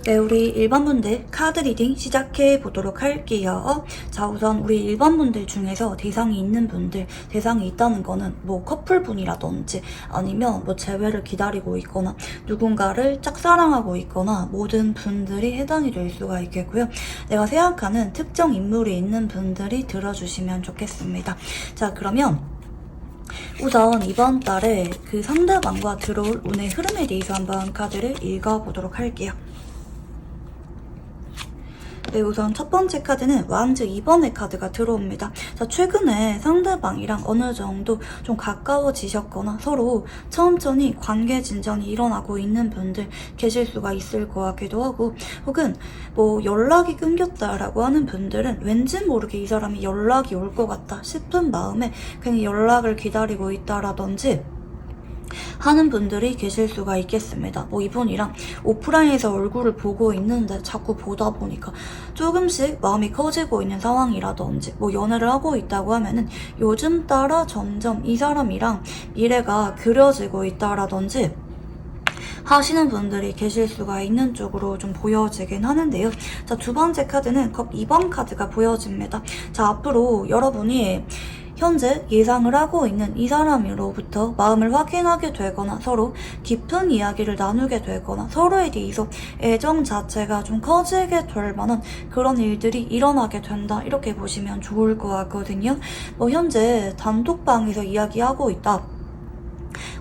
네, 우리 일반 분들 카드 리딩 시작해 보도록 할게요. 자, 우선 우리 일반 분들 중에서 대상이 있는 분들, 대상이 있다는 거는 뭐 커플분이라든지 아니면 뭐 재회를 기다리고 있거나 누군가를 짝사랑하고 있거나 모든 분들이 해당이 될 수가 있겠고요. 내가 생각하는 특정 인물이 있는 분들이 들어주시면 좋겠습니다. 자, 그러면 우선 이번 달에 그 상대방과 들어올 운의 흐름에 대해서 한번 카드를 읽어보도록 할게요. 네, 우선 첫 번째 카드는 완즈 2번의 카드가 들어옵니다. 자, 최근에 상대방이랑 어느 정도 좀 가까워지셨거나 서로 천천히 관계 진전이 일어나고 있는 분들 계실 수가 있을 것 같기도 하고, 혹은 뭐 연락이 끊겼다라고 하는 분들은 왠지 모르게 이 사람이 연락이 올 것 같다 싶은 마음에 그냥 연락을 기다리고 있다라든지 하는 분들이 계실 수가 있겠습니다. 뭐 이분이랑 오프라인에서 얼굴을 보고 있는데 자꾸 보다 보니까 조금씩 마음이 커지고 있는 상황이라든지, 뭐 연애를 하고 있다고 하면은 요즘 따라 점점 이 사람이랑 미래가 그려지고 있다라든지 하시는 분들이 계실 수가 있는 쪽으로 좀 보여지긴 하는데요. 자, 두 번째 카드는 컵 2번 카드가 보여집니다. 자, 앞으로 여러분이 현재 예상을 하고 있는 이 사람으로부터 마음을 확인하게 되거나 서로 깊은 이야기를 나누게 되거나 서로에 대해서 애정 자체가 좀 커지게 될 만한 그런 일들이 일어나게 된다, 이렇게 보시면 좋을 것 같거든요. 뭐 현재 단톡방에서 이야기하고 있다,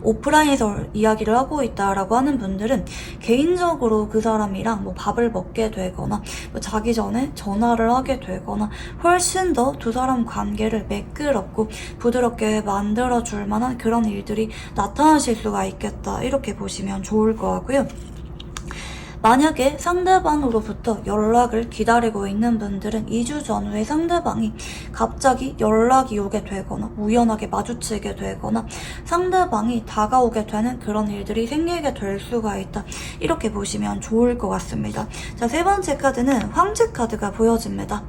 오프라인에서 이야기를 하고 있다라고 하는 분들은 개인적으로 그 사람이랑 뭐 밥을 먹게 되거나 뭐 자기 전에 전화를 하게 되거나 훨씬 더 두 사람 관계를 매끄럽고 부드럽게 만들어줄 만한 그런 일들이 나타나실 수가 있겠다, 이렇게 보시면 좋을 것 같고요. 만약에 상대방으로부터 연락을 기다리고 있는 분들은 2주 전후에 상대방이 갑자기 연락이 오게 되거나 우연하게 마주치게 되거나 상대방이 다가오게 되는 그런 일들이 생기게 될 수가 있다, 이렇게 보시면 좋을 것 같습니다. 자, 세 번째 카드는 황제 카드가 보여집니다.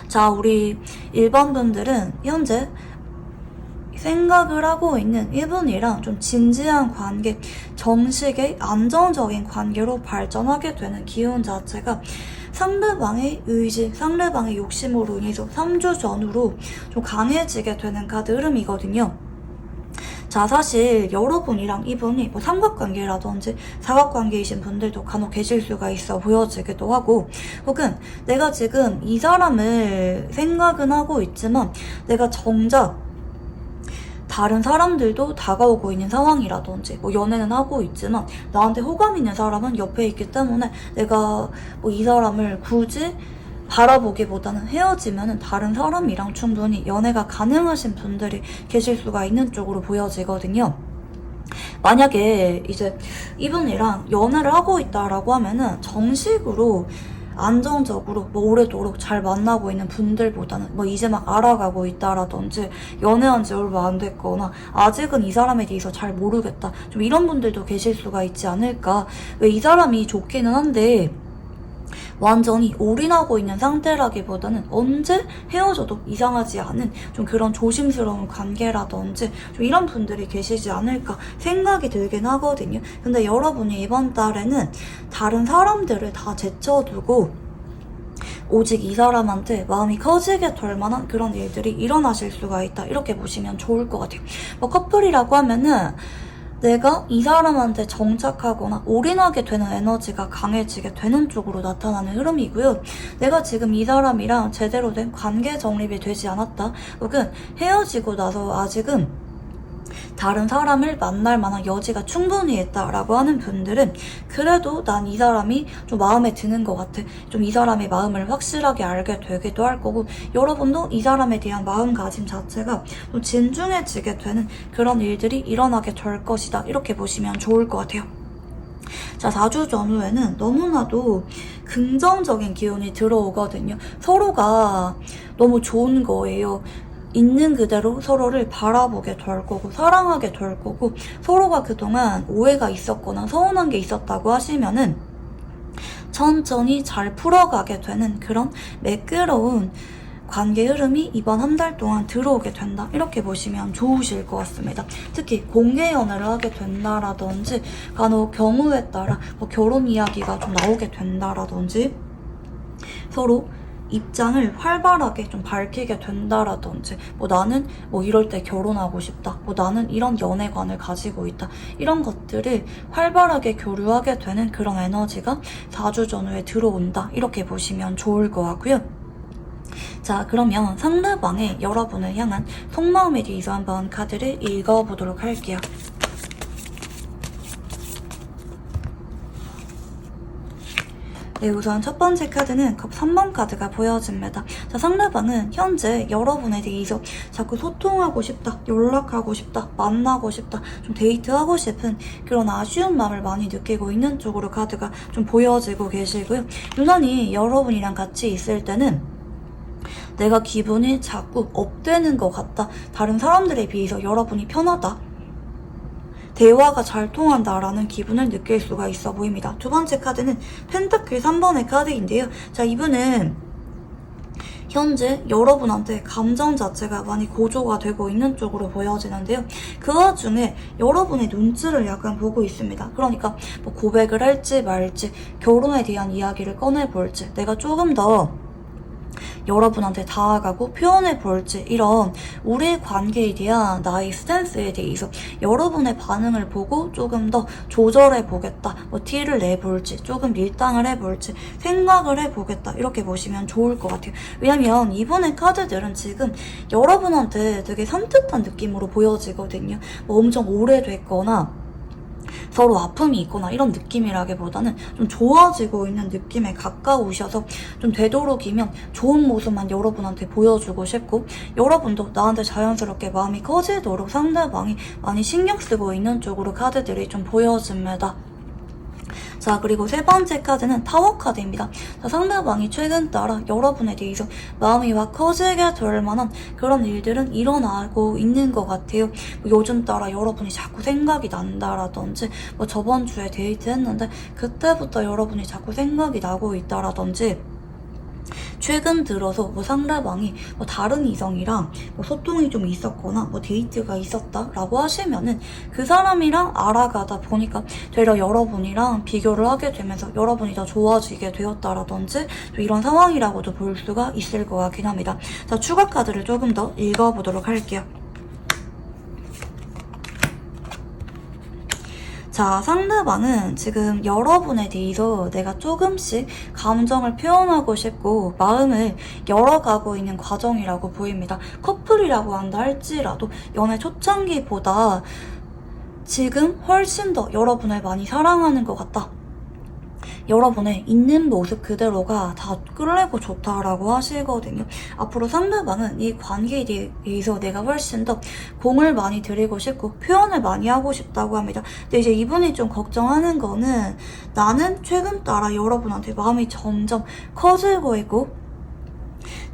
자, 우리 일반 분들은 현재 생각을 하고 있는 이분이랑 좀 진지한 관계, 정식의 안정적인 관계로 발전하게 되는 기운 자체가 상대방의 의지, 상대방의 욕심으로 인해서 3주 전후로 좀 강해지게 되는 카드 흐름이거든요. 자, 사실 여러분이랑 이분이 뭐 삼각관계라든지 사각관계이신 분들도 간혹 계실 수가 있어 보여지기도 하고, 혹은 내가 지금 이 사람을 생각은 하고 있지만 내가 정작 다른 사람들도 다가오고 있는 상황이라든지, 뭐 연애는 하고 있지만 나한테 호감 있는 사람은 옆에 있기 때문에 내가 뭐 이 사람을 굳이 바라보기보다는 헤어지면은 다른 사람이랑 충분히 연애가 가능하신 분들이 계실 수가 있는 쪽으로 보여지거든요. 만약에 이제 이분이랑 연애를 하고 있다라고 하면은 정식으로 안정적으로 뭐 오래도록 잘 만나고 있는 분들보다는 뭐 이제 막 알아가고 있다라든지 연애한 지 얼마 안 됐거나 아직은 이 사람에 대해서 잘 모르겠다, 좀 이런 분들도 계실 수가 있지 않을까. 왜 이 사람이 좋기는 한데 완전히 올인하고 있는 상태라기보다는 언제 헤어져도 이상하지 않은 좀 그런 조심스러운 관계라든지 좀 이런 분들이 계시지 않을까 생각이 들긴 하거든요. 근데 여러분이 이번 달에는 다른 사람들을 다 제쳐두고 오직 이 사람한테 마음이 커지게 될 만한 그런 일들이 일어나실 수가 있다, 이렇게 보시면 좋을 것 같아요. 뭐 커플이라고 하면은 내가 이 사람한테 정착하거나 올인하게 되는 에너지가 강해지게 되는 쪽으로 나타나는 흐름이고요. 내가 지금 이 사람이랑 제대로 된 관계 정립이 되지 않았다, 혹은 헤어지고 나서 아직은 다른 사람을 만날 만한 여지가 충분히 있다라고 하는 분들은 그래도 난 이 사람이 좀 마음에 드는 것 같아, 좀 이 사람의 마음을 확실하게 알게 되기도 할 거고, 여러분도 이 사람에 대한 마음가짐 자체가 좀 진중해지게 되는 그런 일들이 일어나게 될 것이다, 이렇게 보시면 좋을 것 같아요. 자, 4주 전후에는 너무나도 긍정적인 기운이 들어오거든요. 서로가 너무 좋은 거예요. 있는 그대로 서로를 바라보게 될 거고 사랑하게 될 거고, 서로가 그동안 오해가 있었거나 서운한 게 있었다고 하시면은 천천히 잘 풀어가게 되는 그런 매끄러운 관계 흐름이 이번 한 달 동안 들어오게 된다. 이렇게 보시면 좋으실 것 같습니다. 특히 공개 연애를 하게 된다라든지 간혹 경우에 따라 뭐 결혼 이야기가 좀 나오게 된다라든지 서로 입장을 활발하게 좀 밝히게 된다라든지 뭐 나는 뭐 이럴 때 결혼하고 싶다, 뭐 나는 이런 연애관을 가지고 있다, 이런 것들을 활발하게 교류하게 되는 그런 에너지가 4주 전후에 들어온다. 이렇게 보시면 좋을 것 같고요. 자, 그러면 상대방의 여러분을 향한 속마음에 대해서 한번 카드를 읽어보도록 할게요. 네, 우선 첫 번째 카드는 컵 3번 카드가 보여집니다. 자, 상대방은 현재 여러분에 대해서 자꾸 소통하고 싶다, 연락하고 싶다, 만나고 싶다, 좀 데이트하고 싶은 그런 아쉬운 마음을 많이 느끼고 있는 쪽으로 카드가 좀 보여지고 계시고요. 유난히 여러분이랑 같이 있을 때는 내가 기분이 자꾸 업되는 것 같다, 다른 사람들에 비해서 여러분이 편하다, 대화가 잘 통한다라는 기분을 느낄 수가 있어 보입니다. 두 번째 카드는 펜타클 3번의 카드인데요. 자, 이분은 현재 여러분한테 감정 자체가 많이 고조가 되고 있는 쪽으로 보여지는데요. 그 와중에 여러분의 눈치를 약간 보고 있습니다. 그러니까 뭐 고백을 할지 말지, 결혼에 대한 이야기를 꺼내볼지, 내가 조금 더 여러분한테 다가가고 표현해 볼지, 이런 우리 관계에 대한 나의 스탠스에 대해서 여러분의 반응을 보고 조금 더 조절해 보겠다, 뭐 티를 내볼지, 조금 밀당을 해볼지 생각을 해보겠다. 이렇게 보시면 좋을 것 같아요. 왜냐면 이번의 카드들은 지금 여러분한테 되게 산뜻한 느낌으로 보여지거든요. 뭐 엄청 오래됐거나 서로 아픔이 있거나 이런 느낌이라기보다는 좀 좋아지고 있는 느낌에 가까우셔서 좀 되도록이면 좋은 모습만 여러분한테 보여주고 싶고, 여러분도 나한테 자연스럽게 마음이 커지도록 상대방이 많이 신경 쓰고 있는 쪽으로 카드들이 좀 보여집니다. 자, 그리고 세 번째 카드는 타워 카드입니다. 자, 상대방이 최근 따라 여러분에 대해서 마음이 확 커지게 될 만한 그런 일들은 일어나고 있는 것 같아요. 뭐 요즘 따라 여러분이 자꾸 생각이 난다라든지, 뭐 저번 주에 데이트했는데 그때부터 여러분이 자꾸 생각이 나고 있다라든지, 최근 들어서 뭐 상대방이 뭐 다른 이성이랑 뭐 소통이 좀 있었거나 뭐 데이트가 있었다라고 하시면은 그 사람이랑 알아가다 보니까 되려 여러분이랑 비교를 하게 되면서 여러분이 더 좋아지게 되었다라든지 이런 상황이라고도 볼 수가 있을 것 같긴 합니다. 자, 추가 카드를 조금 더 읽어보도록 할게요. 자, 상대방은 지금 여러분에 대해서 내가 조금씩 감정을 표현하고 싶고 마음을 열어가고 있는 과정이라고 보입니다. 커플이라고 한다 할지라도 연애 초창기보다 지금 훨씬 더 여러분을 많이 사랑하는 것 같다, 여러분의 있는 모습 그대로가 다 끌리고 좋다라고 하시거든요. 앞으로 상대방은 이 관계에 대해서 내가 훨씬 더 공을 많이 들이고 싶고 표현을 많이 하고 싶다고 합니다. 근데 이제 이분이 좀 걱정하는 거는, 나는 최근 따라 여러분한테 마음이 점점 커지고 있고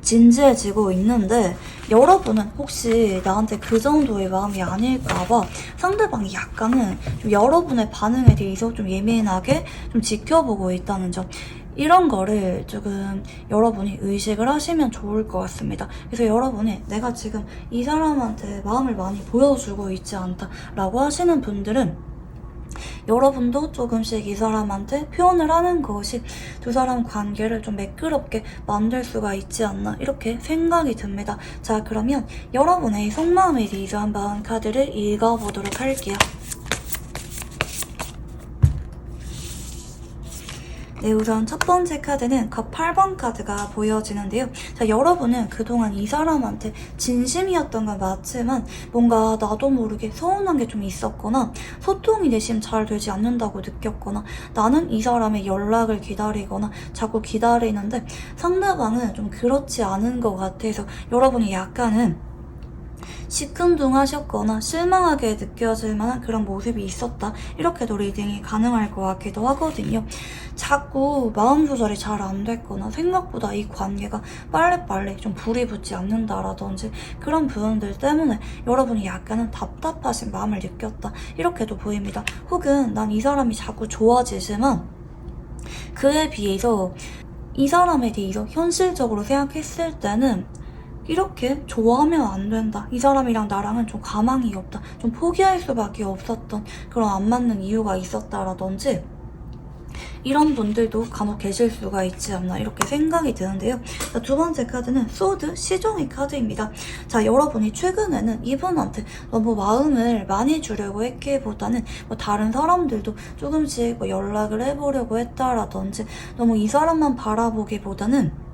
진지해지고 있는데 여러분은 혹시 나한테 그 정도의 마음이 아닐까봐 상대방이 약간은 좀 여러분의 반응에 대해서 좀 예민하게 좀 지켜보고 있다는 점, 이런 거를 조금 여러분이 의식을 하시면 좋을 것 같습니다. 그래서 여러분이 내가 지금 이 사람한테 마음을 많이 보여주고 있지 않다라고 하시는 분들은 여러분도 조금씩 이 사람한테 표현을 하는 것이 두 사람 관계를 좀 매끄럽게 만들 수가 있지 않나, 이렇게 생각이 듭니다. 자, 그러면 여러분의 속마음에 대해서 한번 카드를 읽어보도록 할게요. 네, 우선 첫 번째 카드는 컵 8번 카드가 보여지는데요. 자, 여러분은 그동안 이 사람한테 진심이었던 건 맞지만 뭔가 나도 모르게 서운한 게 좀 있었거나 소통이 내심 잘 되지 않는다고 느꼈거나 나는 이 사람의 연락을 기다리거나 자꾸 기다리는데 상대방은 좀 그렇지 않은 것 같아서 여러분이 약간은 시큰둥하셨거나 실망하게 느껴질 만한 그런 모습이 있었다, 이렇게도 리딩이 가능할 것 같기도 하거든요. 자꾸 마음 조절이 잘 안 됐거나 생각보다 이 관계가 빨리빨리 좀 불이 붙지 않는다라든지 그런 부분들 때문에 여러분이 약간은 답답하신 마음을 느꼈다, 이렇게도 보입니다. 혹은 난 이 사람이 자꾸 좋아지지만 그에 비해서 이 사람에 대해서 현실적으로 생각했을 때는 이렇게 좋아하면 안 된다. 이 사람이랑 나랑은 좀 가망이 없다. 좀 포기할 수밖에 없었던 그런 안 맞는 이유가 있었다라든지 이런 분들도 간혹 계실 수가 있지 않나 이렇게 생각이 드는데요. 자, 두 번째 카드는 소드 시종의 카드입니다. 자, 여러분이 최근에는 이분한테 너무 마음을 많이 주려고 했기보다는 뭐 다른 사람들도 조금씩 뭐 연락을 해보려고 했다라든지 너무 이 사람만 바라보기보다는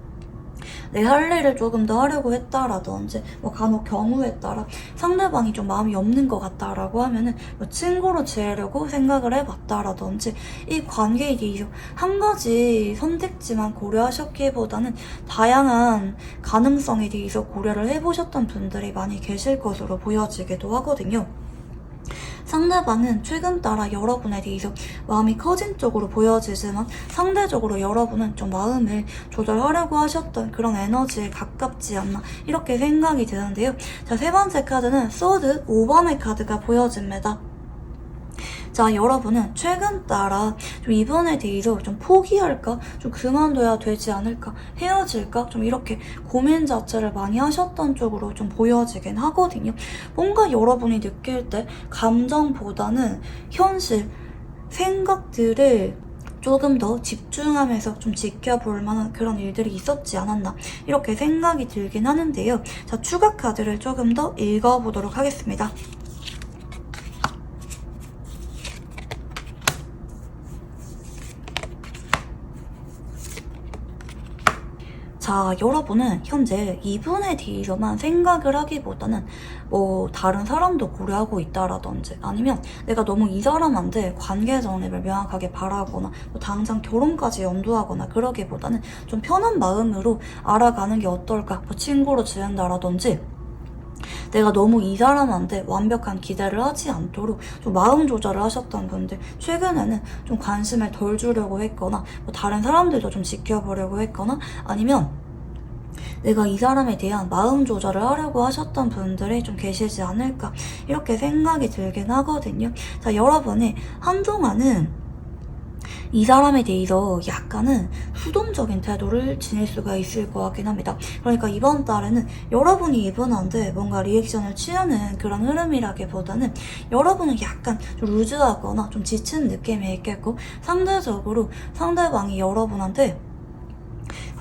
내 할 일을 조금 더 하려고 했다라든지 뭐 간혹 경우에 따라 상대방이 좀 마음이 없는 것 같다라고 하면은 뭐 친구로 지내려고 생각을 해봤다라든지 이 관계에 대해서 한 가지 선택지만 고려하셨기보다는 다양한 가능성에 대해서 고려를 해보셨던 분들이 많이 계실 것으로 보여지기도 하거든요. 상대방은 최근 따라 여러분에 대해서 마음이 커진 쪽으로 보여지지만 상대적으로 여러분은 좀 마음을 조절하려고 하셨던 그런 에너지에 가깝지 않나 이렇게 생각이 드는데요. 자, 세 번째 카드는 소드 5번의 카드가 보여집니다. 자, 여러분은 최근 따라 좀 이분에 대해서 좀 포기할까? 좀 그만둬야 되지 않을까? 헤어질까? 좀 이렇게 고민 자체를 많이 하셨던 쪽으로 좀 보여지긴 하거든요. 뭔가 여러분이 느낄 때 감정보다는 현실, 생각들을 조금 더 집중하면서 좀 지켜볼 만한 그런 일들이 있었지 않았나 이렇게 생각이 들긴 하는데요. 자, 추가 카드를 조금 더 읽어보도록 하겠습니다. 자, 여러분은 현재 이분에 대해서만 생각을 하기보다는 뭐 다른 사람도 고려하고 있다라든지 아니면 내가 너무 이 사람한테 관계 정립을 명확하게 바라거나 뭐 당장 결혼까지 염두하거나 그러기보다는 좀 편한 마음으로 알아가는 게 어떨까, 뭐 친구로 지낸다라든지 내가 너무 이 사람한테 완벽한 기대를 하지 않도록 좀 마음 조절을 하셨던 분들, 최근에는 좀 관심을 덜 주려고 했거나 뭐 다른 사람들도 좀 지켜보려고 했거나 아니면 내가 이 사람에 대한 마음 조절을 하려고 하셨던 분들이 좀 계시지 않을까 이렇게 생각이 들긴 하거든요. 자, 여러분이 한동안은 이 사람에 대해서 약간은 수동적인 태도를 지닐 수가 있을 것 같긴 합니다. 그러니까 이번 달에는 여러분이 이분한테 뭔가 리액션을 취하는 그런 흐름이라기보다는 여러분은 약간 좀 루즈하거나 좀 지친 느낌이 있겠고 상대적으로 상대방이 여러분한테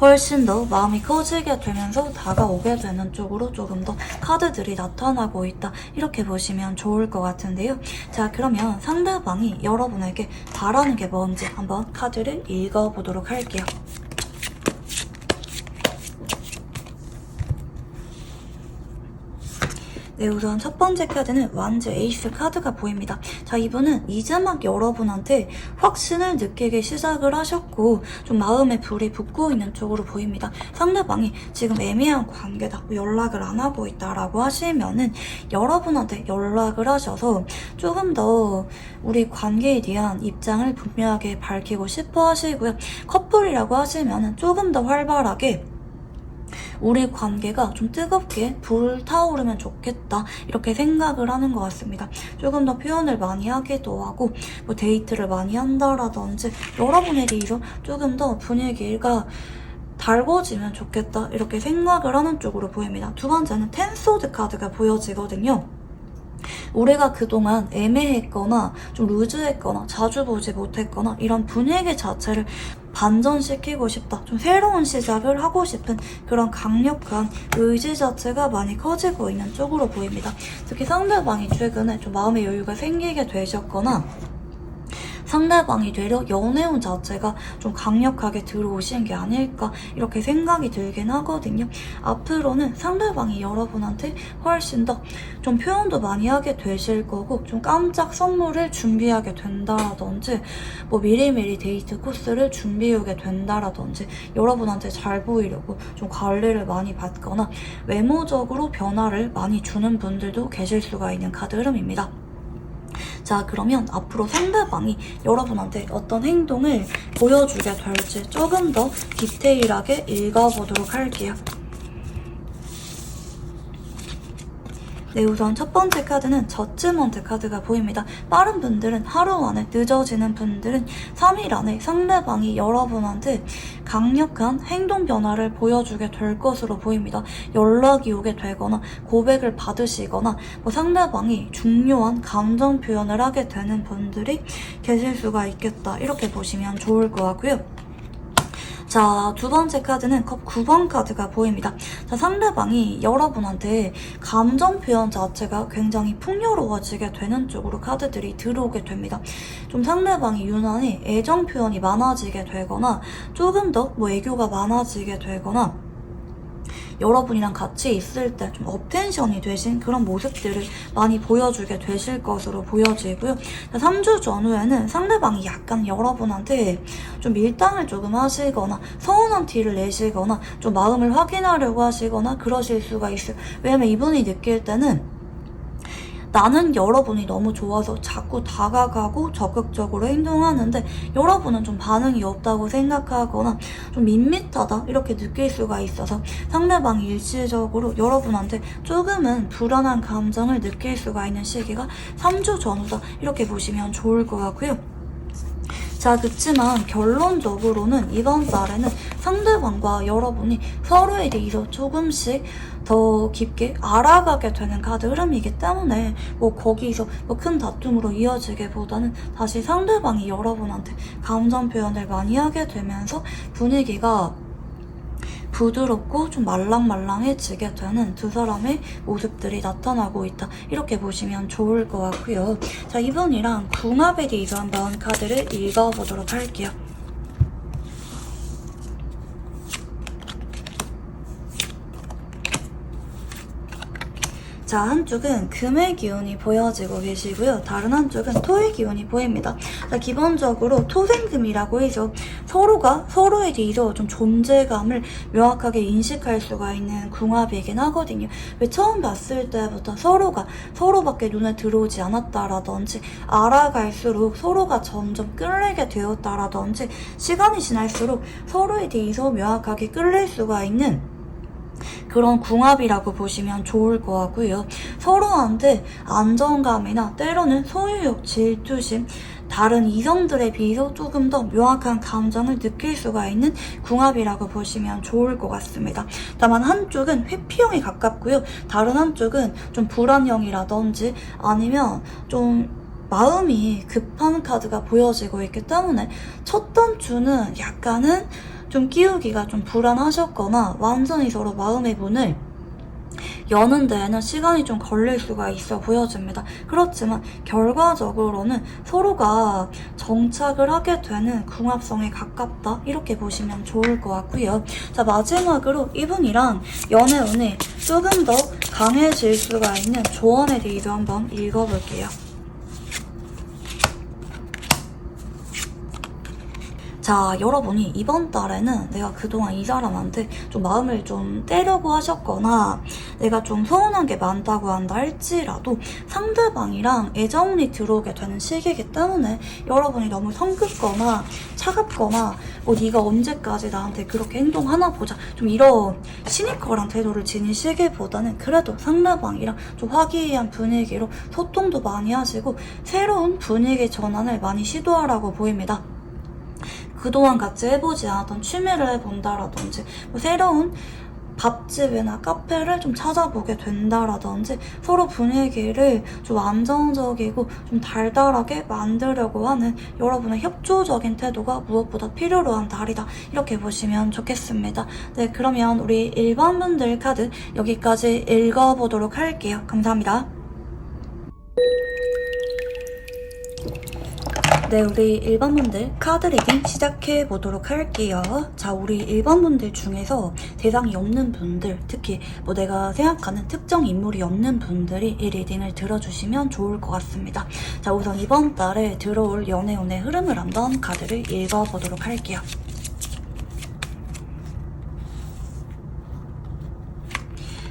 훨씬 더 마음이 커지게 되면서 다가오게 되는 쪽으로 조금 더 카드들이 나타나고 있다 이렇게 보시면 좋을 것 같은데요. 자, 그러면 상대방이 여러분에게 바라는 게 뭔지 한번 카드를 읽어보도록 할게요. 네, 우선 첫 번째 카드는 완즈 에이스 카드가 보입니다. 자, 이분은 이제 막 여러분한테 확신을 느끼기 시작을 하셨고 좀 마음에 불이 붙고 있는 쪽으로 보입니다. 상대방이 지금 애매한 관계다, 연락을 안 하고 있다라고 하시면은 여러분한테 연락을 하셔서 조금 더 우리 관계에 대한 입장을 분명하게 밝히고 싶어 하시고요. 커플이라고 하시면은 조금 더 활발하게 우리 관계가 좀 뜨겁게 불타오르면 좋겠다 이렇게 생각을 하는 것 같습니다. 조금 더 표현을 많이 하기도 하고 뭐 데이트를 많이 한다라든지 여러분에 대해서 조금 더 분위기가 달궈지면 좋겠다 이렇게 생각을 하는 쪽으로 보입니다. 두 번째는 텐소드 카드가 보여지거든요. 우리가 그동안 애매했거나 좀 루즈했거나 자주 보지 못했거나 이런 분위기 자체를 반전시키고 싶다, 좀 새로운 시작을 하고 싶은 그런 강력한 의지 자체가 많이 커지고 있는 쪽으로 보입니다. 특히 상대방이 최근에 좀 마음의 여유가 생기게 되셨거나 상대방이 되려 연애운 자체가 좀 강력하게 들어오신 게 아닐까 이렇게 생각이 들긴 하거든요. 앞으로는 상대방이 여러분한테 훨씬 더 좀 표현도 많이 하게 되실 거고 좀 깜짝 선물을 준비하게 된다라든지 뭐 미리미리 데이트 코스를 준비하게 된다라든지 여러분한테 잘 보이려고 좀 관리를 많이 받거나 외모적으로 변화를 많이 주는 분들도 계실 수가 있는 카드 흐름입니다. 자, 그러면 앞으로 상대방이 여러분한테 어떤 행동을 보여주게 될지 조금 더 디테일하게 읽어보도록 할게요. 네, 우선 첫 번째 카드는 저지먼트 카드가 보입니다. 빠른 분들은 하루 안에, 늦어지는 분들은 3일 안에 상대방이 여러분한테 강력한 행동 변화를 보여주게 될 것으로 보입니다. 연락이 오게 되거나 고백을 받으시거나 상대방이 중요한 감정 표현을 하게 되는 분들이 계실 수가 있겠다. 이렇게 보시면 좋을 것 같고요. 자, 두 번째 카드는 컵 9번 카드가 보입니다. 자, 상대방이 여러분한테 감정 표현 자체가 굉장히 풍요로워지게 되는 쪽으로 카드들이 들어오게 됩니다. 좀 상대방이 유난히 애정 표현이 많아지게 되거나 조금 더 애교가 많아지게 되거나 여러분이랑 같이 있을 때 좀 어텐션이 되신 그런 모습들을 많이 보여주게 되실 것으로 보여지고요. 3주 전후에는 상대방이 약간 여러분한테 좀 밀당을 조금 하시거나 서운한 티를 내시거나 좀 마음을 확인하려고 하시거나 그러실 수가 있어요. 왜냐면 이분이 느낄 때는 나는 여러분이 너무 좋아서 자꾸 다가가고 적극적으로 행동하는데 여러분은 좀 반응이 없다고 생각하거나 좀 밋밋하다 이렇게 느낄 수가 있어서 상대방이 일시적으로 여러분한테 조금은 불안한 감정을 느낄 수가 있는 시기가 3주 전후다 이렇게 보시면 좋을 것 같고요. 자, 그치만 결론적으로는 이번 달에는 상대방과 여러분이 서로에 대해서 조금씩 더 깊게 알아가게 되는 카드 흐름이기 때문에 거기서 큰 다툼으로 이어지기보다는 다시 상대방이 여러분한테 감정 표현을 많이 하게 되면서 분위기가 부드럽고 좀 말랑말랑해지게 되는 두 사람의 모습들이 나타나고 있다. 이렇게 보시면 좋을 것 같고요. 자, 이분이랑 궁합에 대해서 한번 카드를 읽어보도록 할게요. 자, 한쪽은 금의 기운이 보여지고 계시고요. 다른 한쪽은 토의 기운이 보입니다. 자, 기본적으로 토생금이라고 해서 서로가 서로에 대해서 좀 존재감을 명확하게 인식할 수가 있는 궁합이긴 하거든요. 왜 처음 봤을 때부터 서로가 서로밖에 눈에 들어오지 않았다라든지 알아갈수록 서로가 점점 끌리게 되었다라든지 시간이 지날수록 서로에 대해서 명확하게 끌릴 수가 있는 그런 궁합이라고 보시면 좋을 것 같고요. 서로한테 안정감이나 때로는 소유욕, 질투심, 다른 이성들에 비해서 조금 더 묘한 감정을 느낄 수가 있는 궁합이라고 보시면 좋을 것 같습니다. 다만 한쪽은 회피형에 가깝고요. 다른 한쪽은 좀 불안형이라든지 아니면 좀 마음이 급한 카드가 보여지고 있기 때문에 첫 단추는 약간은 좀 끼우기가 좀 불안하셨거나 완전히 서로 마음의 문을 여는 데에는 시간이 좀 걸릴 수가 있어 보여집니다. 그렇지만 결과적으로는 서로가 정착을 하게 되는 궁합성에 가깝다 이렇게 보시면 좋을 것 같고요. 자, 마지막으로 이분이랑 연애 운이 조금 더 강해질 수가 있는 조언에 대해서 한번 읽어볼게요. 자, 여러분이 이번 달에는 내가 그동안 이 사람한테 좀 마음을 좀 떼려고 하셨거나 내가 좀 서운한 게 많다고 한다 할지라도 상대방이랑 애정이 들어오게 되는 시기이기 때문에 여러분이 너무 성급거나 차갑거나 네가 언제까지 나한테 그렇게 행동하나 보자 좀 이런 시니컬한 태도를 지니시기보다는 그래도 상대방이랑 좀 화기애애한 분위기로 소통도 많이 하시고 새로운 분위기 전환을 많이 시도하라고 보입니다. 그동안 같이 해보지 않았던 취미를 해본다라든지 새로운 밥집이나 카페를 좀 찾아보게 된다라든지 서로 분위기를 좀 안정적이고 좀 달달하게 만들려고 하는 여러분의 협조적인 태도가 무엇보다 필요로 한 달이다 이렇게 보시면 좋겠습니다. 네, 그러면 우리 일반분들 카드 여기까지 읽어보도록 할게요. 감사합니다. 네, 우리 1번분들 카드 리딩 시작해보도록 할게요. 자, 우리 1번분들 중에서 대상이 없는 분들, 특히 내가 생각하는 특정 인물이 없는 분들이 이 리딩을 들어주시면 좋을 것 같습니다. 자, 우선 이번 달에 들어올 연애운의 흐름을 한번 카드를 읽어보도록 할게요.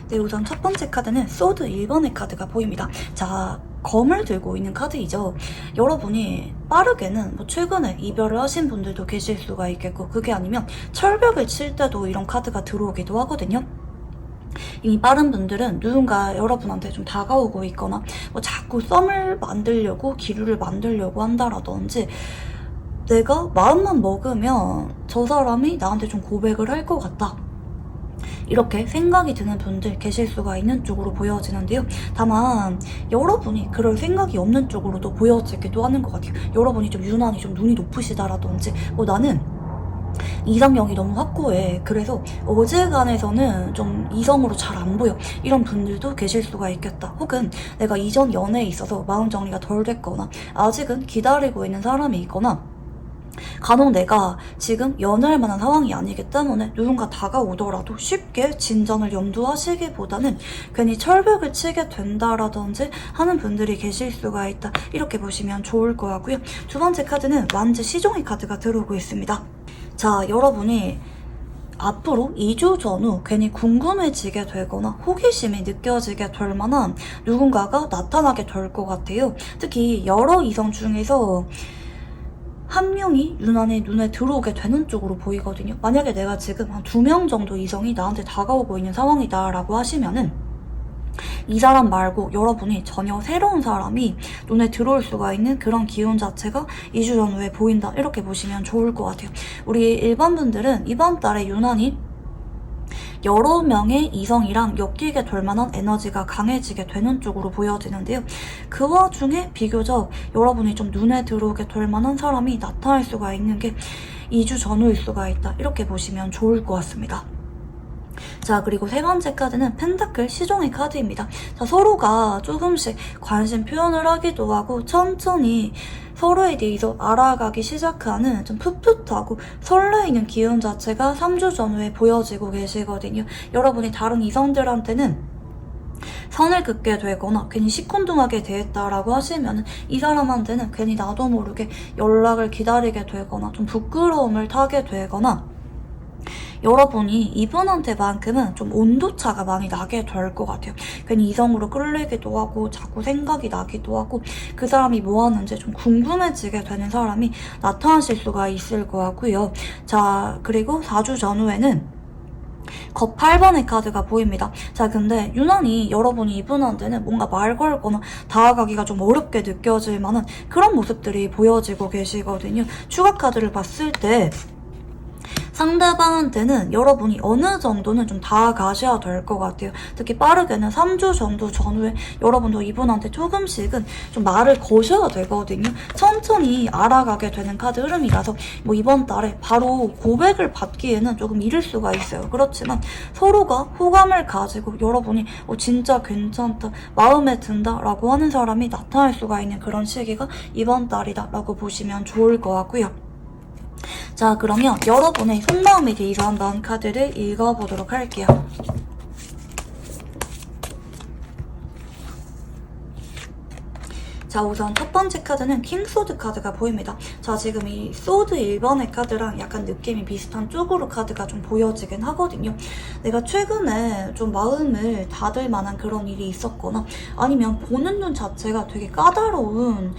네, 우선 첫 번째 카드는 소드 1번의 카드가 보입니다. 자, 검을 들고 있는 카드이죠. 여러분이 빠르게는 최근에 이별을 하신 분들도 계실 수가 있겠고 그게 아니면 철벽을 칠 때도 이런 카드가 들어오기도 하거든요. 이미 빠른 분들은 누군가 여러분한테 좀 다가오고 있거나 뭐 자꾸 썸을 만들려고 기류를 만들려고 한다라든지 내가 마음만 먹으면 저 사람이 나한테 좀 고백을 할 것 같다, 이렇게 생각이 드는 분들 계실 수가 있는 쪽으로 보여지는데요. 다만 여러분이 그럴 생각이 없는 쪽으로도 보여지기도 하는 것 같아요. 여러분이 좀 유난히 좀 눈이 높으시다라든지 나는 이상형이 너무 확고해, 그래서 어지간해서는 좀 이성으로 잘 안 보여, 이런 분들도 계실 수가 있겠다. 혹은 내가 이전 연애에 있어서 마음 정리가 덜 됐거나 아직은 기다리고 있는 사람이 있거나 간혹 내가 지금 연애할 만한 상황이 아니기 때문에 누군가 다가오더라도 쉽게 진전을 염두하시기보다는 괜히 철벽을 치게 된다라든지 하는 분들이 계실 수가 있다, 이렇게 보시면 좋을 것 같고요. 두 번째 카드는 완즈 시종의 카드가 들어오고 있습니다. 자, 여러분이 앞으로 2주 전후 괜히 궁금해지게 되거나 호기심이 느껴지게 될 만한 누군가가 나타나게 될 것 같아요. 특히 여러 이성 중에서 한 명이 유난히 눈에 들어오게 되는 쪽으로 보이거든요. 만약에 내가 지금 한 2명 정도 이성이 나한테 다가오고 있는 상황이다 라고 하시면은 이 사람 말고 여러분이 전혀 새로운 사람이 눈에 들어올 수가 있는 그런 기운 자체가 2주 전후에 보인다, 이렇게 보시면 좋을 것 같아요. 우리 일반 분들은 이번 달에 유난히 여러 명의 이성이랑 엮이게 될 만한 에너지가 강해지게 되는 쪽으로 보여지는데요. 그 와중에 비교적 여러분이 좀 눈에 들어오게 될 만한 사람이 나타날 수가 있는 게 2주 전후일 수가 있다, 이렇게 보시면 좋을 것 같습니다. 자, 그리고 세 번째 카드는 펜타클 시종의 카드입니다. 자, 서로가 조금씩 관심 표현을 하기도 하고 천천히 서로에 대해서 알아가기 시작하는 좀 풋풋하고 설레이는 기운 자체가 3주 전후에 보여지고 계시거든요. 여러분이 다른 이성들한테는 선을 긋게 되거나 괜히 시큰둥하게 대했다라고 하시면 이 사람한테는 괜히 나도 모르게 연락을 기다리게 되거나 좀 부끄러움을 타게 되거나 여러분이 이분한테만큼은 좀 온도차가 많이 나게 될 것 같아요. 괜히 이성으로 끌리기도 하고 자꾸 생각이 나기도 하고 그 사람이 뭐 하는지 좀 궁금해지게 되는 사람이 나타나실 수가 있을 것 같고요. 자, 그리고 4주 전후에는 거 8번의 카드가 보입니다. 자, 근데 유난히 여러분이 이분한테는 뭔가 말 걸거나 다가가기가 좀 어렵게 느껴질 만한 그런 모습들이 보여지고 계시거든요. 추가 카드를 봤을 때 상대방한테는 여러분이 어느 정도는 좀 다가가셔야 될 것 같아요. 특히 빠르게는 3주 정도 전후에 여러분도 이분한테 조금씩은 좀 말을 거셔야 되거든요. 천천히 알아가게 되는 카드 흐름이라서 이번 달에 바로 고백을 받기에는 조금 이를 수가 있어요. 그렇지만 서로가 호감을 가지고 여러분이 진짜 괜찮다, 마음에 든다 라고 하는 사람이 나타날 수가 있는 그런 시기가 이번 달이다 라고 보시면 좋을 것 같고요. 자, 그러면 여러분의 속마음에 대해서 한번 카드를 읽어보도록 할게요. 자, 우선 첫 번째 카드는 킹소드 카드가 보입니다. 자, 지금 이 소드 1번의 카드랑 약간 느낌이 비슷한 쪽으로 카드가 좀 보여지긴 하거든요. 내가 최근에 좀 마음을 닫을 만한 그런 일이 있었거나 아니면 보는 눈 자체가 되게 까다로운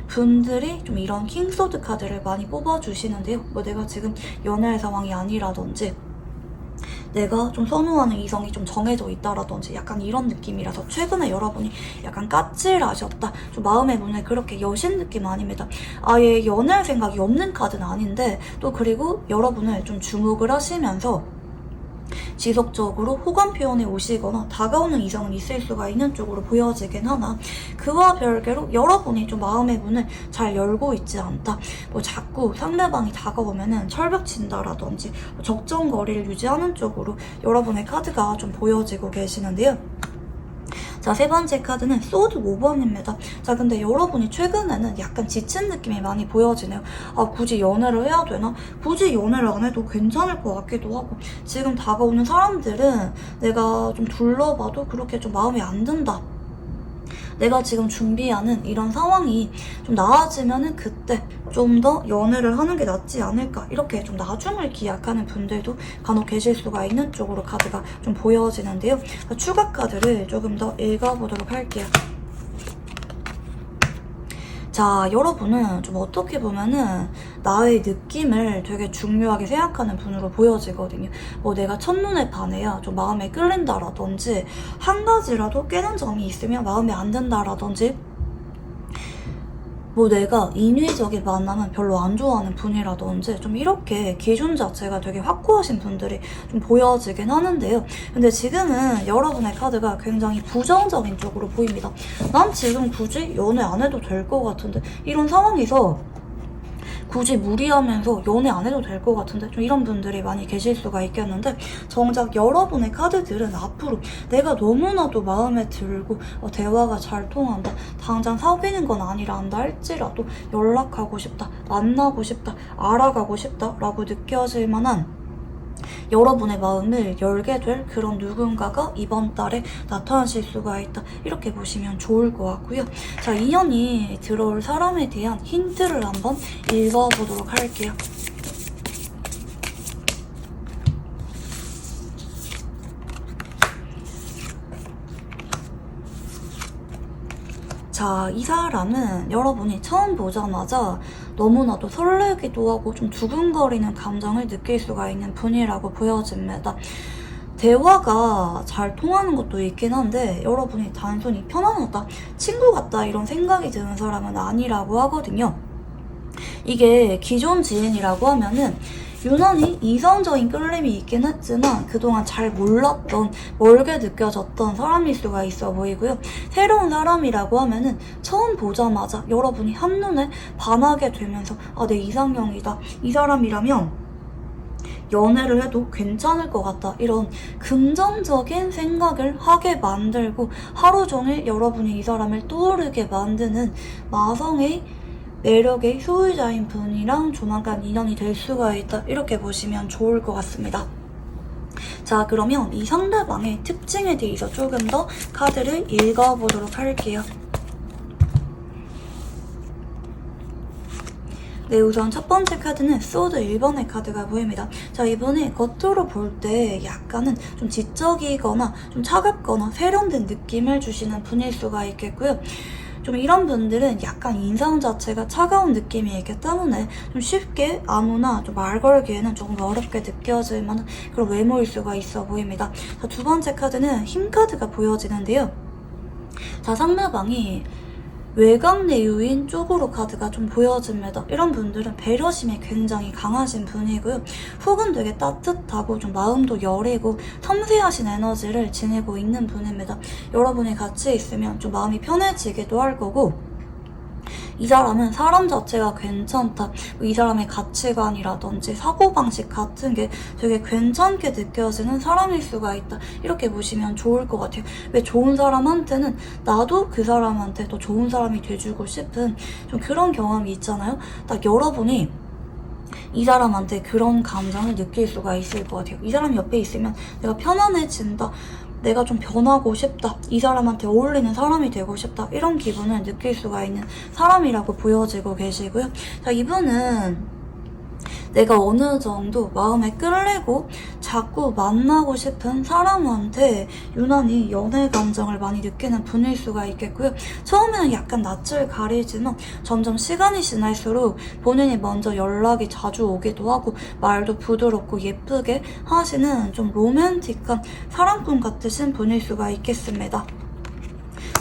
분들이 좀 이런 킹소드 카드를 많이 뽑아주시는데요. 내가 지금 연애할 상황이 아니라든지 내가 좀 선호하는 이성이 좀 정해져 있다라든지 약간 이런 느낌이라서 최근에 여러분이 약간 까칠하셨다, 좀 마음의 문을 그렇게 여신 느낌 아닙니다. 아예 연애할 생각이 없는 카드는 아닌데 또 그리고 여러분을 좀 주목을 하시면서 지속적으로 호감 표현에 오시거나 다가오는 이성은 있을 수가 있는 쪽으로 보여지긴 하나 그와 별개로 여러분이 좀 마음의 문을 잘 열고 있지 않다, 자꾸 상대방이 다가오면은 철벽 친다라든지 적정거리를 유지하는 쪽으로 여러분의 카드가 좀 보여지고 계시는데요. 자, 세 번째 카드는 소드 5번입니다. 자, 근데 여러분이 최근에는 약간 지친 느낌이 많이 보여지네요. 아, 굳이 연애를 해야 되나? 굳이 연애를 안 해도 괜찮을 것 같기도 하고 지금 다가오는 사람들은 내가 좀 둘러봐도 그렇게 좀 마음에 안 든다, 내가 지금 준비하는 이런 상황이 좀 나아지면은 그때 좀 더 연애를 하는 게 낫지 않을까, 이렇게 좀 나중을 기약하는 분들도 간혹 계실 수가 있는 쪽으로 카드가 좀 보여지는데요. 추가 카드를 조금 더 읽어보도록 할게요. 자, 여러분은 좀 어떻게 보면은 나의 느낌을 되게 중요하게 생각하는 분으로 보여지거든요. 뭐 내가 첫눈에 반해야 좀 마음에 끌린다라든지, 한 가지라도 깨는 점이 있으면 마음에 안 든다라든지, 뭐 내가 인위적인 만남은 별로 안 좋아하는 분이라든지, 좀 이렇게 기준 자체가 되게 확고하신 분들이 좀 보여지긴 하는데요. 근데 지금은 여러분의 카드가 굉장히 부정적인 쪽으로 보입니다. 난 지금 굳이 연애 안 해도 될 것 같은데, 이런 상황에서 굳이 무리하면서 연애 안 해도 될 것 같은데, 좀 이런 분들이 많이 계실 수가 있겠는데, 정작 여러분의 카드들은 앞으로 내가 너무나도 마음에 들고 대화가 잘 통한다, 당장 사귀는 건 아니라 한다 할지라도 연락하고 싶다, 만나고 싶다, 알아가고 싶다 라고 느껴질 만한 여러분의 마음을 열게 될 그런 누군가가 이번 달에 나타나실 수가 있다, 이렇게 보시면 좋을 것 같고요. 자, 인연이 들어올 사람에 대한 힌트를 한번 읽어보도록 할게요. 자, 이 사람은 여러분이 처음 보자마자 너무나도 설레기도 하고 좀 두근거리는 감정을 느낄 수가 있는 분이라고 보여집니다. 대화가 잘 통하는 것도 있긴 한데, 여러분이 단순히 편안하다, 친구 같다 이런 생각이 드는 사람은 아니라고 하거든요. 이게 기존 지인이라고 하면은 유난히 이성적인 끌림이 있긴 했지만 그동안 잘 몰랐던, 멀게 느껴졌던 사람일 수가 있어 보이고요. 새로운 사람이라고 하면은 처음 보자마자 여러분이 한눈에 반하게 되면서 내 이상형이다, 이 사람이라면 연애를 해도 괜찮을 것 같다, 이런 긍정적인 생각을 하게 만들고 하루 종일 여러분이 이 사람을 떠오르게 만드는 마성의 매력의 소유자인 분이랑 조만간 인연이 될 수가 있다, 이렇게 보시면 좋을 것 같습니다. 자, 그러면 이 상대방의 특징에 대해서 조금 더 카드를 읽어보도록 할게요. 네, 우선 첫 번째 카드는 소드 1번의 카드가 보입니다. 자, 이분이 겉으로 볼 때 약간은 좀 지적이거나 좀 차갑거나 세련된 느낌을 주시는 분일 수가 있겠고요. 좀 이런 분들은 약간 인상 자체가 차가운 느낌이 있기 때문에 좀 쉽게 아무나 좀 말 걸기에는 조금 어렵게 느껴질 만한 그런 외모일 수가 있어 보입니다. 자, 두 번째 카드는 힘 카드가 보여지는데요. 자, 상대방이 외곽 내유인 쪽으로 카드가 좀 보여집니다. 이런 분들은 배려심이 굉장히 강하신 분이고요. 속은 되게 따뜻하고 좀 마음도 여리고 섬세하신 에너지를 지니고 있는 분입니다. 여러분이 같이 있으면 좀 마음이 편해지기도 할 거고, 이 사람은 사람 자체가 괜찮다, 이 사람의 가치관이라든지 사고방식 같은 게 되게 괜찮게 느껴지는 사람일 수가 있다, 이렇게 보시면 좋을 것 같아요. 왜 좋은 사람한테는 나도 그 사람한테 더 좋은 사람이 돼주고 싶은 좀 그런 경험이 있잖아요. 딱 여러분이 이 사람한테 그런 감정을 느낄 수가 있을 것 같아요. 이 사람이 옆에 있으면 내가 편안해진다, 내가 좀 변하고 싶다, 이 사람한테 어울리는 사람이 되고 싶다, 이런 기분을 느낄 수가 있는 사람이라고 보여지고 계시고요. 자, 이분은 내가 어느 정도 마음에 끌리고 자꾸 만나고 싶은 사람한테 유난히 연애 감정을 많이 느끼는 분일 수가 있겠고요. 처음에는 약간 낯을 가리지만 점점 시간이 지날수록 본인이 먼저 연락이 자주 오기도 하고 말도 부드럽고 예쁘게 하시는 좀 로맨틱한 사랑꾼 같으신 분일 수가 있겠습니다.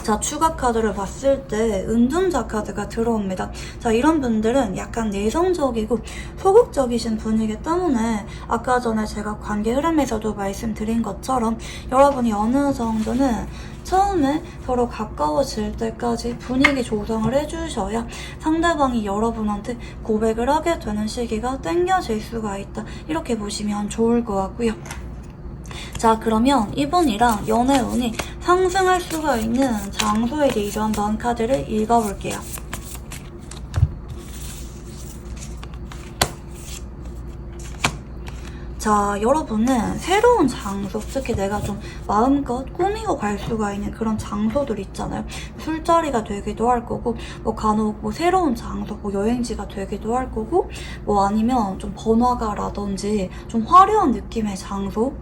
자, 추가 카드를 봤을 때 은둔자 카드가 들어옵니다. 자, 이런 분들은 약간 내성적이고 소극적이신 분이기 때문에 아까 전에 제가 관계 흐름에서도 말씀드린 것처럼 여러분이 어느 정도는 처음에 서로 가까워질 때까지 분위기 조성을 해주셔야 상대방이 여러분한테 고백을 하게 되는 시기가 당겨질 수가 있다, 이렇게 보시면 좋을 것 같고요. 자, 그러면 이분이랑 연애 운이 상승할 수가 있는 장소에 대해서 한번 카드를 읽어볼게요. 자, 여러분은 새로운 장소, 특히 내가 좀 마음껏 꾸미고 갈 수가 있는 그런 장소들 있잖아요. 술자리가 되기도 할 거고, 뭐 간혹 뭐 새로운 장소, 뭐 여행지가 되기도 할 거고, 뭐 아니면 좀 번화가라든지 좀 화려한 느낌의 장소,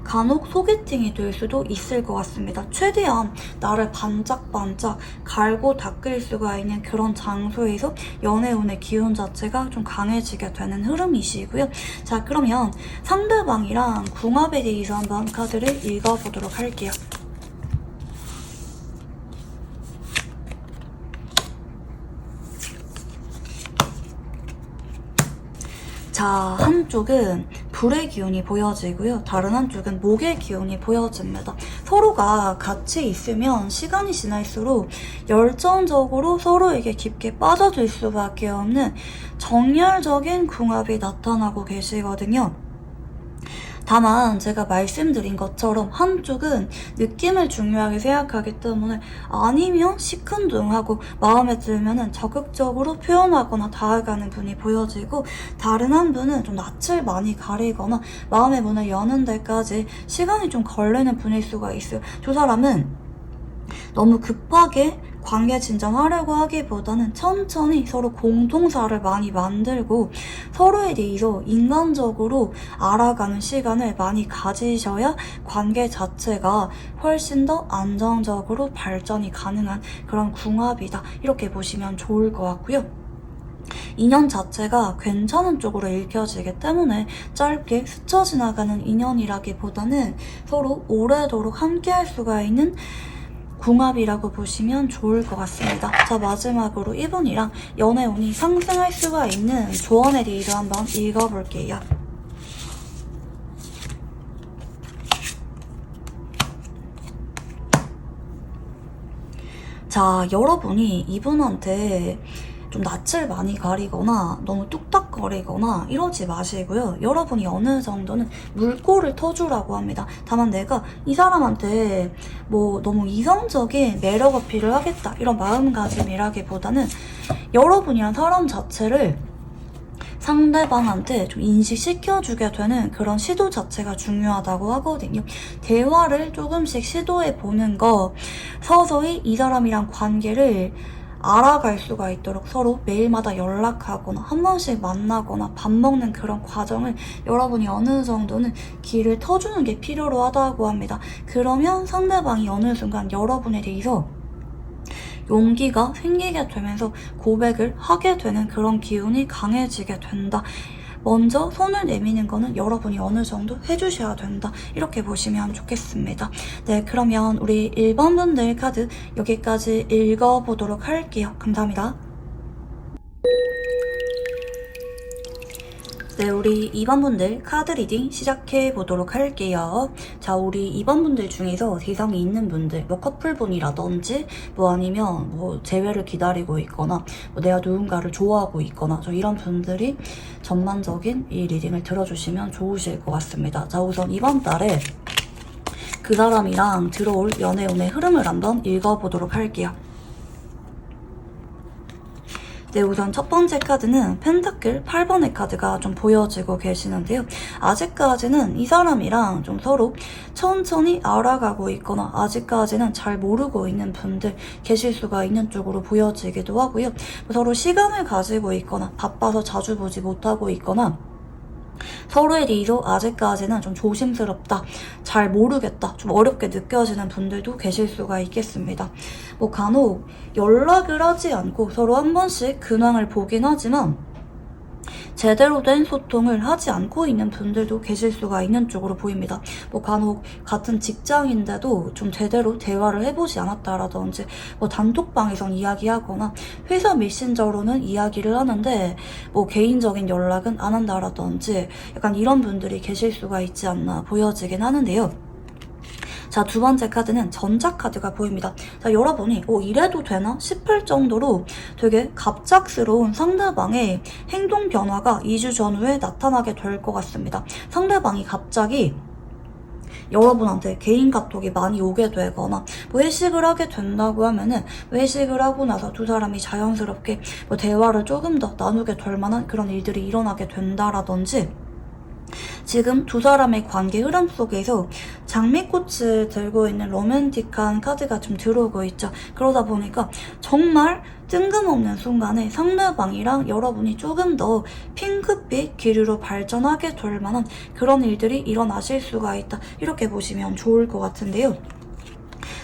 간혹 소개팅이 될 수도 있을 것 같습니다. 최대한 나를 반짝반짝 갈고 닦을 수가 있는 그런 장소에서 연애운의 기운 자체가 좀 강해지게 되는 흐름이시고요. 자, 그러면 상대방이랑 궁합에 대해서 한번 카드를 읽어보도록 할게요. 자, 한쪽은 불의 기운이 보여지고요. 다른 한쪽은 목의 기운이 보여집니다. 서로가 같이 있으면 시간이 지날수록 열정적으로 서로에게 깊게 빠져들 수밖에 없는 정열적인 궁합이 나타나고 계시거든요. 다만 제가 말씀드린 것처럼 한쪽은 느낌을 중요하게 생각하기 때문에 아니면 시큰둥하고 마음에 들면은 적극적으로 표현하거나 다가가는 분이 보여지고, 다른 한 분은 좀 낯을 많이 가리거나 마음의 문을 여는 데까지 시간이 좀 걸리는 분일 수가 있어요. 두 사람은 너무 급하게 관계 진전하려고 하기보다는 천천히 서로 공통사를 많이 만들고 서로에 대해서 인간적으로 알아가는 시간을 많이 가지셔야 관계 자체가 훨씬 더 안정적으로 발전이 가능한 그런 궁합이다, 이렇게 보시면 좋을 것 같고요. 인연 자체가 괜찮은 쪽으로 읽혀지기 때문에 짧게 스쳐 지나가는 인연이라기보다는 서로 오래도록 함께할 수가 있는 궁합이라고 보시면 좋을 것 같습니다. 자, 마지막으로 이분이랑 연애운이 상승할 수가 있는 조언에 대해서 한번 읽어볼게요. 자, 여러분이 이분한테 좀 낯을 많이 가리거나 너무 뚝딱거리거나 이러지 마시고요. 여러분이 어느 정도는 물꼬를 터주라고 합니다. 다만 내가 이 사람한테 뭐 너무 이성적인 매력 어필을 하겠다, 이런 마음가짐이라기보다는 여러분이란 사람 자체를 상대방한테 좀 인식시켜주게 되는 그런 시도 자체가 중요하다고 하거든요. 대화를 조금씩 시도해보는 거, 서서히 이 사람이랑 관계를 알아갈 수가 있도록 서로 매일마다 연락하거나 한 번씩 만나거나 밥 먹는 그런 과정을 여러분이 어느 정도는 길을 터주는 게 필요로 하다고 합니다. 그러면 상대방이 어느 순간 여러분에 대해서 용기가 생기게 되면서 고백을 하게 되는 그런 기운이 강해지게 된다. 먼저 손을 내미는 거는 여러분이 어느 정도 해주셔야 된다, 이렇게 보시면 좋겠습니다. 네, 그러면 우리 1번 분들 카드 여기까지 읽어보도록 할게요. 감사합니다. 네, 우리 2번 분들 카드 리딩 시작해 보도록 할게요. 자, 우리 2번 분들 중에서 대상이 있는 분들, 뭐 커플분이라든지 뭐 아니면 뭐 재회를 기다리고 있거나 뭐 내가 누군가를 좋아하고 있거나 이런 분들이 전반적인 이 리딩을 들어주시면 좋으실 것 같습니다. 자, 우선 이번 달에 그 사람이랑 들어올 연애운의 흐름을 한번 읽어보도록 할게요. 네, 우선 첫 번째 카드는 펜타클 8번의 카드가 좀 보여지고 계시는데요. 아직까지는 이 사람이랑 좀 서로 천천히 알아가고 있거나 아직까지는 잘 모르고 있는 분들 계실 수가 있는 쪽으로 보여지기도 하고요. 서로 시간을 가지고 있거나 바빠서 자주 보지 못하고 있거나 서로에 대해서 아직까지는 좀 조심스럽다, 잘 모르겠다, 좀 어렵게 느껴지는 분들도 계실 수가 있겠습니다. 뭐 간혹 연락을 하지 않고 서로 한 번씩 근황을 보긴 하지만 제대로 된 소통을 하지 않고 있는 분들도 계실 수가 있는 쪽으로 보입니다. 뭐 간혹 같은 직장인데도 좀 제대로 대화를 해보지 않았다라든지 뭐 단톡방에선 이야기하거나 회사 메신저로는 이야기를 하는데 뭐 개인적인 연락은 안 한다라든지 약간 이런 분들이 계실 수가 있지 않나 보여지긴 하는데요. 자, 두 번째 카드는 전자카드가 보입니다. 자, 여러분이 이래도 되나 싶을 정도로 되게 갑작스러운 상대방의 행동 변화가 2주 전후에 나타나게 될 것 같습니다. 상대방이 갑자기 여러분한테 개인 카톡이 많이 오게 되거나 뭐 회식을 하게 된다고 하면은 회식을 하고 나서 두 사람이 자연스럽게 뭐 대화를 조금 더 나누게 될 만한 그런 일들이 일어나게 된다라든지, 지금 두 사람의 관계 흐름 속에서 장미꽃을 들고 있는 로맨틱한 카드가 좀 들어오고 있죠. 그러다 보니까 정말 뜬금없는 순간에 상대방이랑 여러분이 조금 더 핑크빛 기류로 발전하게 될 만한 그런 일들이 일어나실 수가 있다. 이렇게 보시면 좋을 것 같은데요.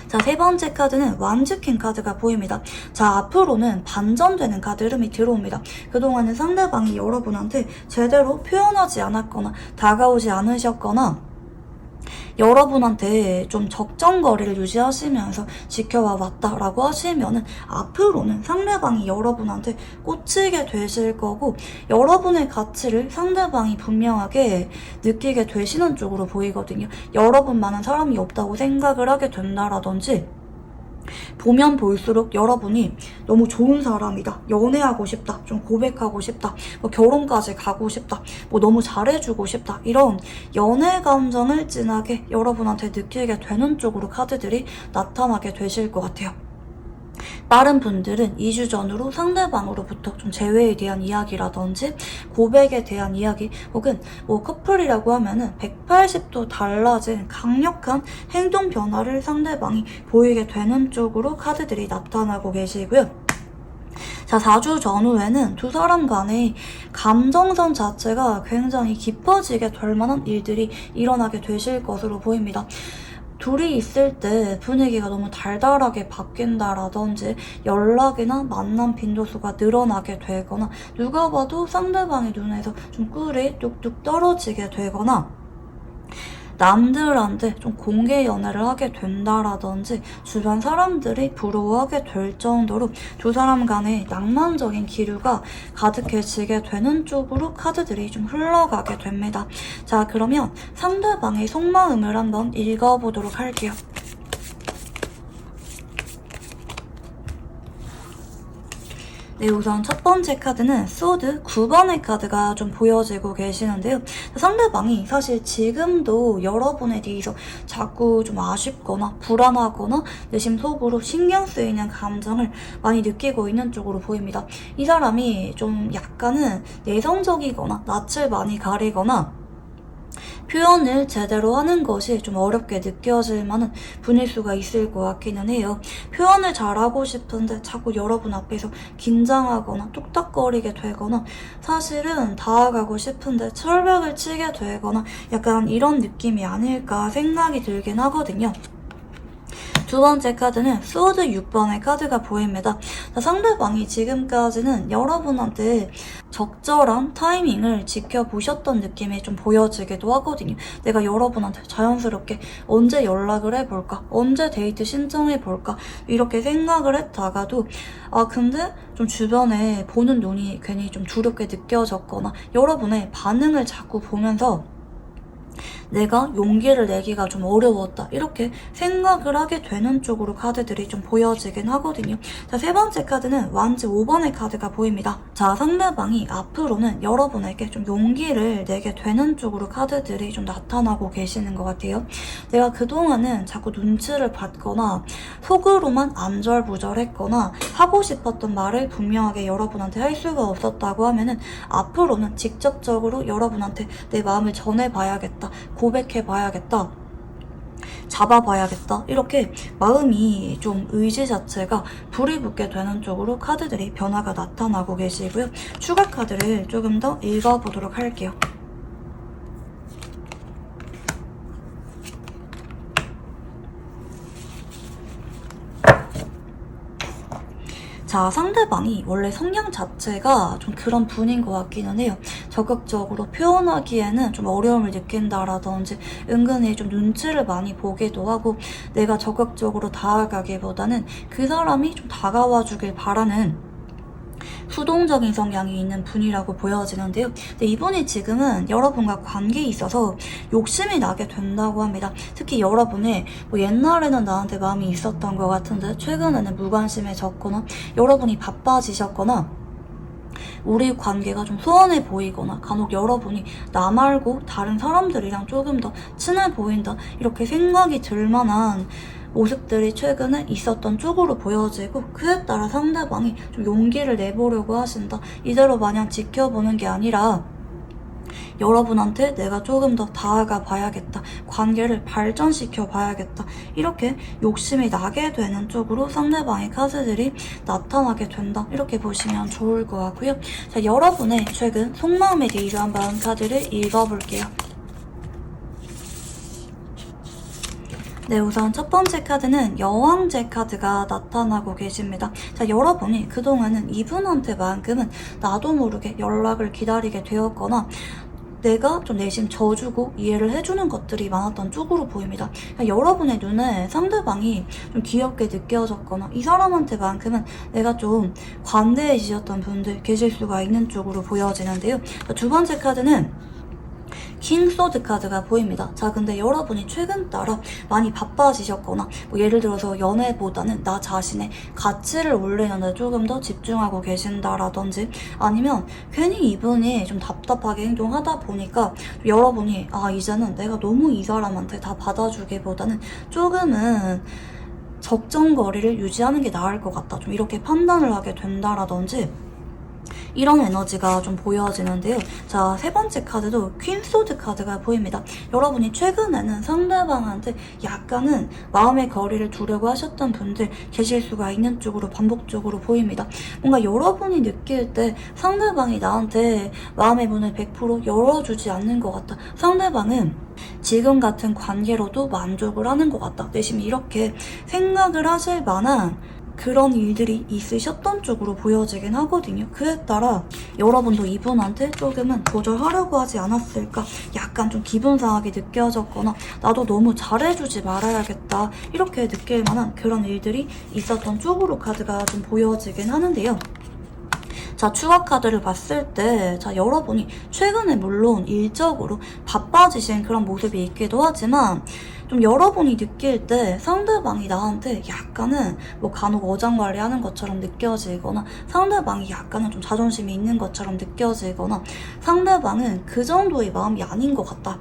자, 세 번째 카드는 완즈킹 카드가 보입니다. 자, 앞으로는 반전되는 카드 흐름이 들어옵니다. 그동안은 상대방이 여러분한테 제대로 표현하지 않았거나 다가오지 않으셨거나 여러분한테 좀 적정거리를 유지하시면서 지켜와 왔다라고 하시면은 앞으로는 상대방이 여러분한테 꽂히게 되실 거고 여러분의 가치를 상대방이 분명하게 느끼게 되시는 쪽으로 보이거든요. 여러분만한 사람이 없다고 생각을 하게 된다라든지 보면 볼수록 여러분이 너무 좋은 사람이다, 연애하고 싶다, 좀 고백하고 싶다, 뭐 결혼까지 가고 싶다, 뭐 너무 잘해주고 싶다, 이런 연애 감정을 진하게 여러분한테 느끼게 되는 쪽으로 카드들이 나타나게 되실 것 같아요. 다른 분들은 2주 전으로 상대방으로부터 좀 재회에 대한 이야기라든지 고백에 대한 이야기 혹은 뭐 커플이라고 하면은 180도 달라진 강력한 행동 변화를 상대방이 보이게 되는 쪽으로 카드들이 나타나고 계시고요. 자, 4주 전후에는 두 사람 간의 감정선 자체가 굉장히 깊어지게 될 만한 일들이 일어나게 되실 것으로 보입니다. 둘이 있을 때 분위기가 너무 달달하게 바뀐다라든지 연락이나 만남 빈도수가 늘어나게 되거나 누가 봐도 상대방의 눈에서 좀 꿀이 뚝뚝 떨어지게 되거나 남들한테 좀 공개 연애를 하게 된다라든지 주변 사람들이 부러워하게 될 정도로 두 사람 간의 낭만적인 기류가 가득해지게 되는 쪽으로 카드들이 좀 흘러가게 됩니다. 자, 그러면 상대방의 속마음을 한번 읽어보도록 할게요. 네, 우선 첫 번째 카드는 소드 9번의 카드가 좀 보여지고 계시는데요. 상대방이 사실 지금도 여러분에 대해서 자꾸 좀 아쉽거나 불안하거나 내심 속으로 신경 쓰이는 감정을 많이 느끼고 있는 쪽으로 보입니다. 이 사람이 좀 약간은 내성적이거나 낯을 많이 가리거나 표현을 제대로 하는 것이 좀 어렵게 느껴질 만한 분일 수가 있을 것 같기는 해요. 표현을 잘하고 싶은데 자꾸 여러분 앞에서 긴장하거나 뚝딱거리게 되거나 사실은 다가가고 싶은데 철벽을 치게 되거나 약간 이런 느낌이 아닐까 생각이 들긴 하거든요. 두 번째 카드는 소드 6번의 카드가 보입니다. 상대방이 지금까지는 여러분한테 적절한 타이밍을 지켜보셨던 느낌이 좀 보여지기도 하거든요. 내가 여러분한테 자연스럽게 언제 연락을 해볼까? 언제 데이트 신청해볼까? 이렇게 생각을 했다가도 근데 좀 주변에 보는 눈이 괜히 좀 두렵게 느껴졌거나 여러분의 반응을 자꾸 보면서 내가 용기를 내기가 좀 어려웠다 이렇게 생각을 하게 되는 쪽으로 카드들이 좀 보여지긴 하거든요. 자, 세 번째 카드는 완즈 5번의 카드가 보입니다. 자, 상대방이 앞으로는 여러분에게 좀 용기를 내게 되는 쪽으로 카드들이 좀 나타나고 계시는 것 같아요. 내가 그동안은 자꾸 눈치를 받거나 속으로만 안절부절했거나 하고 싶었던 말을 분명하게 여러분한테 할 수가 없었다고 하면은 앞으로는 직접적으로 여러분한테 내 마음을 전해봐야겠다, 고백해봐야겠다, 잡아봐야겠다 이렇게 마음이 좀 의지 자체가 불이 붙게 되는 쪽으로 카드들이 변화가 나타나고 계시고요. 추가 카드를 조금 더 읽어보도록 할게요. 자, 상대방이 원래 성향 자체가 좀 그런 분인 것 같기는 해요. 적극적으로 표현하기에는 좀 어려움을 느낀다라든지 은근히 좀 눈치를 많이 보기도 하고 내가 적극적으로 다가가기보다는 그 사람이 좀 다가와 주길 바라는 수동적인 성향이 있는 분이라고 보여지는데요. 근데 이분이 지금은 여러분과 관계에 있어서 욕심이 나게 된다고 합니다. 특히 여러분이 뭐 옛날에는 나한테 마음이 있었던 것 같은데 최근에는 무관심해졌거나 여러분이 바빠지셨거나 우리 관계가 좀 소원해 보이거나 간혹 여러분이 나 말고 다른 사람들이랑 조금 더 친해 보인다 이렇게 생각이 들 만한 모습들이 최근에 있었던 쪽으로 보여지고 그에 따라 상대방이 좀 용기를 내보려고 하신다. 이대로 마냥 지켜보는 게 아니라 여러분한테 내가 조금 더 다가가 봐야겠다. 관계를 발전시켜 봐야겠다. 이렇게 욕심이 나게 되는 쪽으로 상대방의 카드들이 나타나게 된다. 이렇게 보시면 좋을 것 같고요. 자, 여러분의 최근 속마음에 대해서 한번 카드를 읽어볼게요. 네, 우선 첫 번째 카드는 여왕제 카드가 나타나고 계십니다. 자, 여러분이 그동안은 이분한테만큼은 나도 모르게 연락을 기다리게 되었거나 내가 좀 내심 져주고 이해를 해주는 것들이 많았던 쪽으로 보입니다. 여러분의 눈에 상대방이 좀 귀엽게 느껴졌거나 이 사람한테만큼은 내가 좀 관대해지셨던 분들 계실 수가 있는 쪽으로 보여지는데요. 두 번째 카드는 킹소드 카드가 보입니다. 자, 근데 여러분이 최근 따라 많이 바빠지셨거나 뭐 예를 들어서 연애보다는 나 자신의 가치를 올리는 데 조금 더 집중하고 계신다라든지 아니면 괜히 이분이 좀 답답하게 행동하다 보니까 여러분이 이제는 내가 너무 이 사람한테 다 받아주기보다는 조금은 적정거리를 유지하는 게 나을 것 같다. 좀 이렇게 판단을 하게 된다라든지 이런 에너지가 좀 보여지는데요. 자, 세 번째 카드도 퀸소드 카드가 보입니다. 여러분이 최근에는 상대방한테 약간은 마음의 거리를 두려고 하셨던 분들 계실 수가 있는 쪽으로 반복적으로 보입니다. 뭔가 여러분이 느낄 때 상대방이 나한테 마음의 문을 100% 열어주지 않는 것 같다. 상대방은 지금 같은 관계로도 만족을 하는 것 같다. 내심 이렇게 생각을 하실 만한 그런 일들이 있으셨던 쪽으로 보여지긴 하거든요. 그에 따라 여러분도 이분한테 조금은 거절하려고 하지 않았을까, 약간 좀 기분 상하게 느껴졌거나 나도 너무 잘해주지 말아야겠다 이렇게 느낄 만한 그런 일들이 있었던 쪽으로 카드가 좀 보여지긴 하는데요. 자, 추가 카드를 봤을 때, 자, 여러분이 최근에 물론 일적으로 바빠지신 그런 모습이 있기도 하지만, 좀 여러분이 느낄 때 상대방이 나한테 약간은 뭐 간혹 어장관리 하는 것처럼 느껴지거나 상대방이 약간은 좀 자존심이 있는 것처럼 느껴지거나 상대방은 그 정도의 마음이 아닌 것 같다.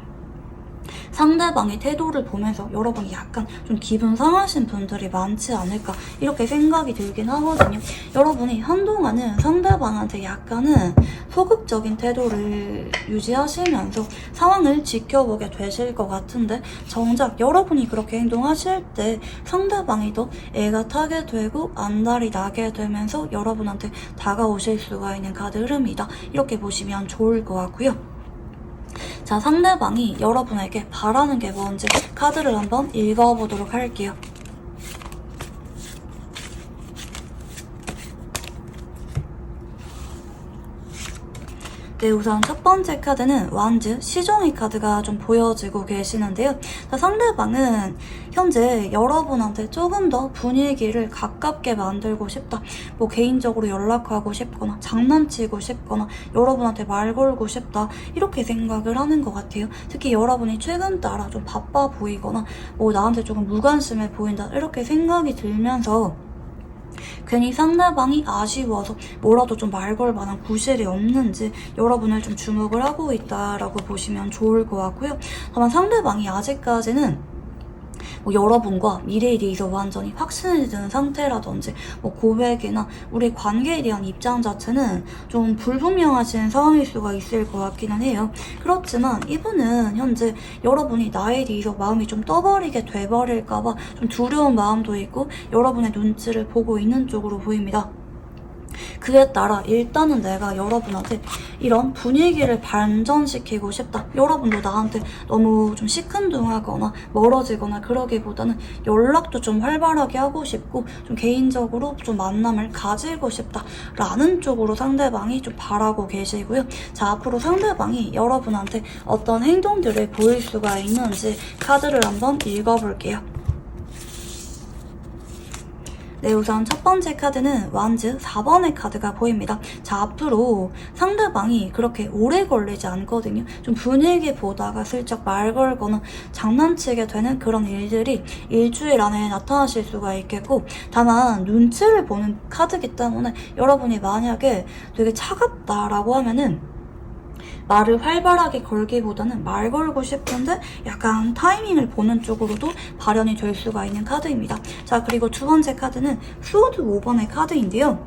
상대방의 태도를 보면서 여러분이 약간 좀 기분 상하신 분들이 많지 않을까 이렇게 생각이 들긴 하거든요. 여러분이 한동안은 상대방한테 약간은 소극적인 태도를 유지하시면서 상황을 지켜보게 되실 것 같은데 정작 여러분이 그렇게 행동하실 때 상대방이 더 애가 타게 되고 안달이 나게 되면서 여러분한테 다가오실 수가 있는 카드 흐름이다. 이렇게 보시면 좋을 것 같고요. 자, 상대방이 여러분에게 바라는 게 뭔지 카드를 한번 읽어보도록 할게요. 네, 우선 첫 번째 카드는 완즈 시종의 카드가 좀 보여지고 계시는데요. 자, 상대방은 현재 여러분한테 조금 더 분위기를 가깝게 만들고 싶다. 뭐 개인적으로 연락하고 싶거나 장난치고 싶거나 여러분한테 말 걸고 싶다. 이렇게 생각을 하는 것 같아요. 특히 여러분이 최근 따라 좀 바빠 보이거나 뭐 나한테 조금 무관심해 보인다. 이렇게 생각이 들면서 괜히 상대방이 아쉬워서 뭐라도 좀 말 걸 만한 구실이 없는지 여러분을 좀 주목을 하고 있다라고 보시면 좋을 것 같고요. 다만 상대방이 아직까지는 뭐 여러분과 미래에 대해서 완전히 확신이 드는 상태라든지 뭐 고백이나 우리 관계에 대한 입장 자체는 좀 불분명하신 상황일 수가 있을 것 같기는 해요. 그렇지만 이분은 현재 여러분이 나에 대해서 마음이 좀 떠버리게 돼버릴까봐 좀 두려운 마음도 있고 여러분의 눈치를 보고 있는 쪽으로 보입니다. 그에 따라 일단은 내가 여러분한테 이런 분위기를 반전시키고 싶다. 여러분도 나한테 너무 좀 시큰둥하거나 멀어지거나 그러기보다는 연락도 좀 활발하게 하고 싶고 좀 개인적으로 좀 만남을 가지고 싶다 라는 쪽으로 상대방이 좀 바라고 계시고요. 자, 앞으로 상대방이 여러분한테 어떤 행동들을 보일 수가 있는지 카드를 한번 읽어볼게요. 네, 우선 첫 번째 카드는 완즈 4번의 카드가 보입니다. 자, 앞으로 상대방이 그렇게 오래 걸리지 않거든요. 좀 분위기 보다가 슬쩍 말 걸거나 장난치게 되는 그런 일들이 일주일 안에 나타나실 수가 있겠고, 다만 눈치를 보는 카드이기 때문에 여러분이 만약에 되게 차갑다라고 하면은 말을 활발하게 걸기보다는 말 걸고 싶은데 약간 타이밍을 보는 쪽으로도 발현이 될 수가 있는 카드입니다. 자, 그리고 두 번째 카드는 수드 5번의 카드인데요.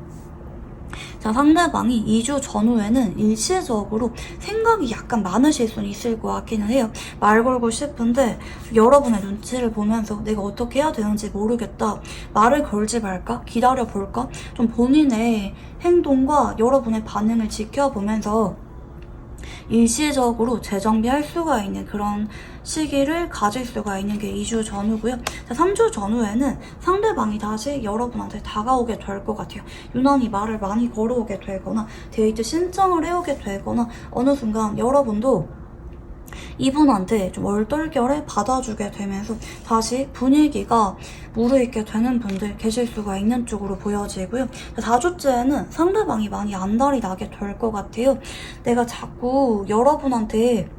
자, 상대방이 2주 전후에는 일시적으로 생각이 약간 많으실 수는 있을 것 같기는 해요. 말 걸고 싶은데 여러분의 눈치를 보면서 내가 어떻게 해야 되는지 모르겠다. 말을 걸지 말까? 기다려볼까? 좀 본인의 행동과 여러분의 반응을 지켜보면서 일시적으로 재정비할 수가 있는 그런 시기를 가질 수가 있는 게 2주 전후고요. 자, 3주 전후에는 상대방이 다시 여러분한테 다가오게 될 것 같아요. 유난히 말을 많이 걸어오게 되거나 데이트 신청을 해오게 되거나 어느 순간 여러분도 이분한테 좀 얼떨결에 받아주게 되면서 다시 분위기가 무르익게 되는 분들 계실 수가 있는 쪽으로 보여지고요. 4주째에는 상대방이 많이 안달이 나게 될 것 같아요. 내가 자꾸 여러분한테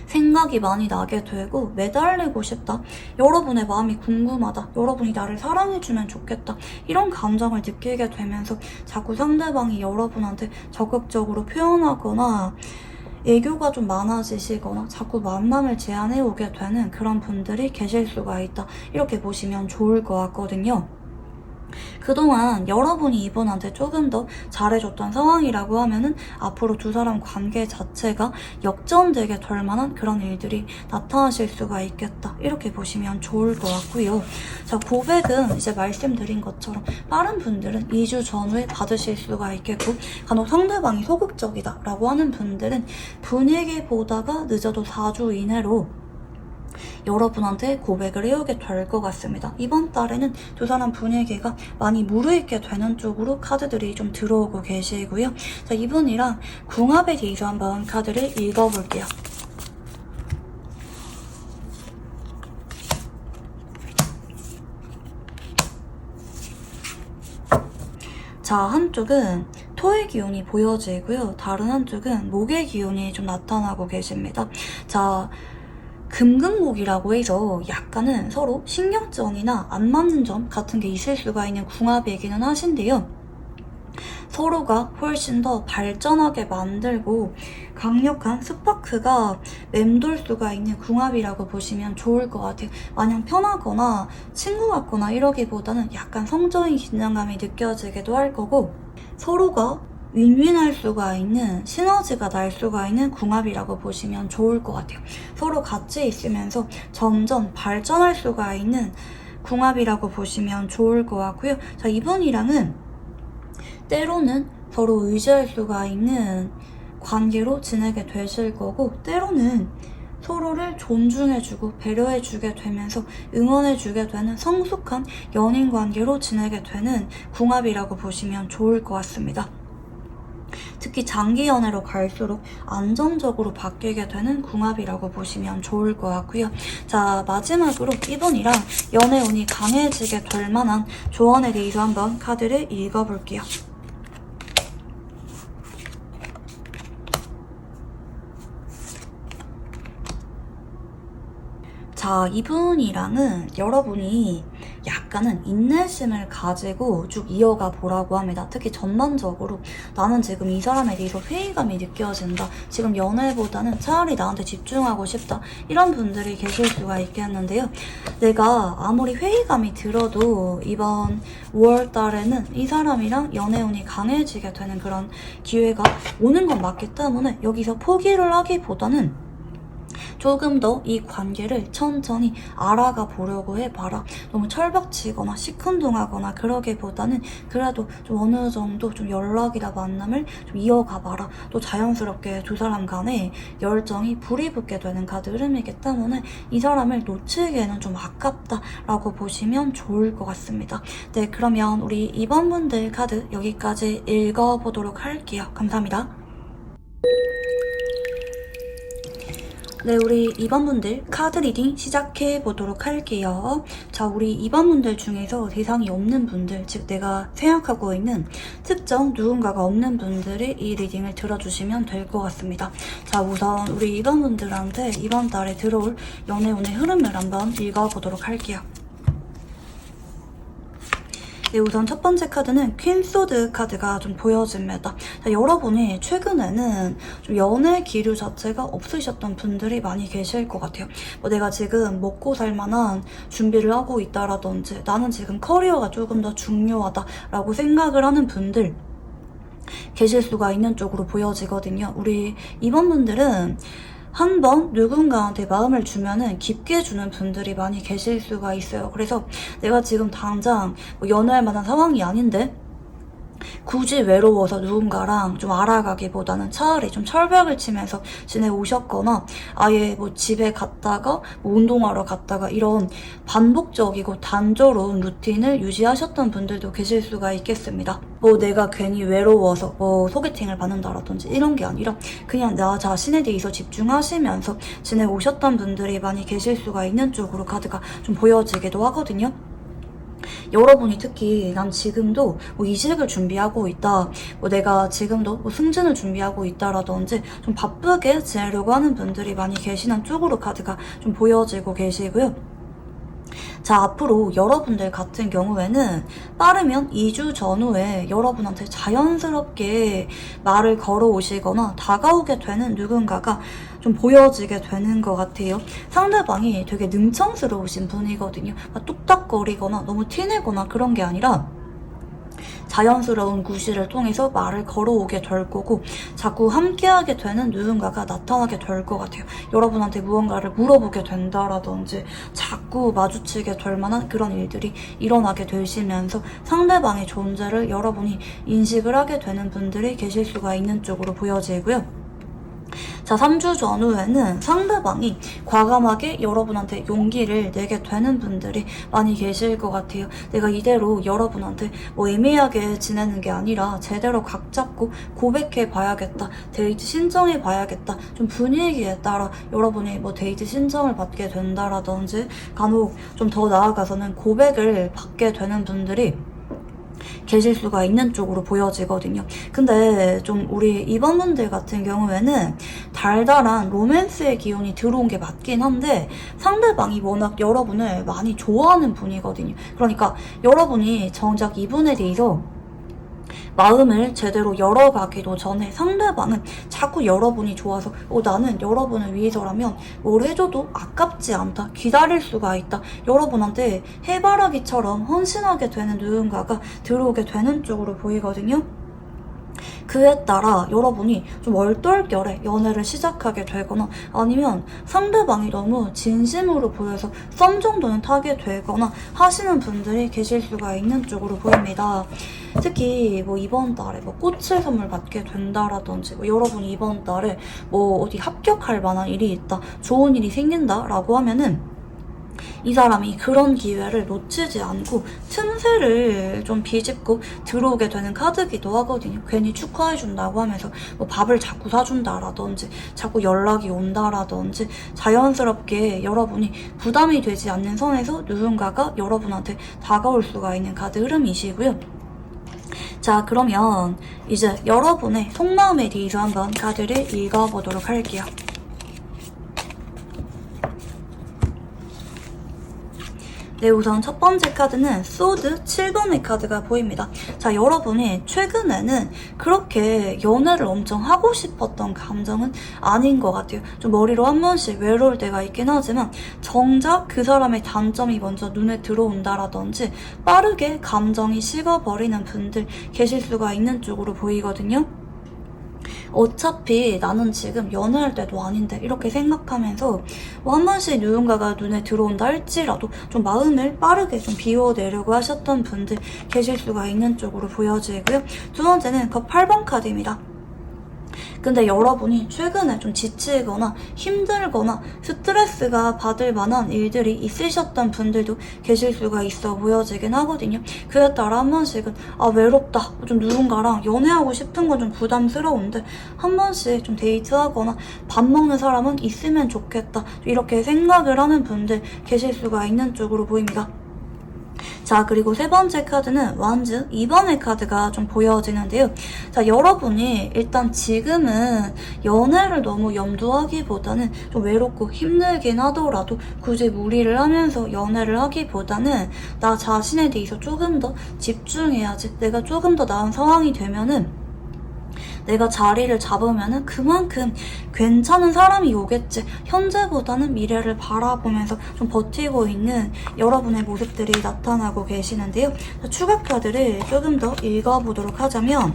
생각이 많이 나게 되고 매달리고 싶다. 여러분의 마음이 궁금하다. 여러분이 나를 사랑해주면 좋겠다. 이런 감정을 느끼게 되면서 자꾸 상대방이 여러분한테 적극적으로 표현하거나 애교가 좀 많아지시거나 자꾸 만남을 제안해 오게 되는 그런 분들이 계실 수가 있다. 이렇게 보시면 좋을 것 같거든요. 그동안 여러분이 이분한테 조금 더 잘해줬던 상황이라고 하면은 앞으로 두 사람 관계 자체가 역전되게 될 만한 그런 일들이 나타나실 수가 있겠다. 이렇게 보시면 좋을 것 같고요. 자, 고백은 이제 말씀드린 것처럼 빠른 분들은 2주 전후에 받으실 수가 있겠고, 간혹 상대방이 소극적이다 라고 하는 분들은 분위기 보다가 늦어도 4주 이내로 여러분한테 고백을 해오게 될 것 같습니다. 이번 달에는 두 사람 분위기가 많이 무르익게 되는 쪽으로 카드들이 좀 들어오고 계시고요. 자, 이분이랑 궁합에 대해서 한번 카드를 읽어볼게요. 자, 한쪽은 토의 기운이 보여지고요. 다른 한쪽은 목의 기운이 좀 나타나고 계십니다. 자, 금극목이라고 해서 약간은 서로 신경전이나 안 맞는 점 같은 게 있을 수가 있는 궁합이기는 하신데요. 서로가 훨씬 더 발전하게 만들고 강력한 스파크가 맴돌 수가 있는 궁합이라고 보시면 좋을 것 같아요. 마냥 편하거나 친구 같거나 이러기보다는 약간 성적인 긴장감이 느껴지기도 할 거고, 서로가 윈윈할 수가 있는, 시너지가 날 수가 있는 궁합이라고 보시면 좋을 것 같아요. 서로 같이 있으면서 점점 발전할 수가 있는 궁합이라고 보시면 좋을 것 같고요. 자, 이분이랑은 때로는 서로 의지할 수가 있는 관계로 지내게 되실 거고, 때로는 서로를 존중해주고 배려해주게 되면서 응원해주게 되는 성숙한 연인 관계로 지내게 되는 궁합이라고 보시면 좋을 것 같습니다. 특히 장기 연애로 갈수록 안정적으로 바뀌게 되는 궁합이라고 보시면 좋을 것 같고요. 자, 마지막으로 이분이랑 연애 운이 강해지게 될 만한 조언에 대해서 한번 카드를 읽어볼게요. 자, 이분이랑은 여러분이 약간은 인내심을 가지고 쭉 이어가 보라고 합니다. 특히 전반적으로 나는 지금 이 사람에 대해서 회의감이 느껴진다. 지금 연애보다는 차라리 나한테 집중하고 싶다. 이런 분들이 계실 수가 있겠는데요. 내가 아무리 회의감이 들어도 이번 5월 달에는 이 사람이랑 연애운이 강해지게 되는 그런 기회가 오는 건 맞기 때문에 여기서 포기를 하기보다는 조금 더 이 관계를 천천히 알아가 보려고 해봐라. 너무 철벽치거나 시큰둥하거나 그러기보다는 그래도 좀 어느 정도 좀 연락이나 만남을 좀 이어가봐라. 또 자연스럽게 두 사람 간에 열정이 불이 붙게 되는 카드 흐름이기 때문에 이 사람을 놓치기에는 좀 아깝다라고 보시면 좋을 것 같습니다. 네, 그러면 우리 2번 분들 카드 여기까지 읽어보도록 할게요. 감사합니다. 네, 우리 2번 분들 카드 리딩 시작해 보도록 할게요. 자, 우리 2번 분들 중에서 대상이 없는 분들, 즉 내가 생각하고 있는 특정 누군가가 없는 분들이 이 리딩을 들어주시면 될 것 같습니다. 자, 우선 우리 2번 분들한테 이번 달에 들어올 연애운의 흐름을 한번 읽어보도록 할게요. 네, 우선 첫 번째 카드는 퀸소드 카드가 좀 보여집니다. 자, 여러분이 최근에는 좀 연애 기류 자체가 없으셨던 분들이 많이 계실 것 같아요. 뭐 내가 지금 먹고 살 만한 준비를 하고 있다라든지 나는 지금 커리어가 조금 더 중요하다라고 생각을 하는 분들, 계실 수가 있는 쪽으로 보여지거든요. 우리 2번 분들은 한번 누군가한테 마음을 주면은 깊게 주는 분들이 많이 계실 수가 있어요. 그래서 내가 지금 당장 뭐 연애할 만한 상황이 아닌데 굳이 외로워서 누군가랑 좀 알아가기보다는 차라리 좀 철벽을 치면서 지내오셨거나 아예 뭐 집에 갔다가 뭐 운동하러 갔다가 이런 반복적이고 단조로운 루틴을 유지하셨던 분들도 계실 수가 있겠습니다. 뭐 내가 괜히 외로워서 뭐 소개팅을 받는다라든지 이런 게 아니라 그냥 나 자신에 대해서 집중하시면서 지내오셨던 분들이 많이 계실 수가 있는 쪽으로 카드가 좀 보여지기도 하거든요. 여러분이 특히 난 지금도 뭐 이직을 준비하고 있다, 뭐 내가 지금도 뭐 승진을 준비하고 있다라든지 좀 바쁘게 지내려고 하는 분들이 많이 계시는 쪽으로 카드가 좀 보여지고 계시고요. 자, 앞으로 여러분들 같은 경우에는 빠르면 2주 전후에 여러분한테 자연스럽게 말을 걸어오시거나 다가오게 되는 누군가가 좀 보여지게 되는 것 같아요. 상대방이 되게 능청스러우신 분이거든요. 막 뚝딱거리거나 너무 티내거나 그런 게 아니라 자연스러운 구실을 통해서 말을 걸어오게 될 거고 자꾸 함께하게 되는 누군가가 나타나게 될 것 같아요. 여러분한테 무언가를 물어보게 된다라든지 자꾸 마주치게 될 만한 그런 일들이 일어나게 되시면서 상대방의 존재를 여러분이 인식을 하게 되는 분들이 계실 수가 있는 쪽으로 보여지고요. 자, 3주 전후에는 상대방이 과감하게 여러분한테 용기를 내게 되는 분들이 많이 계실 것 같아요. 내가 이대로 여러분한테 뭐 애매하게 지내는 게 아니라 제대로 각 잡고 고백해 봐야겠다, 데이트 신청해 봐야겠다, 좀 분위기에 따라 여러분이 뭐 데이트 신청을 받게 된다라든지 간혹 좀 더 나아가서는 고백을 받게 되는 분들이 계실 수가 있는 쪽으로 보여지거든요. 근데 좀 우리 2번 분들 같은 경우에는 달달한 로맨스의 기운이 들어온 게 맞긴 한데 상대방이 워낙 여러분을 많이 좋아하는 분이거든요. 그러니까 여러분이 정작 이분에 대해서 마음을 제대로 열어가기도 전에 상대방은 자꾸 여러분이 좋아서 나는 여러분을 위해서라면 뭘 해줘도 아깝지 않다, 기다릴 수가 있다, 여러분한테 해바라기처럼 헌신하게 되는 누군가가 들어오게 되는 쪽으로 보이거든요. 그에 따라 여러분이 좀 얼떨결에 연애를 시작하게 되거나 아니면 상대방이 너무 진심으로 보여서 썸 정도는 타게 되거나 하시는 분들이 계실 수가 있는 쪽으로 보입니다. 특히 뭐 이번 달에 뭐 꽃을 선물 받게 된다라든지 뭐 여러분이 이번 달에 뭐 어디 합격할 만한 일이 있다, 좋은 일이 생긴다라고 하면은 이 사람이 그런 기회를 놓치지 않고 틈새를 좀 비집고 들어오게 되는 카드기도 하거든요. 괜히 축하해준다고 하면서 뭐 밥을 자꾸 사준다라든지 자꾸 연락이 온다라든지 자연스럽게 여러분이 부담이 되지 않는 선에서 누군가가 여러분한테 다가올 수가 있는 카드 흐름이시고요. 자, 그러면 이제 여러분의 속마음에 대해서 한번 카드를 읽어보도록 할게요. 네, 우선 첫 번째 카드는 소드 7번의 카드가 보입니다. 자, 여러분이 최근에는 그렇게 연애를 엄청 하고 싶었던 감정은 아닌 것 같아요. 좀 머리로 한 번씩 외로울 때가 있긴 하지만 정작 그 사람의 단점이 먼저 눈에 들어온다라든지 빠르게 감정이 식어버리는 분들 계실 수가 있는 쪽으로 보이거든요. 어차피 나는 지금 연애할 때도 아닌데 이렇게 생각하면서 한 번씩 누군가가 눈에 들어온다 할지라도 좀 마음을 빠르게 좀 비워내려고 하셨던 분들 계실 수가 있는 쪽으로 보여지고요. 두 번째는 그 8번 카드입니다. 근데 여러분이 최근에 좀 지치거나 힘들거나 스트레스가 받을 만한 일들이 있으셨던 분들도 계실 수가 있어 보여지긴 하거든요. 그에 따라 한 번씩은 외롭다, 좀 누군가랑 연애하고 싶은 건 좀 부담스러운데 한 번씩 좀 데이트하거나 밥 먹는 사람은 있으면 좋겠다, 이렇게 생각을 하는 분들 계실 수가 있는 쪽으로 보입니다. 자, 그리고 세 번째 카드는 완즈 2번의 카드가 좀 보여지는데요. 자, 여러분이 일단 지금은 연애를 너무 염두하기보다는 좀 외롭고 힘들긴 하더라도 굳이 무리를 하면서 연애를 하기보다는 나 자신에 대해서 조금 더 집중해야지, 내가 조금 더 나은 상황이 되면은 내가 자리를 잡으면은 그만큼 괜찮은 사람이 오겠지, 현재보다는 미래를 바라보면서 좀 버티고 있는 여러분의 모습들이 나타나고 계시는데요. 추가 카드를 조금 더 읽어보도록 하자면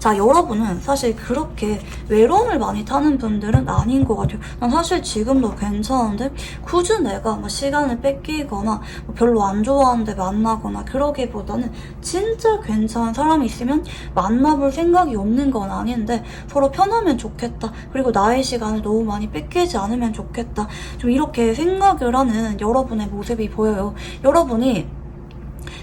자, 여러분은 사실 그렇게 외로움을 많이 타는 분들은 아닌 것 같아요. 난 사실 지금도 괜찮은데 굳이 내가 뭐 시간을 뺏기거나 뭐 별로 안 좋아하는데 만나거나 그러기보다는 진짜 괜찮은 사람이 있으면 만나볼 생각이 없는 건 아닌데 서로 편하면 좋겠다. 그리고 나의 시간을 너무 많이 뺏기지 않으면 좋겠다. 좀 이렇게 생각을 하는 여러분의 모습이 보여요. 여러분이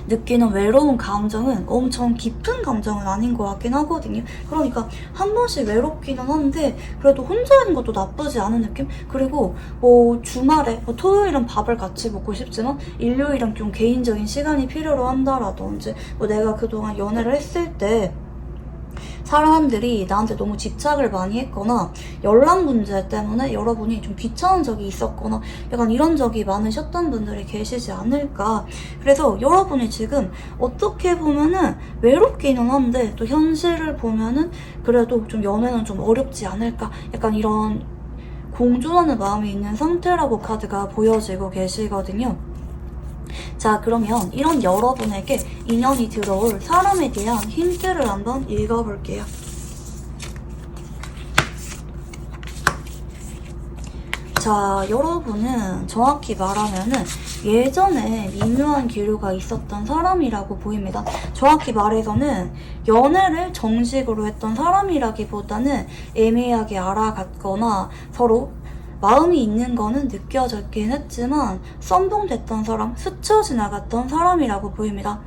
느끼는 외로운 감정은 엄청 깊은 감정은 아닌 것 같긴 하거든요. 그러니까 한 번씩 외롭기는 한데 그래도 혼자 있는 것도 나쁘지 않은 느낌? 그리고 뭐 주말에 뭐 토요일은 밥을 같이 먹고 싶지만 일요일은 좀 개인적인 시간이 필요로 한다라든지 뭐 내가 그동안 연애를 했을 때 사람들이 나한테 너무 집착을 많이 했거나 연락 문제 때문에 여러분이 좀 귀찮은 적이 있었거나 약간 이런 적이 많으셨던 분들이 계시지 않을까. 그래서 여러분이 지금 어떻게 보면은 외롭기는 한데 또 현실을 보면은 그래도 좀 연애는 좀 어렵지 않을까. 약간 이런 공존하는 마음이 있는 상태라고 카드가 보여지고 계시거든요. 자, 그러면 이런 여러분에게 인연이 들어올 사람에 대한 힌트를 한번 읽어볼게요. 자, 여러분은 정확히 말하면은 예전에 미묘한 기류가 있었던 사람이라고 보입니다. 정확히 말해서는 연애를 정식으로 했던 사람이라기보다는 애매하게 알아갔거나 서로 마음이 있는 거는 느껴졌긴 했지만 썸벙됐던 사람, 스쳐 지나갔던 사람이라고 보입니다.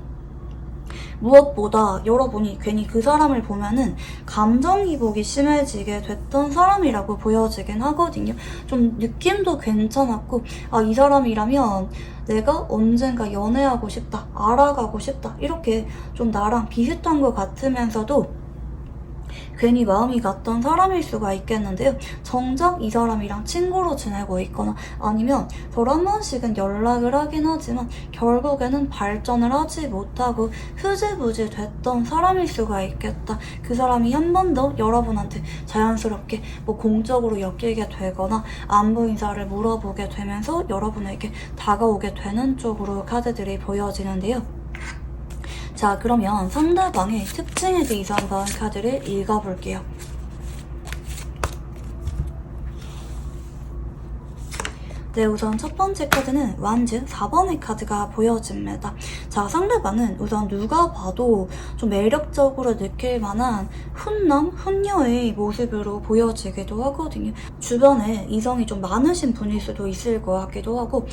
무엇보다 여러분이 괜히 그 사람을 보면은 감정이입이 심해지게 됐던 사람이라고 보여지긴 하거든요. 좀 느낌도 괜찮았고 아, 이 사람이라면 내가 언젠가 연애하고 싶다, 알아가고 싶다 이렇게 좀 나랑 비슷한 것 같으면서도 괜히 마음이 갔던 사람일 수가 있겠는데요. 정작 이 사람이랑 친구로 지내고 있거나 아니면 서로 한 번씩은 연락을 하긴 하지만 결국에는 발전을 하지 못하고 흐지부지 됐던 사람일 수가 있겠다. 그 사람이 한 번 더 여러분한테 자연스럽게 뭐 공적으로 엮이게 되거나 안부 인사를 물어보게 되면서 여러분에게 다가오게 되는 쪽으로 카드들이 보여지는데요. 자, 그러면 상대방의 특징에 대해서 한번 카드를 읽어볼게요. 네, 우선 첫 번째 카드는 완즈 4번의 카드가 보여집니다. 자, 상대방은 우선 누가 봐도 좀 매력적으로 느낄 만한 훈남, 훈녀의 모습으로 보여지기도 하거든요. 주변에 이성이 좀 많으신 분일 수도 있을 것 같기도 하고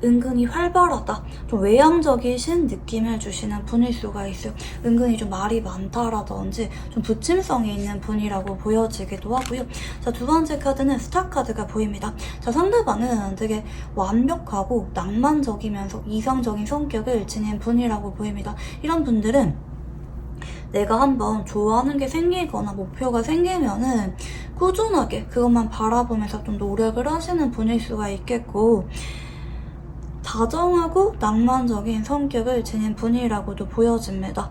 은근히 활발하다, 좀 외향적이신 느낌을 주시는 분일 수가 있어요. 은근히 좀 말이 많다라든지 좀 부침성이 있는 분이라고 보여지기도 하고요. 자, 두 번째 카드는 스타 카드가 보입니다. 자, 상대방은 되게 완벽하고 낭만적이면서 이성적인 성격을 지닌 분이라고 보입니다. 이런 분들은 내가 한번 좋아하는 게 생기거나 목표가 생기면은 꾸준하게 그것만 바라보면서 좀 노력을 하시는 분일 수가 있겠고 다정하고 낭만적인 성격을 지닌 분이라고도 보여집니다.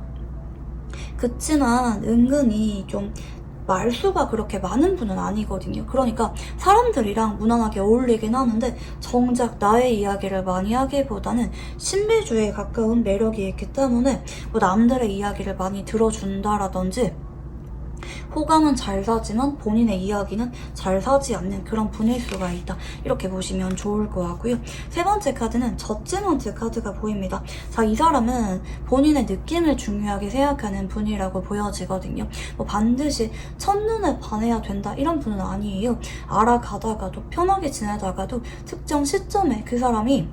그치만 은근히 좀 말수가 그렇게 많은 분은 아니거든요. 그러니까 사람들이랑 무난하게 어울리긴 하는데 정작 나의 이야기를 많이 하기보다는 신비주의에 가까운 매력이 있기 때문에 뭐 남들의 이야기를 많이 들어준다라든지 호감은 잘 사지만 본인의 이야기는 잘 사지 않는 그런 분일 수가 있다. 이렇게 보시면 좋을 것 같고요. 세 번째 카드는 저지먼트 카드가 보입니다. 자, 이 사람은 본인의 느낌을 중요하게 생각하는 분이라고 보여지거든요. 뭐 반드시 첫눈에 반해야 된다 이런 분은 아니에요. 알아가다가도 편하게 지내다가도 특정 시점에 그 사람이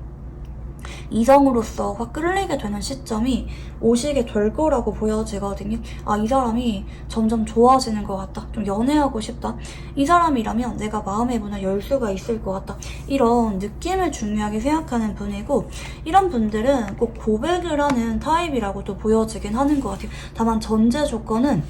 이성으로서 확 끌리게 되는 시점이 오시게 될 거라고 보여지거든요. 아, 이 사람이 점점 좋아지는 것 같다. 좀 연애하고 싶다. 이 사람이라면 내가 마음의 문을 열 수가 있을 것 같다. 이런 느낌을 중요하게 생각하는 분이고 이런 분들은 꼭 고백을 하는 타입이라고도 보여지긴 하는 것 같아요. 다만 전제 조건은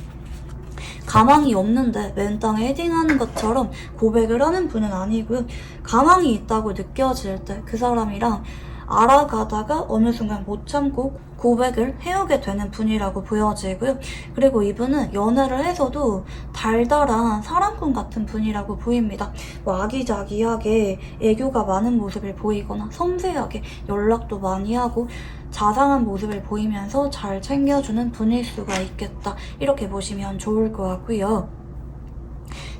가망이 없는데 맨땅에 헤딩하는 것처럼 고백을 하는 분은 아니고요. 가망이 있다고 느껴질 때 그 사람이랑 알아가다가 어느 순간 못 참고 고백을 해오게 되는 분이라고 보여지고요. 그리고 이분은 연애를 해서도 달달한 사랑꾼 같은 분이라고 보입니다. 뭐 아기자기하게 애교가 많은 모습을 보이거나 섬세하게 연락도 많이 하고 자상한 모습을 보이면서 잘 챙겨주는 분일 수가 있겠다. 이렇게 보시면 좋을 것 같고요.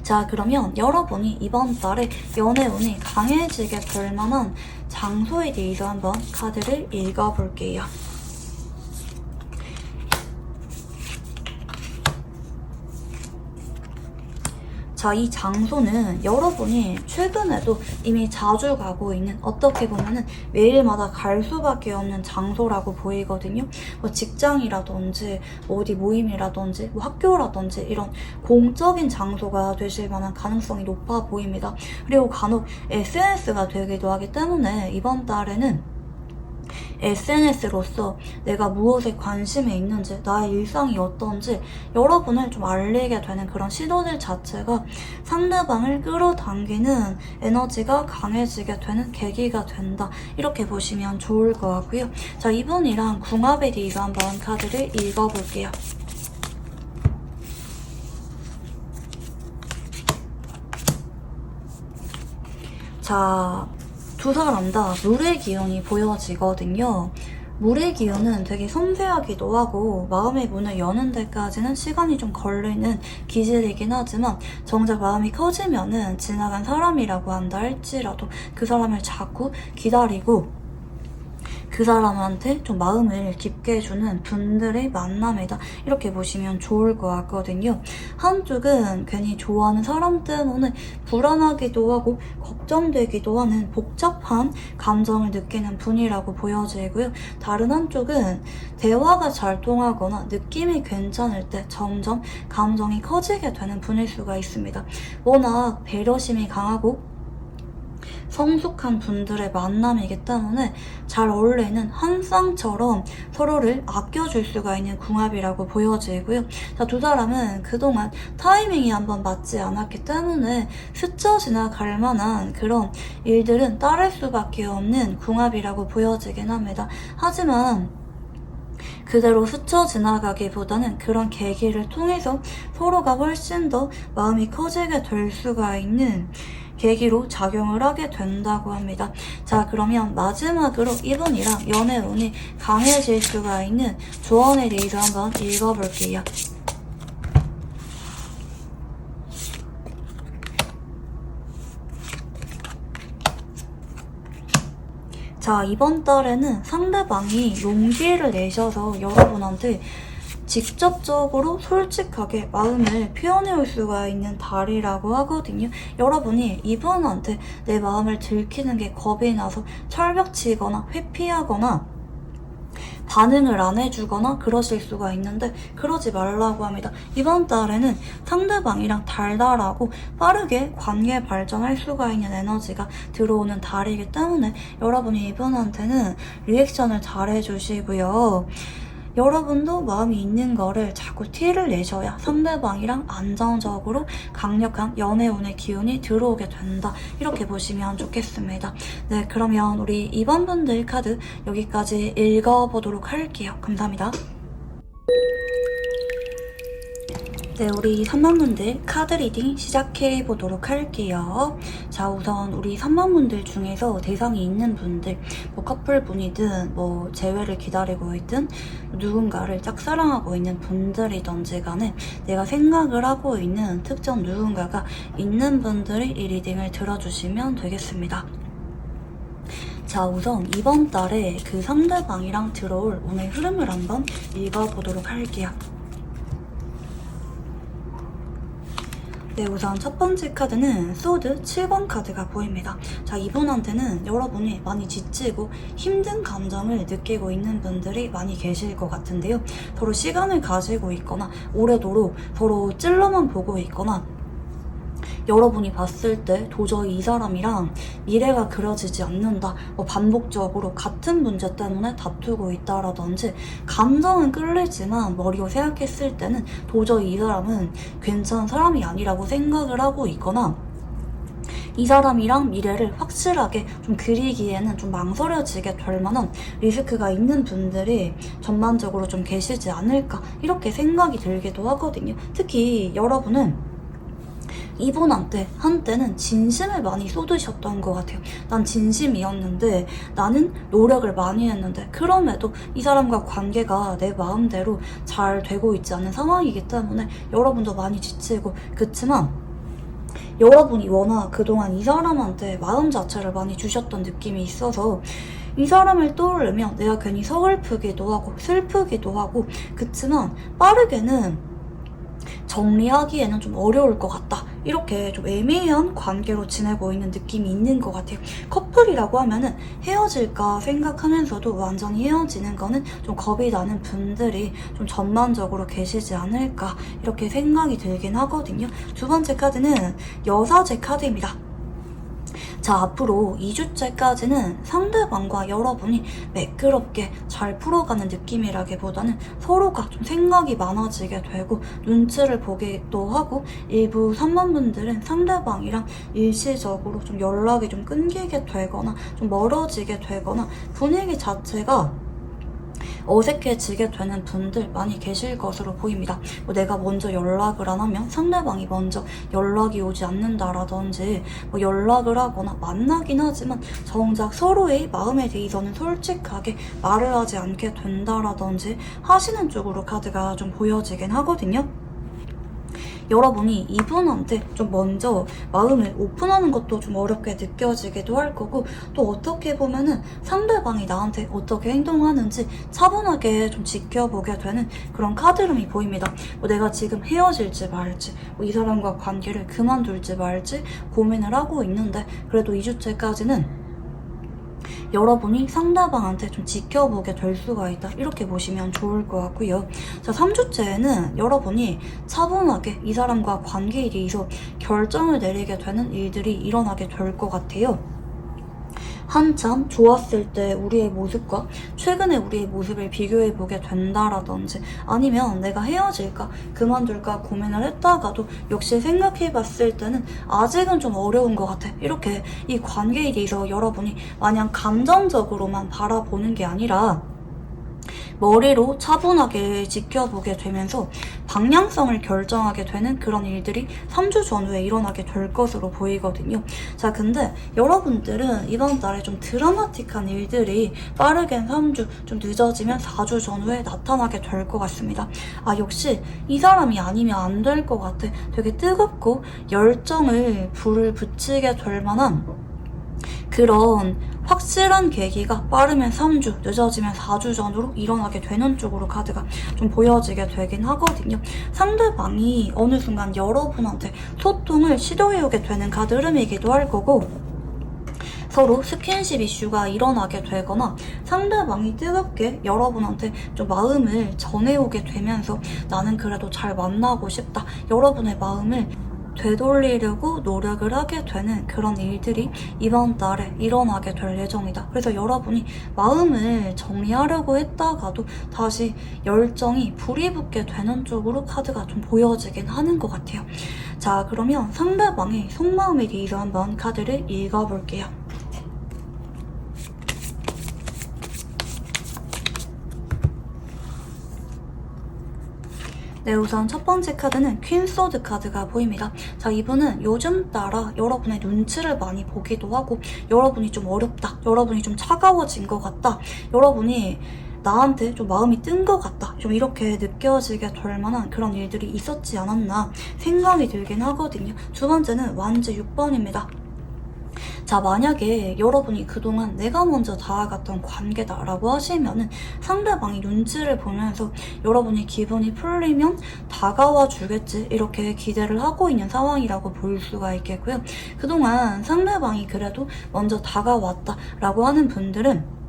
자, 그러면 여러분이 이번 달에 연애운이 강해지게 될 만한 장소에 대해서 한번 카드를 읽어볼게요. 자, 이 장소는 여러분이 최근에도 이미 자주 가고 있는, 어떻게 보면은 매일마다 갈 수밖에 없는 장소라고 보이거든요. 뭐 직장이라든지 어디 모임이라든지 뭐 학교라든지 이런 공적인 장소가 되실 만한 가능성이 높아 보입니다. 그리고 간혹 SNS가 되기도 하기 때문에 이번 달에는 SNS로서 내가 무엇에 관심이 있는지, 나의 일상이 어떤지 여러분을 좀 알리게 되는 그런 시도들 자체가 상대방을 끌어당기는 에너지가 강해지게 되는 계기가 된다. 이렇게 보시면 좋을 것 같고요. 자, 이분이랑 궁합에 대해서 한번 카드를 읽어볼게요. 자, 두 사람 다 물의 기운이 보여지거든요. 물의 기운은 되게 섬세하기도 하고 마음의 문을 여는 데까지는 시간이 좀 걸리는 기질이긴 하지만 정작 마음이 커지면은 지나간 사람이라고 한다 할지라도 그 사람을 자꾸 기다리고 그 사람한테 좀 마음을 깊게 해주는 분들의 만남이다. 이렇게 보시면 좋을 것 같거든요. 한쪽은 괜히 좋아하는 사람 때문에 불안하기도 하고 걱정되기도 하는 복잡한 감정을 느끼는 분이라고 보여지고요. 다른 한쪽은 대화가 잘 통하거나 느낌이 괜찮을 때 점점 감정이 커지게 되는 분일 수가 있습니다. 워낙 배려심이 강하고 성숙한 분들의 만남이기 때문에 잘 어울리는 한 쌍처럼 서로를 아껴줄 수가 있는 궁합이라고 보여지고요. 자, 두 사람은 그동안 타이밍이 한번 맞지 않았기 때문에 스쳐 지나갈 만한 그런 일들은 따를 수밖에 없는 궁합이라고 보여지긴 합니다. 하지만 그대로 스쳐 지나가기보다는 그런 계기를 통해서 서로가 훨씬 더 마음이 커지게 될 수가 있는 계기로 작용을 하게 된다고 합니다. 자, 그러면 마지막으로 이분이랑 연애운이 강해질 수가 있는 조언에 대해서 한번 읽어볼게요. 자, 이번 달에는 상대방이 용기를 내셔서 여러분한테 직접적으로 솔직하게 마음을 표현해올 수가 있는 달이라고 하거든요. 여러분이 이분한테 내 마음을 들키는 게 겁이 나서 철벽치거나 회피하거나 반응을 안 해주거나 그러실 수가 있는데 그러지 말라고 합니다. 이번 달에는 상대방이랑 달달하고 빠르게 관계 발전할 수가 있는 에너지가 들어오는 달이기 때문에 여러분이 이분한테는 리액션을 잘 해주시고요. 여러분도 마음이 있는 거를 자꾸 티를 내셔야 상대방이랑 안정적으로 강력한 연애운의 기운이 들어오게 된다. 이렇게 보시면 좋겠습니다. 네, 그러면 우리 2번 분들 카드 여기까지 읽어보도록 할게요. 감사합니다. 네, 우리 3번분들 카드 리딩 시작해보도록 할게요. 자, 우선 우리 3번분들 중에서 대상이 있는 분들, 뭐 커플분이든 뭐 재회를 기다리고 있든 누군가를 짝사랑하고 있는 분들이든지 간에 내가 생각을 하고 있는 특정 누군가가 있는 분들이 이 리딩을 들어주시면 되겠습니다. 자, 우선 이번 달에 그 상대방이랑 들어올 오늘 흐름을 한번 읽어보도록 할게요. 네, 우선 첫 번째 카드는 소드 7번 카드가 보입니다. 자, 이분한테는 여러분이 많이 지치고 힘든 감정을 느끼고 있는 분들이 많이 계실 것 같은데요. 서로 시간을 가지고 있거나 오래도록 서로 찔러만 보고 있거나 여러분이 봤을 때 도저히 이 사람이랑 미래가 그려지지 않는다, 뭐 반복적으로 같은 문제 때문에 다투고 있다라든지 감정은 끌리지만 머리로 생각했을 때는 도저히 이 사람은 괜찮은 사람이 아니라고 생각을 하고 있거나 이 사람이랑 미래를 확실하게 좀 그리기에는 좀 망설여지게 될 만한 리스크가 있는 분들이 전반적으로 좀 계시지 않을까 이렇게 생각이 들기도 하거든요. 특히 여러분은 이분한테 한때는 진심을 많이 쏟으셨던 것 같아요. 난 진심이었는데, 나는 노력을 많이 했는데, 그럼에도 이 사람과 관계가 내 마음대로 잘 되고 있지 않은 상황이기 때문에 여러분도 많이 지치고, 그치만 여러분이 워낙 그동안 이 사람한테 마음 자체를 많이 주셨던 느낌이 있어서 이 사람을 떠올리면 내가 괜히 서글프기도 하고 슬프기도 하고, 그치만 빠르게는 정리하기에는 좀 어려울 것 같다. 이렇게 좀 애매한 관계로 지내고 있는 느낌이 있는 것 같아요. 커플이라고 하면은 헤어질까 생각하면서도 완전히 헤어지는 거는 좀 겁이 나는 분들이 좀 전반적으로 계시지 않을까 이렇게 생각이 들긴 하거든요. 두 번째 카드는 여사제 카드입니다. 자, 앞으로 2주째까지는 상대방과 여러분이 매끄럽게 잘 풀어가는 느낌이라기보다는 서로가 좀 생각이 많아지게 되고 눈치를 보기도 하고, 일부 3번분들은 상대방이랑 일시적으로 좀 연락이 좀 끊기게 되거나 좀 멀어지게 되거나 분위기 자체가 어색해지게 되는 분들 많이 계실 것으로 보입니다. 뭐 내가 먼저 연락을 안 하면 상대방이 먼저 연락이 오지 않는다라든지, 뭐 연락을 하거나 만나긴 하지만 정작 서로의 마음에 대해서는 솔직하게 말을 하지 않게 된다라든지 하시는 쪽으로 카드가 좀 보여지긴 하거든요. 여러분이 이분한테 좀 먼저 마음을 오픈하는 것도 좀 어렵게 느껴지기도 할 거고, 또 어떻게 보면은 상대방이 나한테 어떻게 행동하는지 차분하게 좀 지켜보게 되는 그런 카드름이 보입니다. 뭐 내가 지금 헤어질지 말지, 뭐 이 사람과 관계를 그만둘지 말지 고민을 하고 있는데, 그래도 2주째까지는 여러분이 상대방한테 좀 지켜보게 될 수가 있다, 이렇게 보시면 좋을 것 같고요. 자, 3주째에는 여러분이 차분하게 이 사람과 관계에 대해서 결정을 내리게 되는 일들이 일어나게 될 것 같아요. 한참 좋았을 때 우리의 모습과 최근에 우리의 모습을 비교해보게 된다라든지, 아니면 내가 헤어질까 그만둘까 고민을 했다가도 역시 생각해봤을 때는 아직은 좀 어려운 것 같아, 이렇게 이 관계에 대해서 여러분이 마냥 감정적으로만 바라보는 게 아니라 머리로 차분하게 지켜보게 되면서 방향성을 결정하게 되는 그런 일들이 3주 전후에 일어나게 될 것으로 보이거든요. 자, 근데 여러분들은 이번 달에 좀 드라마틱한 일들이 빠르게는 3주, 좀 늦어지면 4주 전후에 나타나게 될 것 같습니다. 아, 역시 이 사람이 아니면 안 될 것 같아. 되게 뜨겁고 열정을 불을 붙이게 될 만한 그런 확실한 계기가 빠르면 3주, 늦어지면 4주 전으로 일어나게 되는 쪽으로 카드가 좀 보여지게 되긴 하거든요. 상대방이 어느 순간 여러분한테 소통을 시도해오게 되는 카드 흐름이기도 할 거고, 서로 스킨십 이슈가 일어나게 되거나 상대방이 뜨겁게 여러분한테 좀 마음을 전해오게 되면서 나는 그래도 잘 만나고 싶다, 여러분의 마음을 되돌리려고 노력을 하게 되는 그런 일들이 이번 달에 일어나게 될 예정이다. 그래서 여러분이 마음을 정리하려고 했다가도 다시 열정이 불이 붙게 되는 쪽으로 카드가 좀 보여지긴 하는 것 같아요. 자, 그러면 상대방의 속마음에 대해서 한번 카드를 읽어볼게요. 네, 우선 첫 번째 카드는 퀸 소드 카드가 보입니다. 자, 이분은 요즘 따라 여러분의 눈치를 많이 보기도 하고, 여러분이 좀 어렵다, 여러분이 좀 차가워진 것 같다, 여러분이 나한테 좀 마음이 뜬 것 같다, 좀 이렇게 느껴지게 될 만한 그런 일들이 있었지 않았나 생각이 들긴 하거든요. 두 번째는 완즈 6번입니다. 자, 만약에 여러분이 그동안 내가 먼저 다가갔던 관계다라고 하시면은 상대방이 눈치를 보면서 여러분이 기분이 풀리면 다가와 주겠지, 이렇게 기대를 하고 있는 상황이라고 볼 수가 있겠고요. 그동안 상대방이 그래도 먼저 다가왔다라고 하는 분들은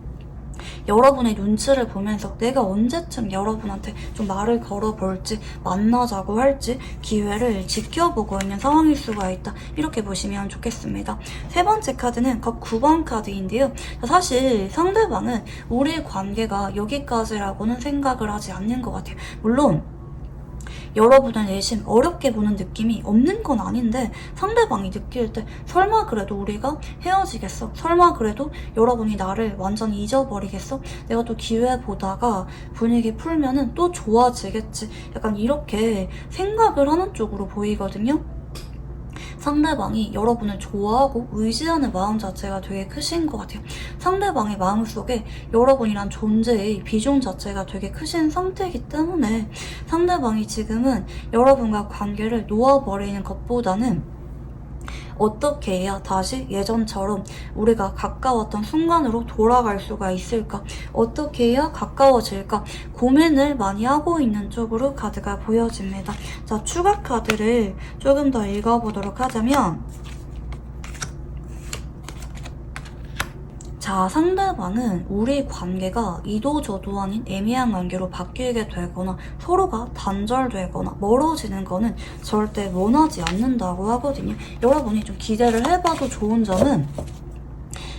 여러분의 눈치를 보면서 내가 언제쯤 여러분한테 좀 말을 걸어볼지, 만나자고 할지 기회를 지켜보고 있는 상황일 수가 있다, 이렇게 보시면 좋겠습니다. 세 번째 카드는 컵 9번 카드인데요. 사실 상대방은 우리의 관계가 여기까지라고는 생각을 하지 않는 것 같아요. 물론 여러분의 내심 어렵게 보는 느낌이 없는 건 아닌데 상대방이 느낄 때 설마 그래도 우리가 헤어지겠어? 설마 그래도 여러분이 나를 완전히 잊어버리겠어? 내가 또 기회 보다가 분위기 풀면은 또 좋아지겠지. 약간 이렇게 생각을 하는 쪽으로 보이거든요. 상대방이 여러분을 좋아하고 의지하는 마음 자체가 되게 크신 것 같아요. 상대방의 마음속에 여러분이란 존재의 비중 자체가 되게 크신 상태이기 때문에 상대방이 지금은 여러분과 관계를 놓아버리는 것보다는 어떻게 해야 다시 예전처럼 우리가 가까웠던 순간으로 돌아갈 수가 있을까? 어떻게 해야 가까워질까? 고민을 많이 하고 있는 쪽으로 카드가 보여집니다. 자, 추가 카드를 조금 더 읽어보도록 하자면 자, 상대방은 우리 관계가 이도저도 아닌 애매한 관계로 바뀌게 되거나 서로가 단절되거나 멀어지는 거는 절대 원하지 않는다고 하거든요. 여러분이 좀 기대를 해봐도 좋은 점은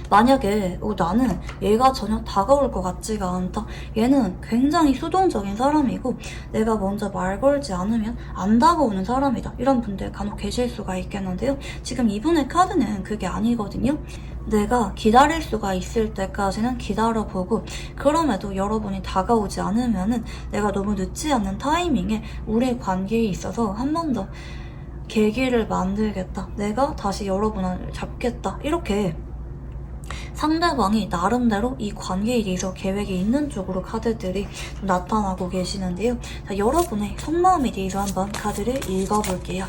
만약에 나는 얘가 전혀 다가올 것 같지가 않다. 얘는 굉장히 수동적인 사람이고 내가 먼저 말 걸지 않으면 안 다가오는 사람이다. 이런 분들 간혹 계실 수가 있겠는데요. 지금 이분의 카드는 그게 아니거든요. 내가 기다릴 수가 있을 때까지는 기다려보고 그럼에도 여러분이 다가오지 않으면은 내가 너무 늦지 않는 타이밍에 우리 관계에 있어서 한 번 더 계기를 만들겠다. 내가 다시 여러분을 잡겠다. 이렇게 상대방이 나름대로 이 관계에 대해서 계획이 있는 쪽으로 카드들이 좀 나타나고 계시는데요. 자, 여러분의 속마음에 대해서 한번 카드를 읽어볼게요.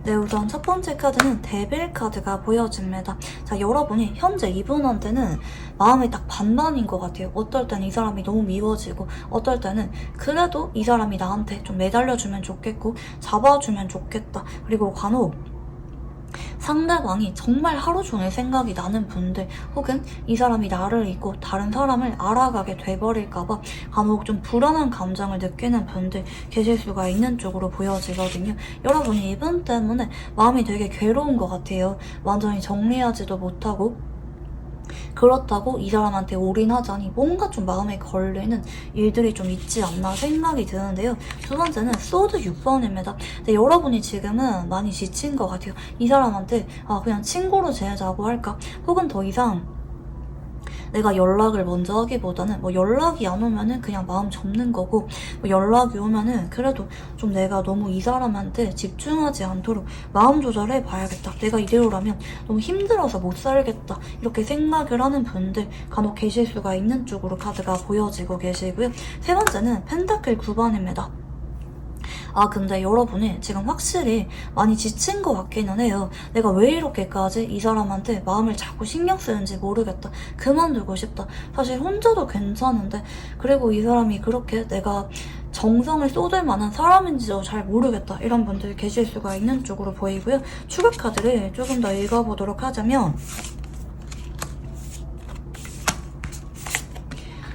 네, 우선 첫 번째 카드는 데빌 카드가 보여집니다. 자, 여러분이 현재 이분한테는 마음이 딱 반반인 것 같아요. 어떨 때는 이 사람이 너무 미워지고 어떨 때는 그래도 이 사람이 나한테 좀 매달려주면 좋겠고 잡아주면 좋겠다. 그리고 간혹 상대방이 정말 하루 종일 생각이 나는 분들 혹은 이 사람이 나를 잊고 다른 사람을 알아가게 돼버릴까봐 간혹 좀 불안한 감정을 느끼는 분들 계실 수가 있는 쪽으로 보여지거든요. 여러분이 이분 때문에 마음이 되게 괴로운 것 같아요. 완전히 정리하지도 못하고 그렇다고 이 사람한테 올인하자니 뭔가 좀 마음에 걸리는 일들이 좀 있지 않나 생각이 드는데요. 두 번째는 소드 6번입니다. 근데 여러분이 지금은 많이 지친 것 같아요. 이 사람한테 그냥 친구로 지내자고 할까? 혹은 더 이상 내가 연락을 먼저 하기보다는 뭐 연락이 안 오면은 그냥 마음 접는 거고 뭐 연락이 오면은 그래도 좀 내가 너무 이 사람한테 집중하지 않도록 마음 조절해 봐야겠다. 내가 이대로라면 너무 힘들어서 못 살겠다. 이렇게 생각을 하는 분들 간혹 계실 수가 있는 쪽으로 카드가 보여지고 계시고요. 세 번째는 펜타클 9번입니다. 근데 여러분이 지금 확실히 많이 지친 것 같기는 해요. 내가 왜 이렇게까지 이 사람한테 마음을 자꾸 신경 쓰는지 모르겠다. 그만두고 싶다. 사실 혼자도 괜찮은데 그리고 이 사람이 그렇게 내가 정성을 쏟을 만한 사람인지도 잘 모르겠다. 이런 분들 계실 수가 있는 쪽으로 보이고요. 추가 카드를 조금 더 읽어보도록 하자면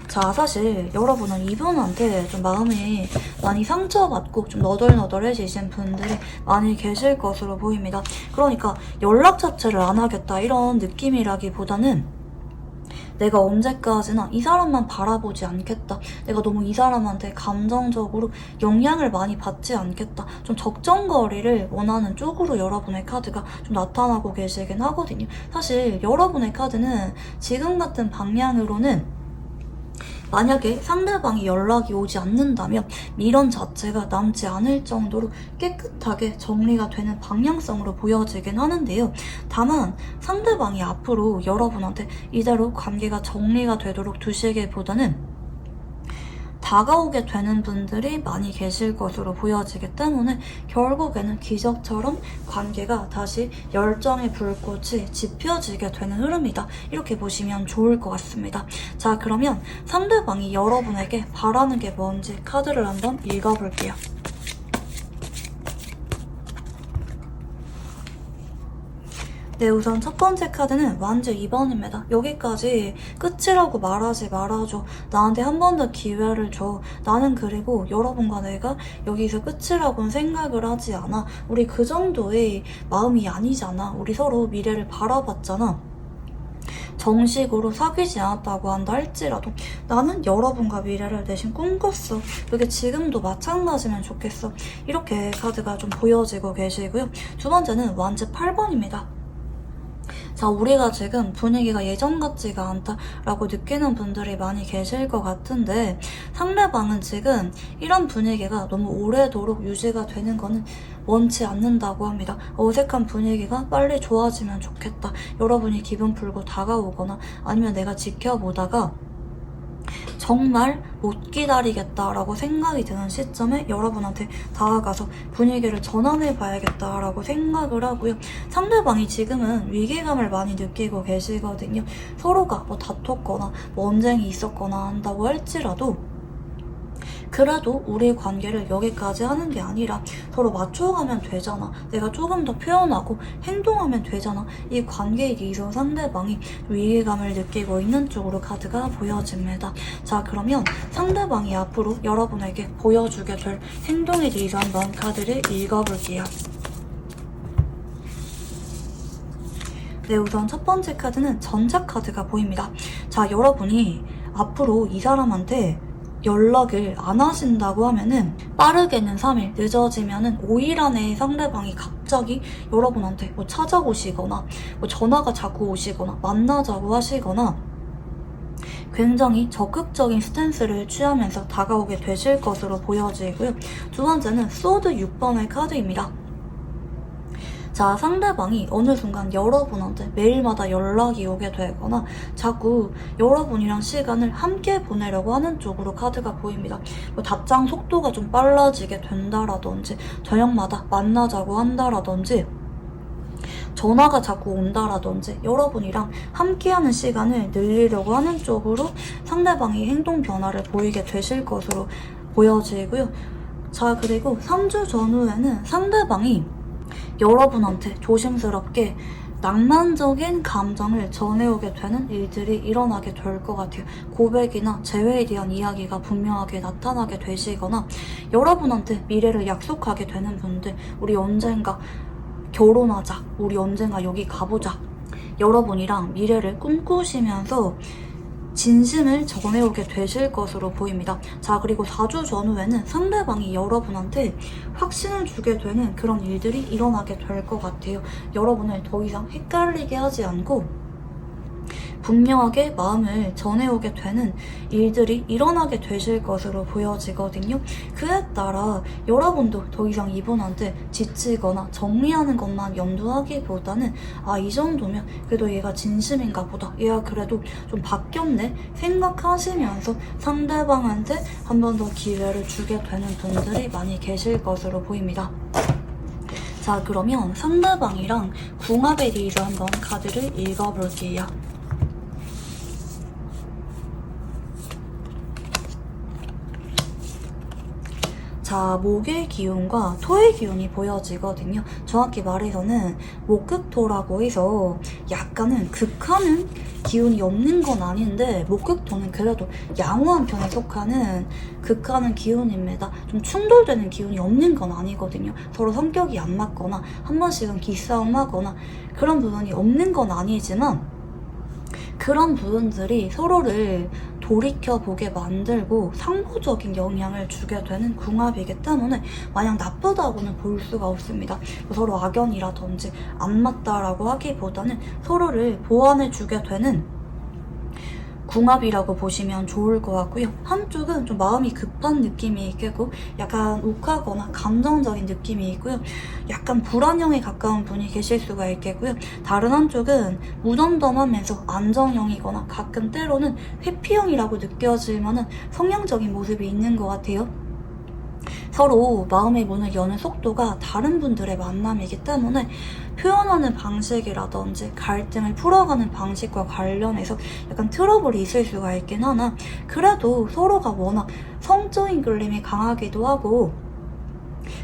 자, 사실 여러분은 이분한테 좀 마음이 많이 상처받고 좀 너덜너덜해지신 분들이 많이 계실 것으로 보입니다. 그러니까 연락 자체를 안 하겠다 이런 느낌이라기보다는 내가 언제까지나 이 사람만 바라보지 않겠다. 내가 너무 이 사람한테 감정적으로 영향을 많이 받지 않겠다. 좀 적정거리를 원하는 쪽으로 여러분의 카드가 좀 나타나고 계시긴 하거든요. 사실 여러분의 카드는 지금 같은 방향으로는 만약에 상대방이 연락이 오지 않는다면 미련 자체가 남지 않을 정도로 깨끗하게 정리가 되는 방향성으로 보여지긴 하는데요. 다만 상대방이 앞으로 여러분한테 이대로 관계가 정리가 되도록 두시기보다는 다가오게 되는 분들이 많이 계실 것으로 보여지기 때문에 결국에는 기적처럼 관계가 다시 열정의 불꽃이 지펴지게 되는 흐름이다. 이렇게 보시면 좋을 것 같습니다. 자, 그러면 상대방이 여러분에게 바라는 게 뭔지 카드를 한번 읽어볼게요. 네, 우선 첫 번째 카드는 완즈 2번입니다. 여기까지 끝이라고 말하지 말아줘. 나한테 한 번 더 기회를 줘. 나는 그리고 여러분과 내가 여기서 끝이라고는 생각을 하지 않아. 우리 그 정도의 마음이 아니잖아. 우리 서로 미래를 바라봤잖아. 정식으로 사귀지 않았다고 한다 할지라도 나는 여러분과 미래를 대신 꿈꿨어. 그게 지금도 마찬가지면 좋겠어. 이렇게 카드가 좀 보여지고 계시고요. 두 번째는 완즈 8번입니다. 자, 우리가 지금 분위기가 예전 같지가 않다라고 느끼는 분들이 많이 계실 것 같은데 상대방은 지금 이런 분위기가 너무 오래도록 유지가 되는 거는 원치 않는다고 합니다. 어색한 분위기가 빨리 좋아지면 좋겠다. 여러분이 기분 풀고 다가오거나 아니면 내가 지켜보다가 정말 못 기다리겠다라고 생각이 드는 시점에 여러분한테 다가가서 분위기를 전환해 봐야겠다라고 생각을 하고요. 상대방이 지금은 위기감을 많이 느끼고 계시거든요. 서로가 뭐 다퉜거나 뭐 언쟁이 있었거나 한다고 할지라도 그래도 우리 관계를 여기까지 하는 게 아니라 서로 맞춰가면 되잖아. 내가 조금 더 표현하고 행동하면 되잖아. 이 관계에 있어서 상대방이 위기감을 느끼고 있는 쪽으로 카드가 보여집니다. 자, 그러면 상대방이 앞으로 여러분에게 보여주게 될 행동에 대해서 한번 카드를 읽어볼게요. 네, 우선 첫 번째 카드는 전작 카드가 보입니다. 자, 여러분이 앞으로 이 사람한테 연락을 안 하신다고 하면은 빠르게는 3일, 늦어지면은 5일 안에 상대방이 갑자기 여러분한테 뭐 찾아오시거나 뭐 전화가 자꾸 오시거나 만나자고 하시거나 굉장히 적극적인 스탠스를 취하면서 다가오게 되실 것으로 보여지고요. 두 번째는 소드 6번의 카드입니다. 자, 상대방이 어느 순간 여러분한테 매일마다 연락이 오게 되거나 자꾸 여러분이랑 시간을 함께 보내려고 하는 쪽으로 카드가 보입니다. 뭐 답장 속도가 좀 빨라지게 된다라든지 저녁마다 만나자고 한다라든지 전화가 자꾸 온다라든지 여러분이랑 함께하는 시간을 늘리려고 하는 쪽으로 상대방이 행동 변화를 보이게 되실 것으로 보여지고요. 자, 그리고 3주 전후에는 상대방이 여러분한테 조심스럽게 낭만적인 감정을 전해오게 되는 일들이 일어나게 될 것 같아요. 고백이나 재회에 대한 이야기가 분명하게 나타나게 되시거나 여러분한테 미래를 약속하게 되는 분들, 우리 언젠가 결혼하자, 우리 언젠가 여기 가보자, 여러분이랑 미래를 꿈꾸시면서 진심을 전해오게 되실 것으로 보입니다. 자, 그리고 4주 전후에는 상대방이 여러분한테 확신을 주게 되는 그런 일들이 일어나게 될 것 같아요. 여러분을 더 이상 헷갈리게 하지 않고 분명하게 마음을 전해오게 되는 일들이 일어나게 되실 것으로 보여지거든요. 그에 따라 여러분도 더 이상 이분한테 지치거나 정리하는 것만 염두하기보다는 이 정도면 그래도 얘가 진심인가 보다, 얘가 그래도 좀 바뀌었네 생각하시면서 상대방한테 한 번 더 기회를 주게 되는 분들이 많이 계실 것으로 보입니다. 자, 그러면 상대방이랑 궁합에 대해서 한번 카드를 읽어볼게요. 자, 목의 기운과 토의 기운이 보여지거든요. 정확히 말해서는 목극토라고 해서 약간은 극하는 기운이 없는 건 아닌데 목극토는 그래도 양호한 편에 속하는 극하는 기운입니다. 좀 충돌되는 기운이 없는 건 아니거든요. 서로 성격이 안 맞거나 한 번씩은 기싸움하거나 그런 부분이 없는 건 아니지만 그런 부분들이 서로를 돌이켜보게 만들고 상호적인 영향을 주게 되는 궁합이기 때문에 마냥 나쁘다고는 볼 수가 없습니다. 서로 악연이라든지 안 맞다라고 하기보다는 서로를 보완해주게 되는 궁합이라고 보시면 좋을 것 같고요. 한쪽은 좀 마음이 급한 느낌이 있고 약간 욱하거나 감정적인 느낌이 있고요. 약간 불안형에 가까운 분이 계실 수가 있겠고요. 다른 한쪽은 무덤덤하면서 안정형이거나 가끔 때로는 회피형이라고 느껴질 만한 성향적인 모습이 있는 것 같아요. 서로 마음의 문을 여는 속도가 다른 분들의 만남이기 때문에 표현하는 방식이라든지 갈등을 풀어가는 방식과 관련해서 약간 트러블이 있을 수가 있긴 하나 그래도 서로가 워낙 성적인 끌림이 강하기도 하고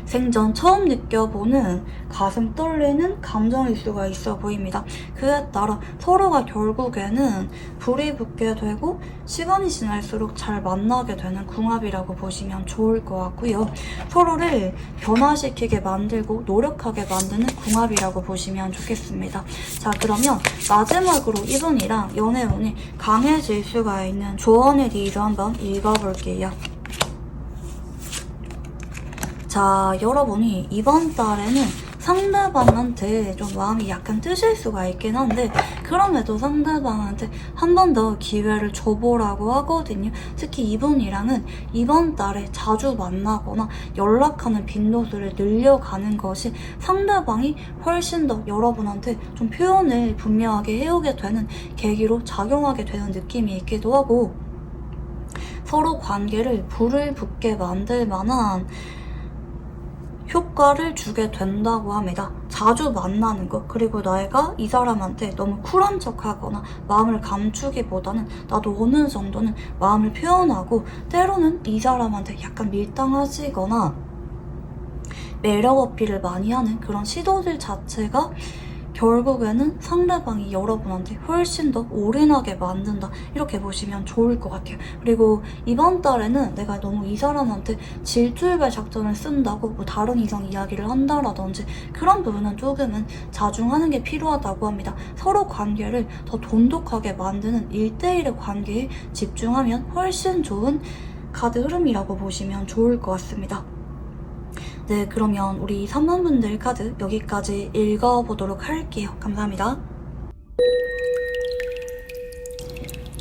생전 처음 느껴보는 가슴 떨리는 감정일 수가 있어 보입니다. 그에 따라 서로가 결국에는 불이 붙게 되고 시간이 지날수록 잘 만나게 되는 궁합이라고 보시면 좋을 것 같고요. 서로를 변화시키게 만들고 노력하게 만드는 궁합이라고 보시면 좋겠습니다. 자, 그러면 마지막으로 이분이랑 연애운이 강해질 수가 있는 조언의 리드 한번 읽어볼게요. 자, 여러분이 이번 달에는 상대방한테 좀 마음이 약간 뜨실 수가 있긴 한데 그럼에도 상대방한테 한 번 더 기회를 줘보라고 하거든요. 특히 이분이랑은 이번 달에 자주 만나거나 연락하는 빈도수를 늘려가는 것이 상대방이 훨씬 더 여러분한테 좀 표현을 분명하게 해오게 되는 계기로 작용하게 되는 느낌이 있기도 하고 서로 관계를 불을 붙게 만들 만한 효과를 주게 된다고 합니다. 자주 만나는 것, 그리고 내가 이 사람한테 너무 쿨한 척하거나 마음을 감추기보다는 나도 어느 정도는 마음을 표현하고 때로는 이 사람한테 약간 밀당하시거나 매력 어필을 많이 하는 그런 시도들 자체가 결국에는 상대방이 여러분한테 훨씬 더 올인하게 만든다, 이렇게 보시면 좋을 것 같아요. 그리고 이번 달에는 내가 너무 이 사람한테 질투유발 작전을 쓴다고 뭐 다른 이성 이야기를 한다라든지 그런 부분은 조금은 자중하는 게 필요하다고 합니다. 서로 관계를 더 돈독하게 만드는 1대1의 관계에 집중하면 훨씬 좋은 카드 흐름이라고 보시면 좋을 것 같습니다. 네, 그러면 우리 3번분들 카드 여기까지 읽어보도록 할게요. 감사합니다.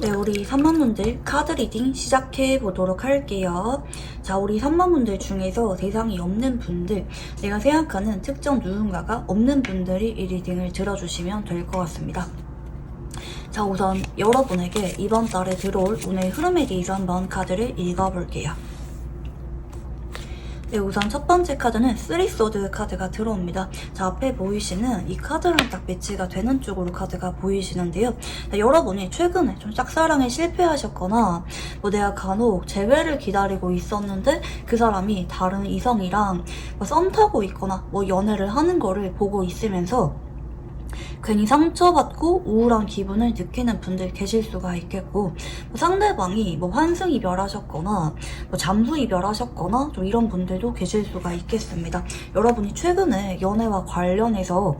네, 우리 3번분들 카드 리딩 시작해보도록 할게요. 자, 우리 3번분들 중에서 대상이 없는 분들, 내가 생각하는 특정 누군가가 없는 분들이 이 리딩을 들어주시면 될 것 같습니다. 자, 우선 여러분에게 이번 달에 들어올 운의 흐름에 대해서 한번 카드를 읽어볼게요. 네, 우선 첫 번째 카드는 3소드 카드가 들어옵니다. 자, 앞에 보이시는 이 카드랑 딱 매치가 되는 쪽으로 카드가 보이시는데요. 자, 여러분이 최근에 좀 짝사랑에 실패하셨거나 뭐 내가 간혹 재회를 기다리고 있었는데 그 사람이 다른 이성이랑 뭐 썸 타고 있거나 뭐 연애를 하는 거를 보고 있으면서 괜히 상처받고 우울한 기분을 느끼는 분들 계실 수가 있겠고, 뭐 상대방이 뭐 환승 이별하셨거나 뭐 잠수 이별하셨거나 좀 이런 분들도 계실 수가 있겠습니다. 여러분이 최근에 연애와 관련해서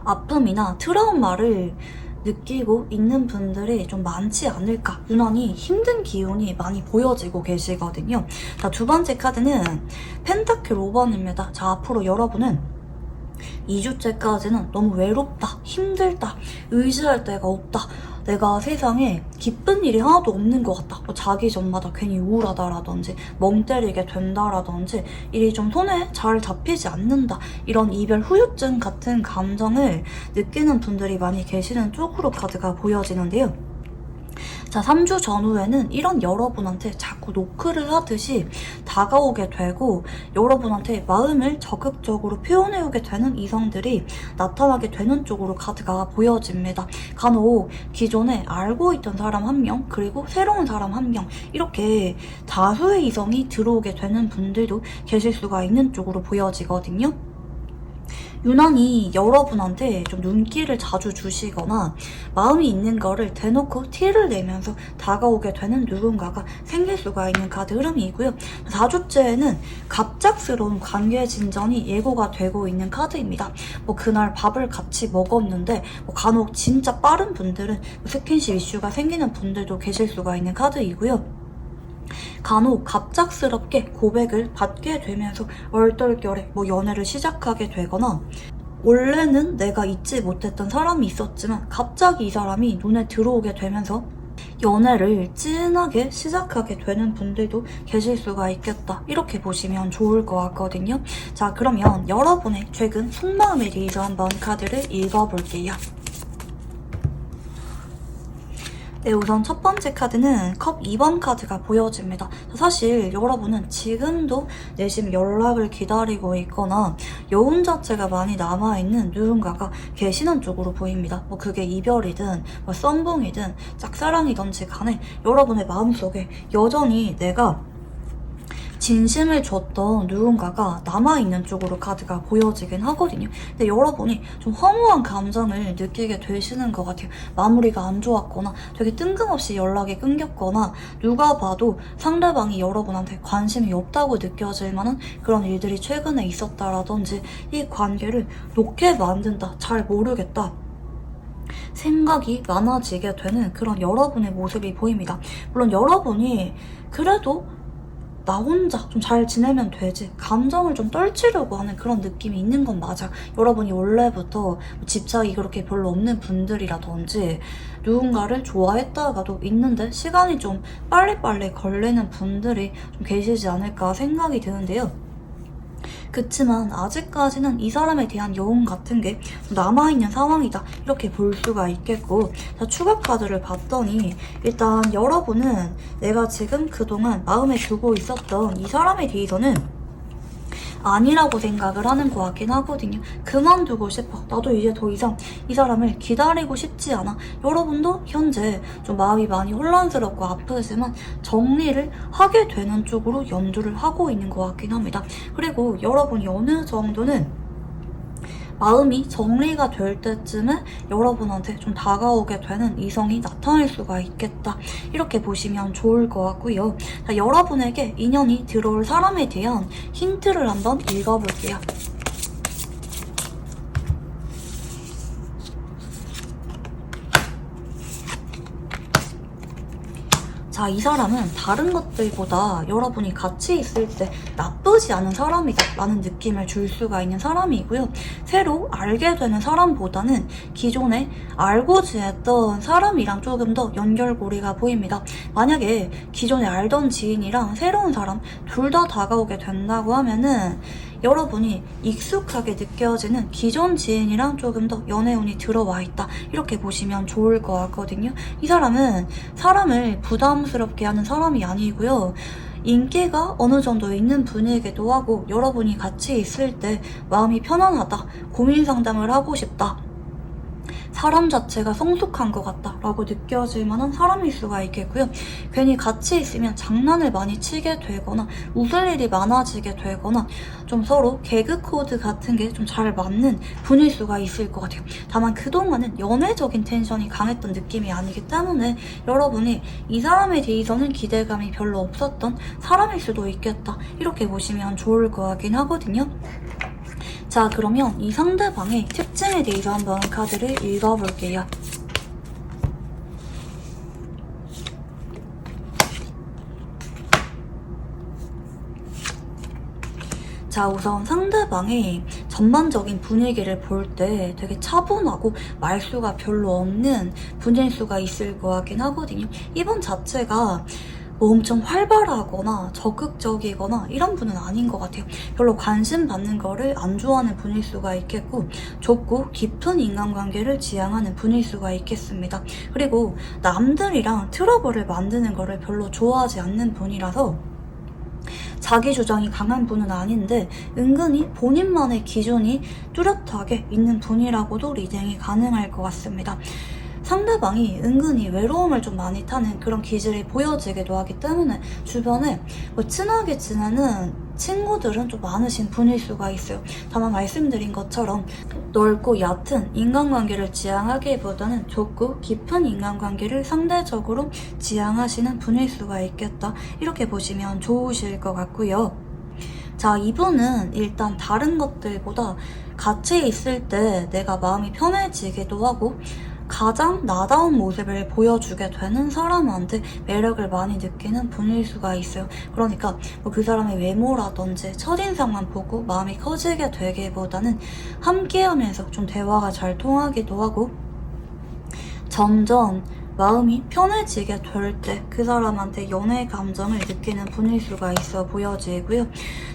아픔이나 트라우마를 느끼고 있는 분들이 좀 많지 않을까, 유난히 힘든 기운이 많이 보여지고 계시거든요. 자, 두 번째 카드는 펜타클 5번입니다. 자, 앞으로 여러분은 2주째까지는 너무 외롭다, 힘들다, 의지할 데가 없다, 내가 세상에 기쁜 일이 하나도 없는 것 같다, 뭐 자기 전마다 괜히 우울하다라든지 멍 때리게 된다라든지 일이 좀 손에 잘 잡히지 않는다, 이런 이별 후유증 같은 감정을 느끼는 분들이 많이 계시는 쪽으로 카드가 보여지는데요. 자, 3주 전후에는 이런 여러분한테 자꾸 노크를 하듯이 다가오게 되고 여러분한테 마음을 적극적으로 표현해오게 되는 이성들이 나타나게 되는 쪽으로 카드가 보여집니다. 간혹 기존에 알고 있던 사람 한 명, 그리고 새로운 사람 한 명, 이렇게 다수의 이성이 들어오게 되는 분들도 계실 수가 있는 쪽으로 보여지거든요. 유난히 여러분한테 좀 눈길을 자주 주시거나 마음이 있는 거를 대놓고 티를 내면서 다가오게 되는 누군가가 생길 수가 있는 카드 흐름이고요. 4주째에는 갑작스러운 관계 진전이 예고가 되고 있는 카드입니다. 뭐 그날 밥을 같이 먹었는데 뭐 간혹 진짜 빠른 분들은 스킨십 이슈가 생기는 분들도 계실 수가 있는 카드이고요. 간혹 갑작스럽게 고백을 받게 되면서 얼떨결에 뭐 연애를 시작하게 되거나, 원래는 내가 잊지 못했던 사람이 있었지만 갑자기 이 사람이 눈에 들어오게 되면서 연애를 진하게 시작하게 되는 분들도 계실 수가 있겠다, 이렇게 보시면 좋을 것 같거든요. 자, 그러면 여러분의 최근 속마음에 대해서 한번 카드를 읽어볼게요. 네, 우선 첫 번째 카드는 컵 2번 카드가 보여집니다. 사실 여러분은 지금도 내심 연락을 기다리고 있거나 여운 자체가 많이 남아있는 누군가가 계시는 쪽으로 보입니다. 뭐 그게 이별이든 뭐 썸붕이든 짝사랑이든지 간에 여러분의 마음속에 여전히 내가 진심을 줬던 누군가가 남아있는 쪽으로 카드가 보여지긴 하거든요. 근데 여러분이 좀 허무한 감정을 느끼게 되시는 것 같아요. 마무리가 안 좋았거나 되게 뜬금없이 연락이 끊겼거나 누가 봐도 상대방이 여러분한테 관심이 없다고 느껴질 만한 그런 일들이 최근에 있었다라든지 이 관계를 놓게 만든다, 잘 모르겠다, 생각이 많아지게 되는 그런 여러분의 모습이 보입니다. 물론 여러분이 그래도 나 혼자 좀 잘 지내면 되지, 감정을 좀 떨치려고 하는 그런 느낌이 있는 건 맞아. 여러분이 원래부터 집착이 그렇게 별로 없는 분들이라든지 누군가를 좋아했다가도 있는데 시간이 좀 빨리빨리 걸리는 분들이 좀 계시지 않을까 생각이 드는데요. 그치만 아직까지는 이 사람에 대한 여운 같은 게 남아있는 상황이다, 이렇게 볼 수가 있겠고, 자, 추가 카드를 봤더니 일단 여러분은 내가 지금 그동안 마음에 두고 있었던 이 사람에 대해서는 아니라고 생각을 하는 것 같긴 하거든요. 그만두고 싶어. 나도 이제 더 이상 이 사람을 기다리고 싶지 않아. 여러분도 현재 좀 마음이 많이 혼란스럽고 아프지만 정리를 하게 되는 쪽으로 연주를 하고 있는 것 같긴 합니다. 그리고 여러분이 어느 정도는 마음이 정리가 될 때쯤에 여러분한테 좀 다가오게 되는 이성이 나타날 수가 있겠다, 이렇게 보시면 좋을 것 같고요. 자, 여러분에게 인연이 들어올 사람에 대한 힌트를 한번 읽어볼게요. 자, 이 사람은 다른 것들보다 여러분이 같이 있을 때 나쁘지 않은 사람이다 라는 느낌을 줄 수가 있는 사람이고요. 새로 알게 되는 사람보다는 기존에 알고 지냈던 사람이랑 조금 더 연결고리가 보입니다. 만약에 기존에 알던 지인이랑 새로운 사람 둘 다 다가오게 된다고 하면은 여러분이 익숙하게 느껴지는 기존 지인이랑 조금 더 연애운이 들어와 있다, 이렇게 보시면 좋을 것 같거든요. 이 사람은 사람을 부담스럽게 하는 사람이 아니고요. 인기가 어느 정도 있는 분이기도 하고 여러분이 같이 있을 때 마음이 편안하다, 고민 상담을 하고 싶다, 사람 자체가 성숙한 것 같다 라고 느껴질 만한 사람일 수가 있겠고요. 괜히 같이 있으면 장난을 많이 치게 되거나 웃을 일이 많아지게 되거나 좀 서로 개그 코드 같은 게 좀 잘 맞는 분일 수가 있을 것 같아요. 다만 그동안은 연애적인 텐션이 강했던 느낌이 아니기 때문에 여러분이 이 사람에 대해서는 기대감이 별로 없었던 사람일 수도 있겠다, 이렇게 보시면 좋을 것 같긴 하거든요. 자, 그러면 이 상대방의 특징에 대해서 한번 카드를 읽어볼게요. 자, 우선 상대방의 전반적인 분위기를 볼 때 되게 차분하고 말수가 별로 없는 분일 수가 있을 것 같긴 하거든요. 이분 자체가 뭐 엄청 활발하거나 적극적이거나 이런 분은 아닌 것 같아요. 별로 관심 받는 거를 안 좋아하는 분일 수가 있겠고, 좁고 깊은 인간관계를 지향하는 분일 수가 있겠습니다. 그리고 남들이랑 트러블을 만드는 거를 별로 좋아하지 않는 분이라서 자기 주장이 강한 분은 아닌데 은근히 본인만의 기준이 뚜렷하게 있는 분이라고도 리딩이 가능할 것 같습니다. 상대방이 은근히 외로움을 좀 많이 타는 그런 기질이 보여지기도 하기 때문에 주변에 뭐 친하게 지내는 친구들은 좀 많으신 분일 수가 있어요. 다만 말씀드린 것처럼 넓고 얕은 인간관계를 지향하기보다는 좁고 깊은 인간관계를 상대적으로 지향하시는 분일 수가 있겠다, 이렇게 보시면 좋으실 것 같고요. 자, 이분은 일단 다른 것들보다 같이 있을 때 내가 마음이 편해지기도 하고 가장 나다운 모습을 보여주게 되는 사람한테 매력을 많이 느끼는 분일 수가 있어요. 그러니까 뭐 그 사람의 외모라든지 첫인상만 보고 마음이 커지게 되기보다는 함께하면서 좀 대화가 잘 통하기도 하고 점점 마음이 편해지게 될 때 그 사람한테 연애 감정을 느끼는 분일 수가 있어 보여지고요.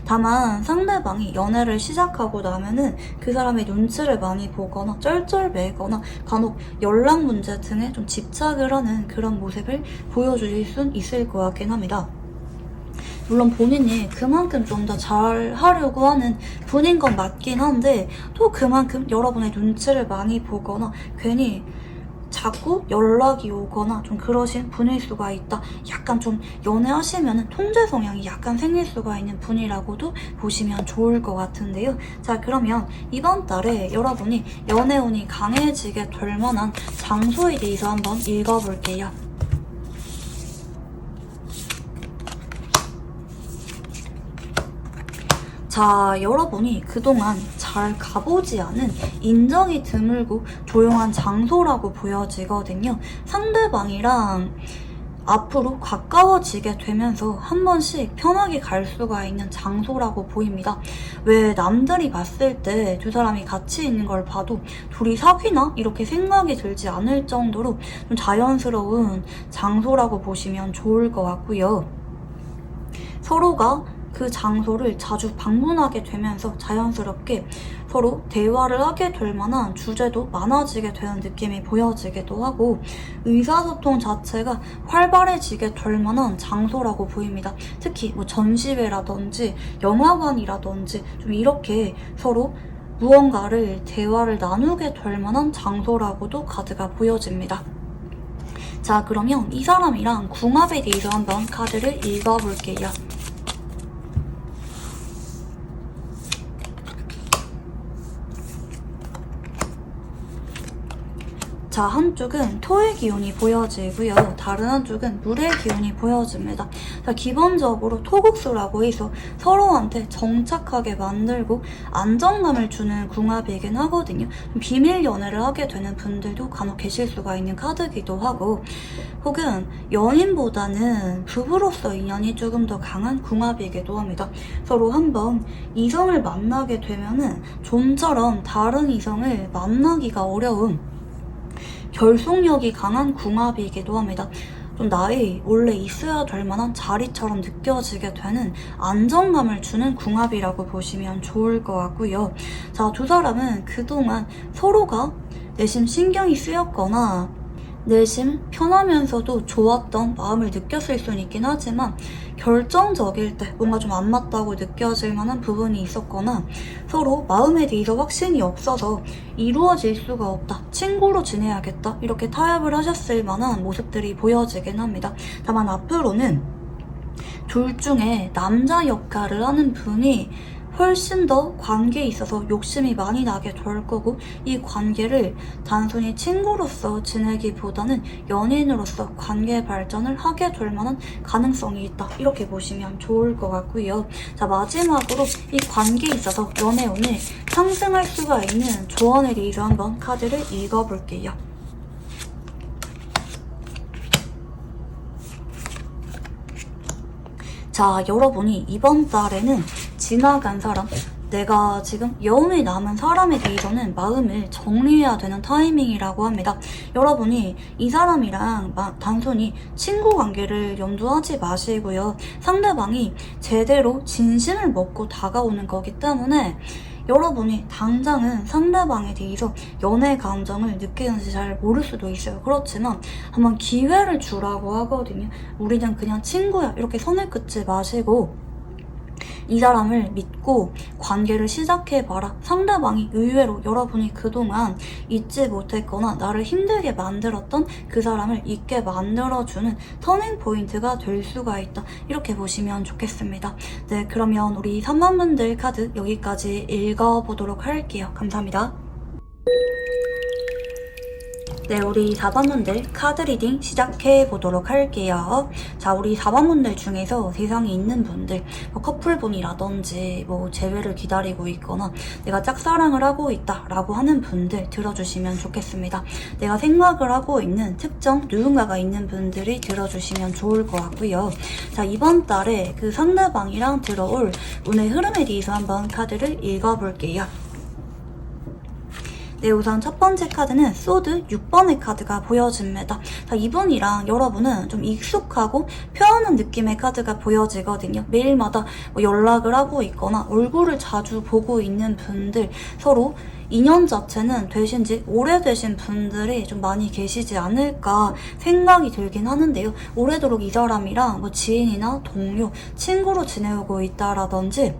다만 상대방이 연애를 시작하고 나면은 그 사람의 눈치를 많이 보거나 쩔쩔매거나 간혹 연락 문제 등에 좀 집착을 하는 그런 모습을 보여주실 수 있을 것 같긴 합니다. 물론 본인이 그만큼 좀 더 잘하려고 하는 분인 건 맞긴 한데 또 그만큼 여러분의 눈치를 많이 보거나 괜히 자꾸 연락이 오거나 좀 그러신 분일 수가 있다. 약간 좀 연애하시면 통제 성향이 약간 생길 수가 있는 분이라고도 보시면 좋을 것 같은데요. 자, 그러면 이번 달에 여러분이 연애운이 강해지게 될 만한 장소에 대해서 한번 읽어볼게요. 자, 여러분이 그동안 잘 가보지 않은 인적이 드물고 조용한 장소라고 보여지거든요. 상대방이랑 앞으로 가까워지게 되면서 한 번씩 편하게 갈 수가 있는 장소라고 보입니다. 왜 남들이 봤을 때 두 사람이 같이 있는 걸 봐도 둘이 사귀나? 이렇게 생각이 들지 않을 정도로 좀 자연스러운 장소라고 보시면 좋을 것 같고요. 서로가 그 장소를 자주 방문하게 되면서 자연스럽게 서로 대화를 하게 될 만한 주제도 많아지게 되는 느낌이 보여지기도 하고 의사소통 자체가 활발해지게 될 만한 장소라고 보입니다. 특히 뭐 전시회라든지 영화관이라든지 좀 이렇게 서로 무언가를 대화를 나누게 될 만한 장소라고도 카드가 보여집니다. 자, 그러면 이 사람이랑 궁합에 대해서 한번 카드를 읽어볼게요. 자, 한쪽은 토의 기운이 보여지고요. 다른 한쪽은 물의 기운이 보여집니다. 자, 기본적으로 토국수라고 해서 서로한테 정착하게 만들고 안정감을 주는 궁합이긴 하거든요. 비밀 연애를 하게 되는 분들도 간혹 계실 수가 있는 카드기도 하고 혹은 연인보다는 부부로서 인연이 조금 더 강한 궁합이기도 합니다. 서로 한번 이성을 만나게 되면은 좀처럼 다른 이성을 만나기가 어려운 결속력이 강한 궁합이기도 합니다. 좀 나의 원래 있어야 될 만한 자리처럼 느껴지게 되는 안정감을 주는 궁합이라고 보시면 좋을 것 같고요. 자, 두 사람은 그동안 서로가 내심 신경이 쓰였거나 내심 편하면서도 좋았던 마음을 느꼈을 수는 있긴 하지만 결정적일 때 뭔가 좀 안 맞다고 느껴질 만한 부분이 있었거나 서로 마음에 대해서 확신이 없어서 이루어질 수가 없다, 친구로 지내야겠다 이렇게 타협을 하셨을 만한 모습들이 보여지긴 합니다. 다만 앞으로는 둘 중에 남자 역할을 하는 분이 훨씬 더 관계에 있어서 욕심이 많이 나게 될 거고 이 관계를 단순히 친구로서 지내기보다는 연인으로서 관계 발전을 하게 될 만한 가능성이 있다 이렇게 보시면 좋을 것 같고요. 자, 마지막으로 이 관계에 있어서 연애운을 상승할 수가 있는 조언에 대해서 한번 카드를 읽어볼게요. 자, 여러분이 이번 달에는 지나간 사람, 내가 지금 여운이 남은 사람에 대해서는 마음을 정리해야 되는 타이밍이라고 합니다. 여러분이 이 사람이랑 단순히 친구 관계를 염두하지 마시고요. 상대방이 제대로 진심을 먹고 다가오는 거기 때문에 여러분이 당장은 상대방에 대해서 연애 감정을 느끼는지 잘 모를 수도 있어요. 그렇지만 한번 기회를 주라고 하거든요. 우리는 그냥 친구야 이렇게 선을 긋지 마시고 이 사람을 믿고 관계를 시작해봐라. 상대방이 의외로 여러분이 그동안 잊지 못했거나 나를 힘들게 만들었던 그 사람을 잊게 만들어주는 터닝 포인트가 될 수가 있다. 이렇게 보시면 좋겠습니다. 네, 그러면 우리 3만 분들 카드 여기까지 읽어보도록 할게요. 감사합니다. 네, 우리 4번분들 카드 리딩 시작해보도록 할게요. 자, 우리 4번분들 중에서 세상에 있는 분들, 뭐 커플분이라든지 뭐 재회를 기다리고 있거나 내가 짝사랑을 하고 있다 라고 하는 분들 들어주시면 좋겠습니다. 내가 생각을 하고 있는 특정 누군가가 있는 분들이 들어주시면 좋을 것 같고요. 자, 이번 달에 그 상대방이랑 들어올 운의 흐름에 대해서 한번 카드를 읽어볼게요. 네, 우선 첫 번째 카드는 소드 6번의 카드가 보여집니다. 자, 이분이랑 여러분은 좀 익숙하고 표현한 느낌의 카드가 보여지거든요. 매일마다 뭐 연락을 하고 있거나 얼굴을 자주 보고 있는 분들, 서로 인연 자체는 되신 지 오래되신 분들이 좀 많이 계시지 않을까 생각이 들긴 하는데요. 오래도록 이 사람이랑 뭐 지인이나 동료, 친구로 지내고 있다라든지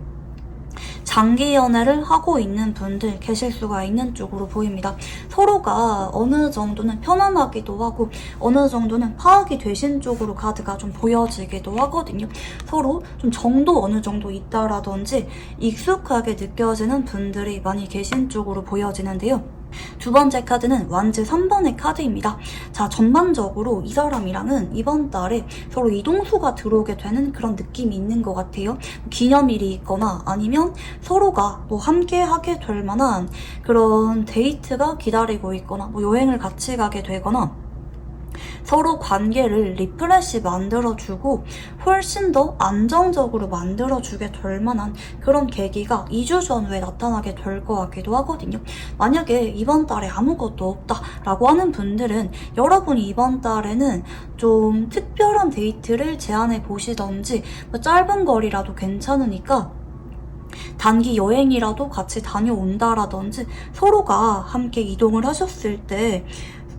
장기 연애를 하고 있는 분들 계실 수가 있는 쪽으로 보입니다. 서로가 어느 정도는 편안하기도 하고 어느 정도는 파악이 되신 쪽으로 카드가 좀 보여지기도 하거든요. 서로 좀 정도 어느 정도 있다라든지 익숙하게 느껴지는 분들이 많이 계신 쪽으로 보여지는데요. 두 번째 카드는 완즈 3번의 카드입니다. 자, 전반적으로 이 사람이랑은 이번 달에 서로 이동수가 들어오게 되는 그런 느낌이 있는 것 같아요. 기념일이 있거나 아니면 서로가 뭐 함께 하게 될 만한 그런 데이트가 기다리고 있거나 뭐 여행을 같이 가게 되거나 서로 관계를 리프레시 만들어주고 훨씬 더 안정적으로 만들어주게 될 만한 그런 계기가 2주 전후에 나타나게 될 것 같기도 하거든요. 만약에 이번 달에 아무것도 없다라고 하는 분들은 여러분이 이번 달에는 좀 특별한 데이트를 제안해 보시던지 뭐 짧은 거리라도 괜찮으니까 단기 여행이라도 같이 다녀온다라든지 서로가 함께 이동을 하셨을 때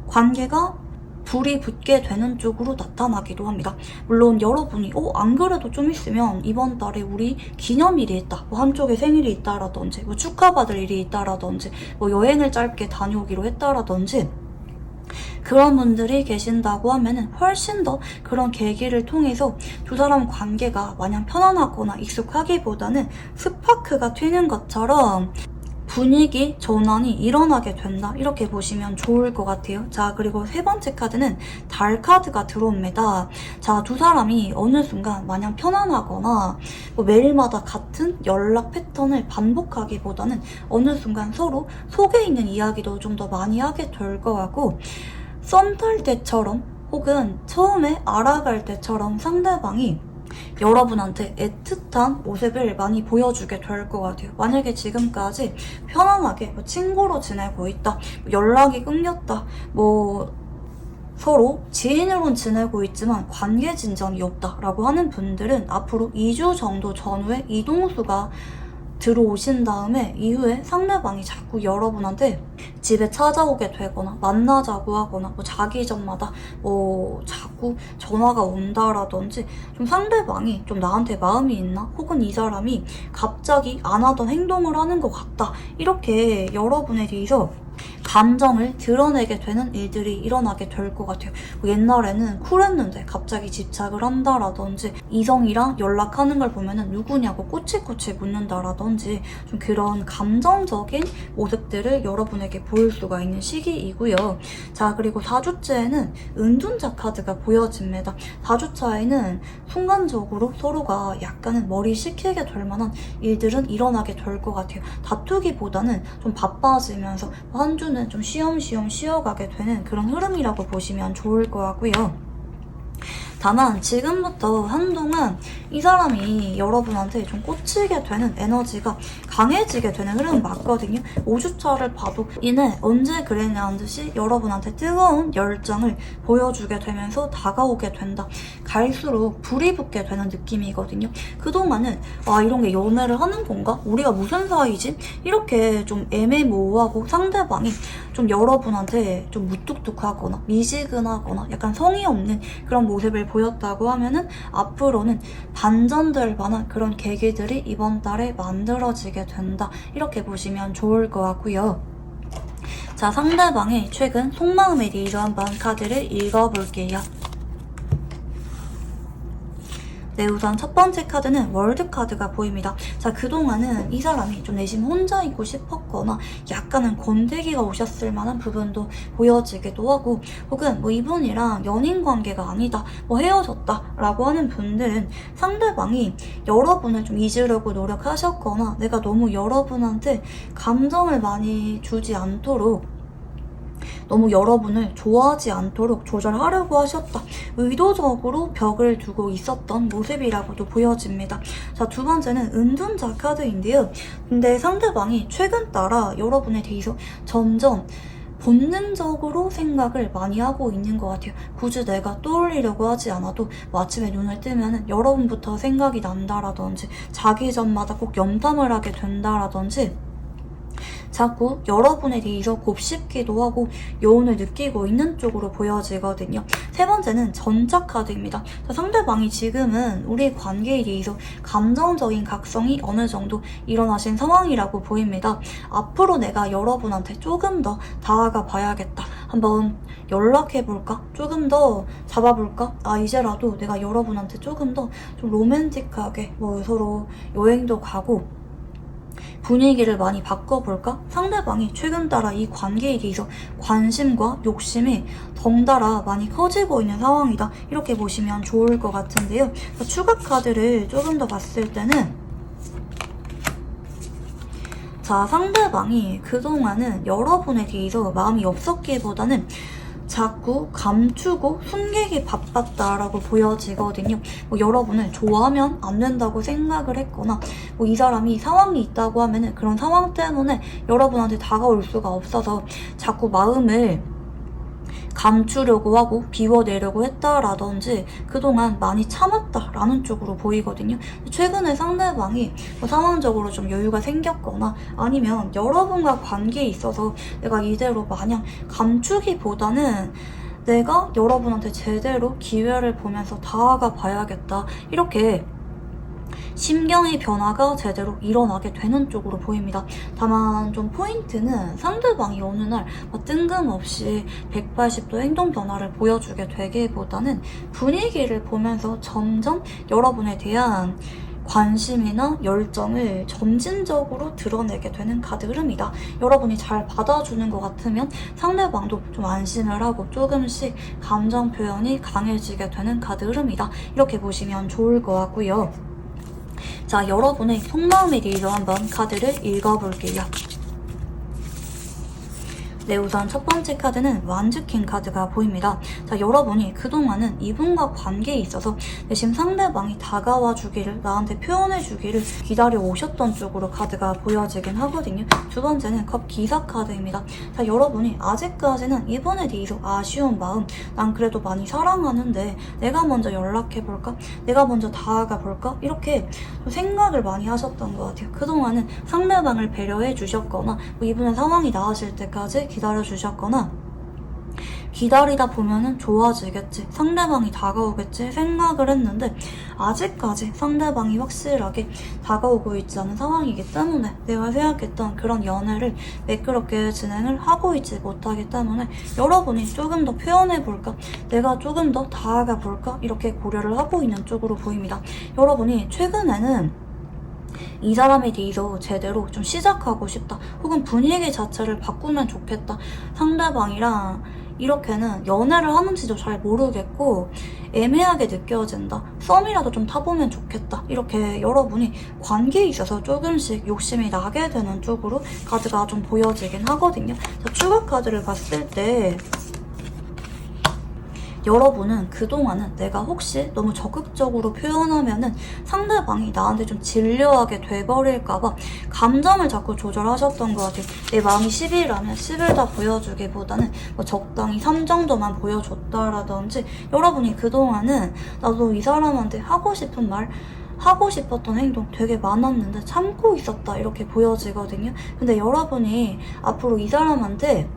관계가 불이 붙게 되는 쪽으로 나타나기도 합니다. 물론 여러분이 안 그래도 좀 있으면 이번 달에 우리 기념일이 있다, 뭐 한쪽에 생일이 있다라든지 뭐 축하받을 일이 있다라든지 뭐 여행을 짧게 다녀오기로 했다라든지 그런 분들이 계신다고 하면은 훨씬 더 그런 계기를 통해서 두 사람 관계가 마냥 편안하거나 익숙하기보다는 스파크가 튀는 것처럼 분위기 전환이 일어나게 된다, 이렇게 보시면 좋을 것 같아요. 자, 그리고 세 번째 카드는 달 카드가 들어옵니다. 자, 두 사람이 어느 순간 마냥 편안하거나 뭐 매일마다 같은 연락 패턴을 반복하기보다는 어느 순간 서로 속에 있는 이야기도 좀 더 많이 하게 될 것 같고 썸 탈 때처럼 혹은 처음에 알아갈 때처럼 상대방이 여러분한테 애틋한 모습을 많이 보여주게 될 것 같아요. 만약에 지금까지 편안하게 뭐 친구로 지내고 있다, 뭐 연락이 끊겼다, 뭐 서로 지인으로는 지내고 있지만 관계 진전이 없다라고 하는 분들은 앞으로 2주 정도 전후에 이동수가 들어오신 다음에 이후에 상대방이 자꾸 여러분한테 집에 찾아오게 되거나 만나자고 하거나 뭐 자기 전마다 뭐 자꾸 전화가 온다라든지 좀 상대방이 좀 나한테 마음이 있나, 혹은 이 사람이 갑자기 안 하던 행동을 하는 것 같다, 이렇게 여러분에 대해서 감정을 드러내게 되는 일들이 일어나게 될 것 같아요. 뭐 옛날에는 쿨했는데 갑자기 집착을 한다라든지 이성이랑 연락하는 걸 보면은 누구냐고 꼬치꼬치 묻는다라든지 좀 그런 감정적인 모습들을 여러분에게 보일 수가 있는 시기이고요. 자, 그리고 4주째에는 은둔자 카드가 보여집니다. 4주차에는 순간적으로 서로가 약간은 머리 식히게 될 만한 일들은 일어나게 될 것 같아요. 다투기보다는 좀 바빠지면서 한 주는 좀 쉬엄쉬엄 쉬어가게 되는 그런 흐름이라고 보시면 좋을 것 같고요. 다만 지금부터 한동안 이 사람이 여러분한테 좀 꽂히게 되는 에너지가 강해지게 되는 흐름은 맞거든요. 5주차를 봐도 이내 언제 그랬냐는 듯이 여러분한테 뜨거운 열정을 보여주게 되면서 다가오게 된다. 갈수록 불이 붙게 되는 느낌이거든요. 그동안은 이런 게 연애를 하는 건가? 우리가 무슨 사이지? 이렇게 좀 애매모호하고 상대방이 좀 여러분한테 좀 무뚝뚝하거나 미지근하거나 약간 성의 없는 그런 모습을 보였다고 하면은 앞으로는 반전될 만한 그런 계기들이 이번 달에 만들어지게 된다, 이렇게 보시면 좋을 것 같고요. 자, 상대방의 최근 속마음에 대해서 한번 카드를 읽어볼게요. 네, 우선 첫 번째 카드는 월드 카드가 보입니다. 자, 그동안은 이 사람이 좀 내심 혼자 있고 싶었거나 약간은 권태기가 오셨을 만한 부분도 보여지기도 하고, 혹은 뭐 이분이랑 연인 관계가 아니다, 뭐 헤어졌다 라고 하는 분들은 상대방이 여러분을 좀 잊으려고 노력하셨거나 내가 너무 여러분한테 감정을 많이 주지 않도록, 너무 여러분을 좋아하지 않도록 조절하려고 하셨다, 의도적으로 벽을 두고 있었던 모습이라고도 보여집니다. 자, 두 번째는 은둔자 카드인데요. 근데 상대방이 최근 따라 여러분에 대해서 점점 본능적으로 생각을 많이 하고 있는 것 같아요. 굳이 내가 떠올리려고 하지 않아도 뭐 아침에 눈을 뜨면 여러분부터 생각이 난다라든지 자기 전마다 꼭 염탐을 하게 된다라든지 자꾸 여러분에 대해서 곱씹기도 하고 여운을 느끼고 있는 쪽으로 보여지거든요. 세 번째는 전차 카드입니다. 상대방이 지금은 우리 관계에 대해서 감정적인 각성이 어느 정도 일어나신 상황이라고 보입니다. 앞으로 내가 여러분한테 조금 더 다가가 봐야겠다. 한번 연락해볼까? 조금 더 잡아볼까? 이제라도 내가 여러분한테 조금 더 좀 로맨틱하게 서로 여행도 가고 분위기를 많이 바꿔볼까? 상대방이 최근 따라 이 관계에 대해서 관심과 욕심이 덩달아 많이 커지고 있는 상황이다. 이렇게 보시면 좋을 것 같은데요. 추가 카드를 조금 더 봤을 때는 상대방이 그동안은 여러분에 대해서 마음이 없었기보다는 자꾸 감추고 숨기기 바빴다라고 보여지거든요. 여러분을 좋아하면 안 된다고 생각을 했거나 이 사람이 상황이 있다고 하면은 그런 상황 때문에 여러분한테 다가올 수가 없어서 자꾸 마음을 감추려고 하고 비워내려고 했다라든지 그동안 많이 참았다라는 쪽으로 보이거든요. 최근에 상대방이 상황적으로 좀 여유가 생겼거나 아니면 여러분과 관계에 있어서 내가 이대로 마냥 감추기보다는 내가 여러분한테 제대로 기회를 보면서 다가가 봐야겠다. 이렇게 심경의 변화가 제대로 일어나게 되는 쪽으로 보입니다. 다만 좀 포인트는 상대방이 어느 날 뜬금없이 180도 행동 변화를 보여주게 되기보다는 분위기를 보면서 점점 여러분에 대한 관심이나 열정을 점진적으로 드러내게 되는 카드 흐름이다. 여러분이 잘 받아주는 것 같으면 상대방도 좀 안심을 하고 조금씩 감정 표현이 강해지게 되는 카드 흐름이다. 이렇게 보시면 좋을 것 같고요. 여러분의 속마음에 대해서 한번 카드를 읽어볼게요. 네, 우선 첫 번째 카드는 완즈킹 카드가 보입니다. 여러분이 그동안은 이분과 관계에 있어서 내심 상대방이 다가와 주기를, 나한테 표현해 주기를 기다려 오셨던 쪽으로 카드가 보여지긴 하거든요. 두 번째는 컵 기사 카드입니다. 여러분이 아직까지는 이분에 대해서 아쉬운 마음, 난 그래도 많이 사랑하는데 내가 먼저 연락해볼까? 내가 먼저 다가가볼까? 이렇게 생각을 많이 하셨던 것 같아요. 그동안은 상대방을 배려해 주셨거나 이분의 상황이 나아질 때까지 기다려주셨거나 기다리다 보면은 좋아지겠지, 상대방이 다가오겠지 생각을 했는데 아직까지 상대방이 확실하게 다가오고 있지 않은 상황이기 때문에 내가 생각했던 그런 연애를 매끄럽게 진행을 하고 있지 못하기 때문에 여러분이 조금 더 표현해볼까? 내가 조금 더 다가가볼까? 이렇게 고려를 하고 있는 쪽으로 보입니다. 여러분이 최근에는 이 사람에 대해서 제대로 좀 시작하고 싶다, 혹은 분위기 자체를 바꾸면 좋겠다, 상대방이랑 이렇게는 연애를 하는지도 잘 모르겠고 애매하게 느껴진다, 썸이라도 좀 타보면 좋겠다, 이렇게 여러분이 관계에 있어서 조금씩 욕심이 나게 되는 쪽으로 카드가 좀 보여지긴 하거든요. 추가 카드를 봤을 때 여러분은 그동안은 내가 혹시 너무 적극적으로 표현하면은 상대방이 나한테 좀 질려하게 돼버릴까봐 감정을 자꾸 조절하셨던 것 같아요. 내 마음이 10이라면 10을 다 보여주기보다는 적당히 3 정도만 보여줬다라든지, 여러분이 그동안은 나도 이 사람한테 하고 싶은 말, 하고 싶었던 행동 되게 많았는데 참고 있었다, 이렇게 보여지거든요. 근데 여러분이 앞으로 이 사람한테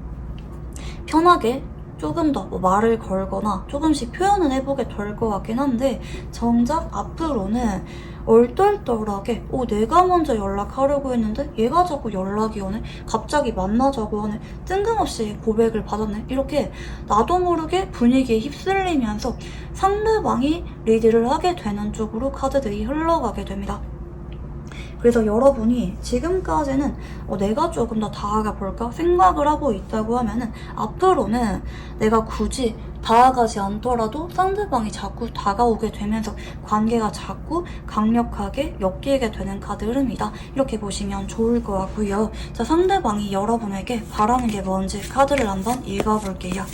편하게 조금 더 말을 걸거나 조금씩 표현은 해보게 될 것 같긴 한데 정작 앞으로는 얼떨떨하게 내가 먼저 연락하려고 했는데 얘가 자꾸 연락이 오네, 갑자기 만나자고 하네, 뜬금없이 고백을 받았네, 이렇게 나도 모르게 분위기에 휩쓸리면서 상대방이 리드를 하게 되는 쪽으로 카드들이 흘러가게 됩니다. 그래서 여러분이 지금까지는 내가 조금 더 다가가 볼까 생각을 하고 있다고 하면은 앞으로는 내가 굳이 다가가지 않더라도 상대방이 자꾸 다가오게 되면서 관계가 자꾸 강력하게 엮이게 되는 카드 흐름이다. 이렇게 보시면 좋을 것 같고요. 상대방이 여러분에게 바라는 게 뭔지 카드를 한번 읽어볼게요.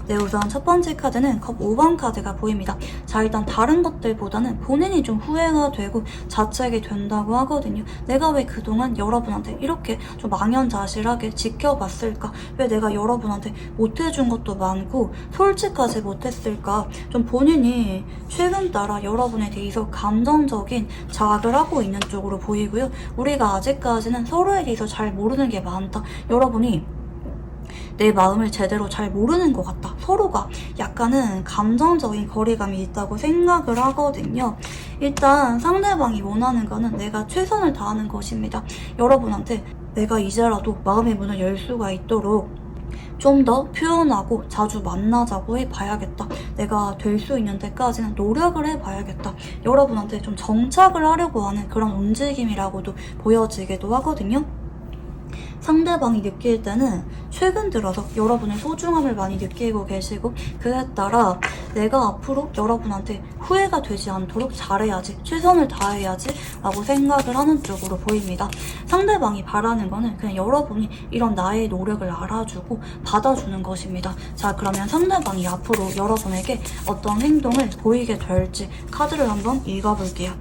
네, 우선 첫 번째 카드는 컵 5번 카드가 보입니다. 자, 일단 다른 것들보다는 본인이 좀 후회가 되고 자책이 된다고 하거든요. 내가 왜 그동안 여러분한테 이렇게 좀 망연자실하게 지켜봤을까? 왜 내가 여러분한테 못해준 것도 많고 솔직하지 못했을까? 좀 본인이 최근 따라 여러분에 대해서 감정적인 자학을 하고 있는 쪽으로 보이고요. 우리가 아직까지는 서로에 대해서 잘 모르는 게 많다. 여러분이 내 마음을 제대로 잘 모르는 것 같다. 서로가 약간은 감정적인 거리감이 있다고 생각을 하거든요. 일단 상대방이 원하는 거는 내가 최선을 다하는 것입니다. 여러분한테 내가 이제라도 마음의 문을 열 수가 있도록 좀 더 표현하고 자주 만나자고 해봐야겠다. 내가 될 수 있는 데까지는 노력을 해봐야겠다. 여러분한테 좀 정착을 하려고 하는 그런 움직임이라고도 보여지기도 하거든요. 상대방이 느낄 때는 최근 들어서 여러분의 소중함을 많이 느끼고 계시고, 그에 따라 내가 앞으로 여러분한테 후회가 되지 않도록 잘해야지, 최선을 다해야지 라고 생각을 하는 쪽으로 보입니다. 상대방이 바라는 거는 그냥 여러분이 이런 나의 노력을 알아주고 받아주는 것입니다. 자, 그러면 상대방이 앞으로 여러분에게 어떤 행동을 보이게 될지 카드를 한번 읽어볼게요.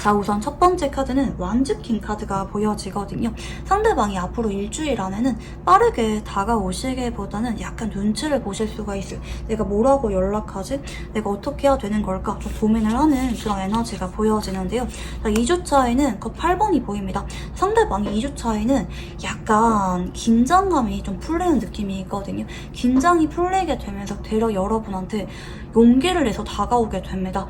자, 우선 첫 번째 카드는 완즈킹 카드가 보여지거든요. 상대방이 앞으로 일주일 안에는 빠르게 다가오시기보다는 약간 눈치를 보실 수가 있어요. 내가 뭐라고 연락하지? 내가 어떻게 해야 되는 걸까? 좀 고민을 하는 그런 에너지가 보여지는데요. 자, 2주 차에는 그 8번이 보입니다. 상대방이 2주 차에는 약간 긴장감이 좀 풀리는 느낌이 있거든요. 긴장이 풀리게 되면서 되려 여러분한테 용기를 내서 다가오게 됩니다.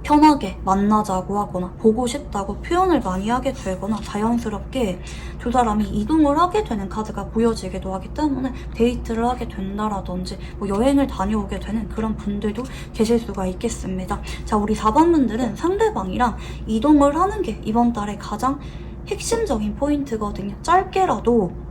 편하게 만나자고 하거나 보고 싶다고 표현을 많이 하게 되거나 자연스럽게 두 사람이 이동을 하게 되는 카드가 보여지기도 하기 때문에 데이트를 하게 된다라든지 뭐 여행을 다녀오게 되는 그런 분들도 계실 수가 있겠습니다. 자, 우리 4번 분들은 상대방이랑 이동을 하는 게 이번 달에 가장 핵심적인 포인트거든요. 짧게라도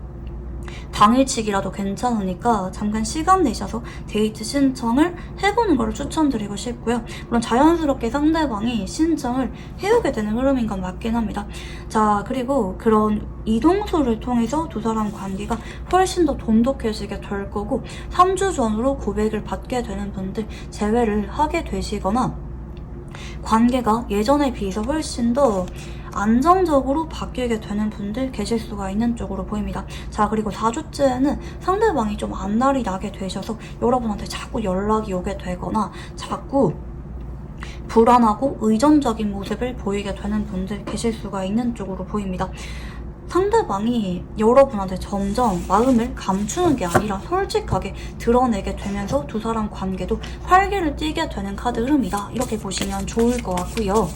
당일치기라도 괜찮으니까 잠깐 시간 내셔서 데이트 신청을 해보는 걸 추천드리고 싶고요. 물론 자연스럽게 상대방이 신청을 해오게 되는 흐름인 건 맞긴 합니다. 자, 그리고 그런 이동수를 통해서 두 사람 관계가 훨씬 더 돈독해지게 될 거고, 3주 전으로 고백을 받게 되는 분들 제외를 하게 되시거나 관계가 예전에 비해서 훨씬 더 안정적으로 바뀌게 되는 분들 계실 수가 있는 쪽으로 보입니다. 자, 그리고 4주째는 상대방이 좀 안달이 나게 되셔서 여러분한테 자꾸 연락이 오게 되거나 자꾸 불안하고 의존적인 모습을 보이게 되는 분들 계실 수가 있는 쪽으로 보입니다. 상대방이 여러분한테 점점 마음을 감추는 게 아니라 솔직하게 드러내게 되면서 두 사람 관계도 활기를 띠게 되는 카드 흐름이다. 이렇게 보시면 좋을 것 같고요.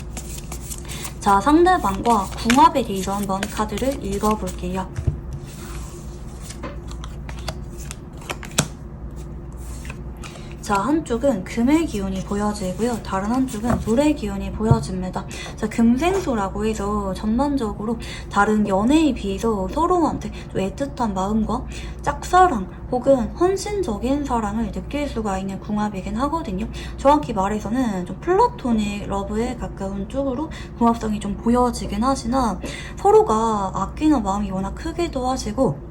자, 상대방과 궁합에 대해서 한번 카드를 읽어볼게요. 자, 한쪽은 금의 기운이 보여지고요. 다른 한쪽은 물의 기운이 보여집니다. 자, 금생소라고 해서 전반적으로 다른 연애에 비해서 서로한테 좀 애틋한 마음과 짝사랑 혹은 헌신적인 사랑을 느낄 수가 있는 궁합이긴 하거든요. 정확히 말해서는 좀 플라토닉 러브에 가까운 쪽으로 궁합성이 좀 보여지긴 하지만 서로가 아끼는 마음이 워낙 크기도 하시고,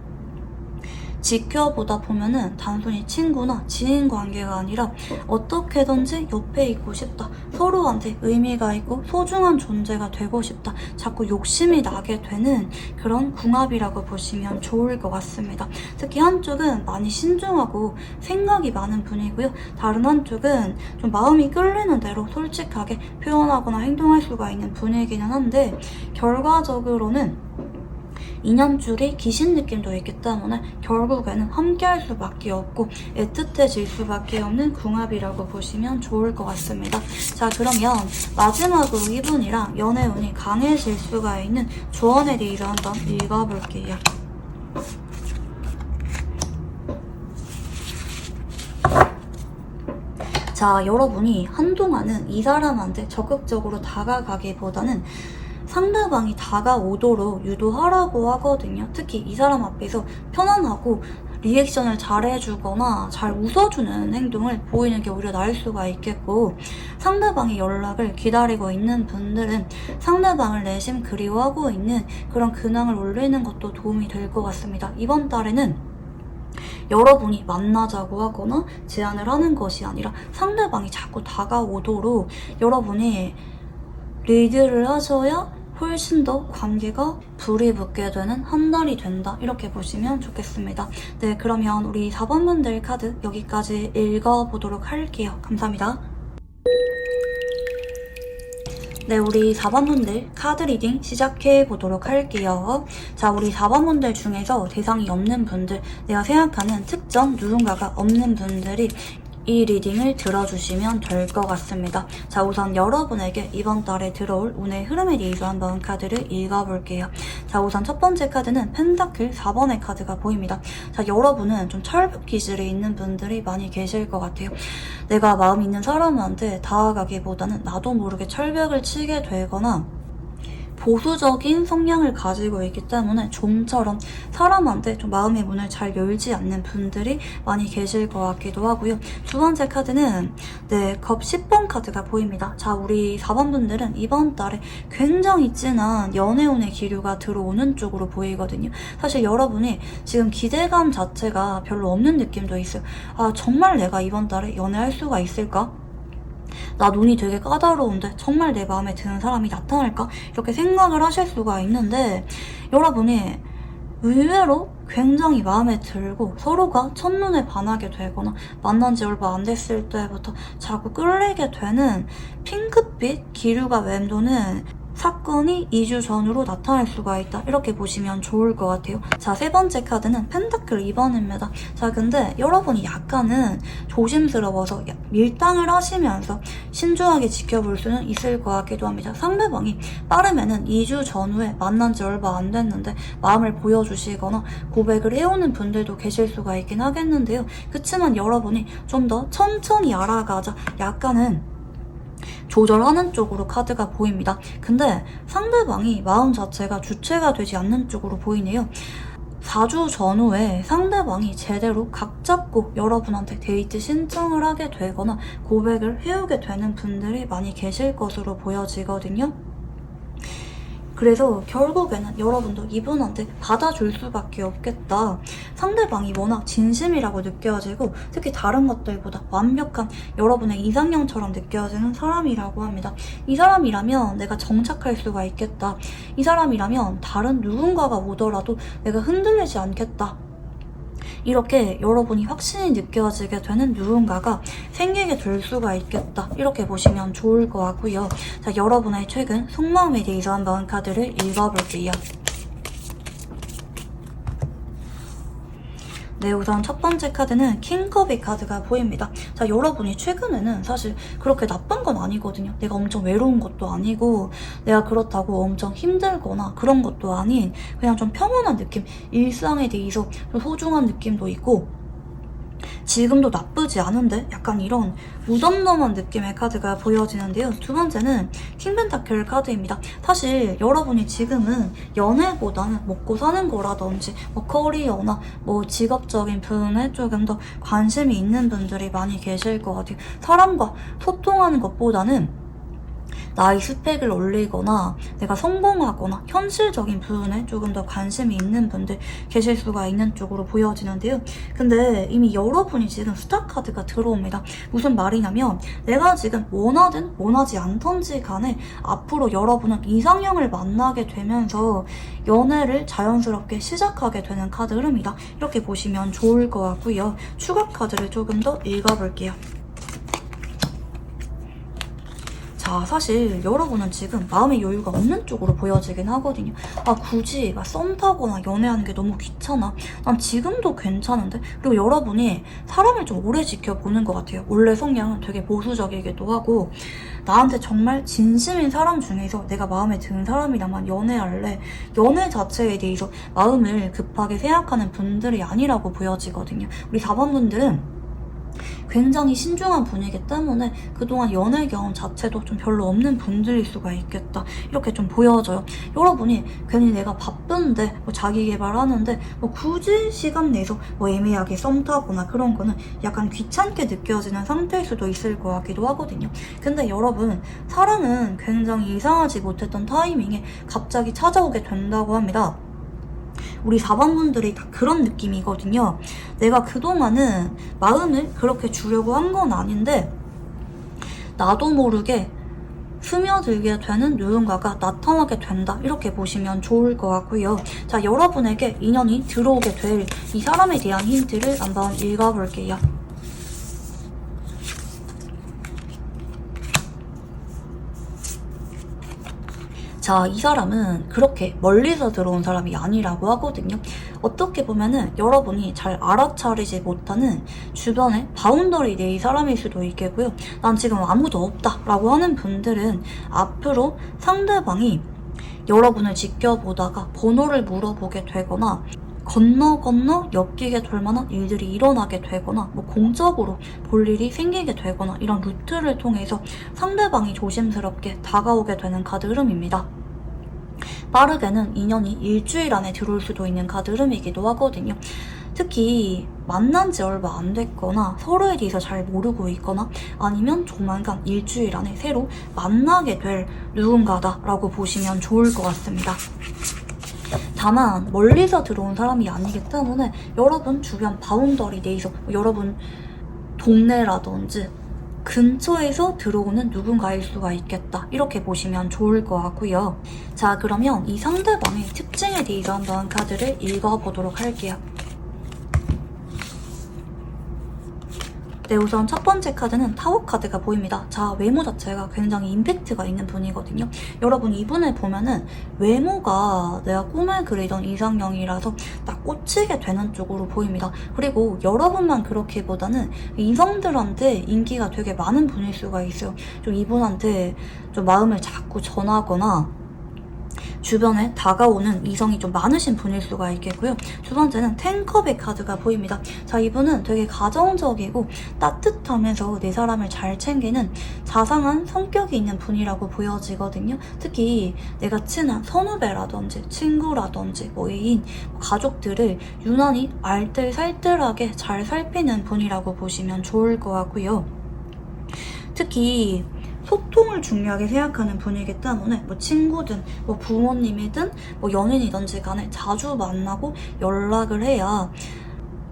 지켜보다 보면은 단순히 친구나 지인 관계가 아니라 어떻게든지 옆에 있고 싶다, 서로한테 의미가 있고 소중한 존재가 되고 싶다, 자꾸 욕심이 나게 되는 그런 궁합이라고 보시면 좋을 것 같습니다. 특히 한쪽은 많이 신중하고 생각이 많은 분이고요. 다른 한쪽은 좀 마음이 끌리는 대로 솔직하게 표현하거나 행동할 수가 있는 분이기는 한데, 결과적으로는 이념줄이 귀신 느낌도 있기 때문에 결국에는 함께할 수밖에 없고 애틋해질 수밖에 없는 궁합이라고 보시면 좋을 것 같습니다. 자, 그러면 마지막으로 이분이랑 연애운이 강해질 수가 있는 조언에 대해서 한번 읽어볼게요. 자, 여러분이 한동안은 이 사람한테 적극적으로 다가가기보다는 상대방이 다가오도록 유도하라고 하거든요. 특히 이 사람 앞에서 편안하고 리액션을 잘 해주거나 잘 웃어주는 행동을 보이는 게 오히려 나을 수가 있겠고, 상대방의 연락을 기다리고 있는 분들은 상대방을 내심 그리워하고 있는 그런 근황을 올리는 것도 도움이 될 것 같습니다. 이번 달에는 여러분이 만나자고 하거나 제안을 하는 것이 아니라 상대방이 자꾸 다가오도록 여러분이 리드를 하셔야 훨씬 더 관계가 불이 붙게 되는 한 달이 된다. 이렇게 보시면 좋겠습니다. 네, 그러면 우리 4번 분들 카드 여기까지 읽어보도록 할게요. 감사합니다. 네, 우리 4번 분들 카드 리딩 시작해 보도록 할게요. 자, 우리 4번 분들 중에서 대상이 없는 분들, 내가 생각하는 특정 누군가가 없는 분들이 이 리딩을 들어주시면 될 것 같습니다. 자, 우선 여러분에게 이번 달에 들어올 운의 흐름에 대해서 한번 카드를 읽어볼게요. 자, 우선 첫 번째 카드는 펜타클 4번의 카드가 보입니다. 자, 여러분은 좀 철벽 기질이 있는 분들이 많이 계실 것 같아요. 내가 마음 있는 사람한테 다가가기보다는 나도 모르게 철벽을 치게 되거나 보수적인 성향을 가지고 있기 때문에 좀처럼 사람한테 좀 마음의 문을 잘 열지 않는 분들이 많이 계실 것 같기도 하고요. 두 번째 카드는 컵 10번 카드가 보입니다. 자, 우리 4번 분들은 이번 달에 굉장히 진한 연애운의 기류가 들어오는 쪽으로 보이거든요. 사실 여러분이 지금 기대감 자체가 별로 없는 느낌도 있어요. 아, 정말 내가 이번 달에 연애할 수가 있을까? 나 눈이 되게 까다로운데 정말 내 마음에 드는 사람이 나타날까? 이렇게 생각을 하실 수가 있는데 여러분이 의외로 굉장히 마음에 들고 서로가 첫눈에 반하게 되거나 만난 지 얼마 안 됐을 때부터 자꾸 끌리게 되는 핑크빛 기류가 맴도는 사건이 2주 전으로 나타날 수가 있다. 이렇게 보시면 좋을 것 같아요. 자, 세 번째 카드는 펜타클 2번입니다. 자, 근데 여러분이 약간은 조심스러워서 밀당을 하시면서 신중하게 지켜볼 수는 있을 것 같기도 합니다. 상대방이 빠르면은 2주 전후에 만난 지 얼마 안 됐는데 마음을 보여주시거나 고백을 해오는 분들도 계실 수가 있긴 하겠는데요. 그치만 여러분이 좀 더 천천히 알아가자. 약간은 조절하는 쪽으로 카드가 보입니다. 근데 상대방이 마음 자체가 주체가 되지 않는 쪽으로 보이네요. 4주 전후에 상대방이 제대로 각 잡고 여러분한테 데이트 신청을 하게 되거나 고백을 해오게 되는 분들이 많이 계실 것으로 보여지거든요. 그래서 결국에는 여러분도 이분한테 받아줄 수밖에 없겠다. 상대방이 워낙 진심이라고 느껴지고 특히 다른 것들보다 완벽한 여러분의 이상형처럼 느껴지는 사람이라고 합니다. 이 사람이라면 내가 정착할 수가 있겠다. 이 사람이라면 다른 누군가가 오더라도 내가 흔들리지 않겠다. 이렇게 여러분이 확신이 느껴지게 되는 누군가가 생기게 될 수가 있겠다. 이렇게 보시면 좋을 것 같고요. 자, 여러분의 최근 속마음에 대해서 한번 카드를 읽어볼게요. 네, 우선 첫 번째 카드는 킹컵의 카드가 보입니다. 자, 여러분이 최근에는 사실 그렇게 나쁜 건 아니거든요. 내가 엄청 외로운 것도 아니고 내가 그렇다고 엄청 힘들거나 그런 것도 아닌 그냥 좀 평온한 느낌, 일상에 대해서 좀 소중한 느낌도 있고 지금도 나쁘지 않은데 약간 이런 무덤덤한 느낌의 카드가 보여지는데요. 두 번째는 킹펜타클 카드입니다. 사실 여러분이 지금은 연애보다는 먹고 사는 거라든지 커리어나 직업적인 부분에 조금 더 관심이 있는 분들이 많이 계실 것 같아요. 사람과 소통하는 것보다는 나의 스펙을 올리거나 내가 성공하거나 현실적인 부분에 조금 더 관심이 있는 분들 계실 수가 있는 쪽으로 보여지는데요. 근데 이미 여러분이 지금 스타 카드가 들어옵니다. 무슨 말이냐면 내가 지금 원하든 원하지 않던지 간에 앞으로 여러분은 이상형을 만나게 되면서 연애를 자연스럽게 시작하게 되는 카드 흐름이다. 이렇게 보시면 좋을 것 같고요. 추가 카드를 조금 더 읽어볼게요. 자, 사실 여러분은 지금 마음의 여유가 없는 쪽으로 보여지긴 하거든요. 아, 굳이 썸 타거나 연애하는 게 너무 귀찮아. 난 지금도 괜찮은데? 그리고 여러분이 사람을 좀 오래 지켜보는 것 같아요. 원래 성향은 되게 보수적이기도 하고 나한테 정말 진심인 사람 중에서 내가 마음에 드는 사람이라면 연애할래. 연애 자체에 대해서 마음을 급하게 생각하는 분들이 아니라고 보여지거든요. 우리 4번 분들은 굉장히 신중한 분이기 때문에 그동안 연애 경험 자체도 좀 별로 없는 분들일 수가 있겠다. 이렇게 좀 보여져요. 여러분이 괜히 내가 바쁜데 자기 개발하는데 굳이 시간 내서 애매하게 썸 타거나 그런 거는 약간 귀찮게 느껴지는 상태일 수도 있을 것 같기도 하거든요. 근데 여러분, 사랑은 굉장히 예상하지 못했던 타이밍에 갑자기 찾아오게 된다고 합니다. 우리 4번 분들이 다 그런 느낌이거든요. 내가 그동안은 마음을 그렇게 주려고 한 건 아닌데 나도 모르게 스며들게 되는 누군가가 나타나게 된다, 이렇게 보시면 좋을 것 같고요. 자, 여러분에게 인연이 들어오게 될 이 사람에 대한 힌트를 한번 읽어볼게요. 자, 이 사람은 그렇게 멀리서 들어온 사람이 아니라고 하거든요. 어떻게 보면은 여러분이 잘 알아차리지 못하는 주변의 바운더리 내의 사람일 수도 있겠고요. 난 지금 아무도 없다 라고 하는 분들은 앞으로 상대방이 여러분을 지켜보다가 번호를 물어보게 되거나 건너 엮이게 될 만한 일들이 일어나게 되거나 뭐 공적으로 볼 일이 생기게 되거나 이런 루트를 통해서 상대방이 조심스럽게 다가오게 되는 카드 흐름입니다. 빠르게는 인연이 일주일 안에 들어올 수도 있는 카드 흐름이기도 하거든요. 특히 만난 지 얼마 안 됐거나 서로에 대해서 잘 모르고 있거나 아니면 조만간 일주일 안에 새로 만나게 될 누군가다라고 보시면 좋을 것 같습니다. 다만 멀리서 들어온 사람이 아니기 때문에 여러분 주변 바운더리 내에서 여러분 동네라든지 근처에서 들어오는 누군가일 수가 있겠다, 이렇게 보시면 좋을 것 같고요. 자, 그러면 이 상대방의 특징에 대해서 한번 카드를 읽어보도록 할게요. 네, 우선 첫 번째 카드는 타워 카드가 보입니다. 자, 외모 자체가 굉장히 임팩트가 있는 분이거든요. 여러분, 이분을 보면은 외모가 내가 꿈에 그리던 이상형이라서 딱 꽂히게 되는 쪽으로 보입니다. 그리고 여러분만 그렇기보다는 이성들한테 인기가 되게 많은 분일 수가 있어요. 좀 이분한테 좀 마음을 자꾸 전하거나 주변에 다가오는 이성이 좀 많으신 분일 수가 있겠고요. 두 번째는 텐컵의 카드가 보입니다. 자, 이분은 되게 가정적이고 따뜻하면서 내 사람을 잘 챙기는 자상한 성격이 있는 분이라고 보여지거든요. 특히 내가 친한 선후배라든지 친구라든지 뭐 애인, 가족들을 유난히 알뜰살뜰하게 잘 살피는 분이라고 보시면 좋을 것 같고요. 특히 소통을 중요하게 생각하는 분이기 때문에 뭐 친구든 뭐 부모님이든 뭐 연인이든지 간에 자주 만나고 연락을 해야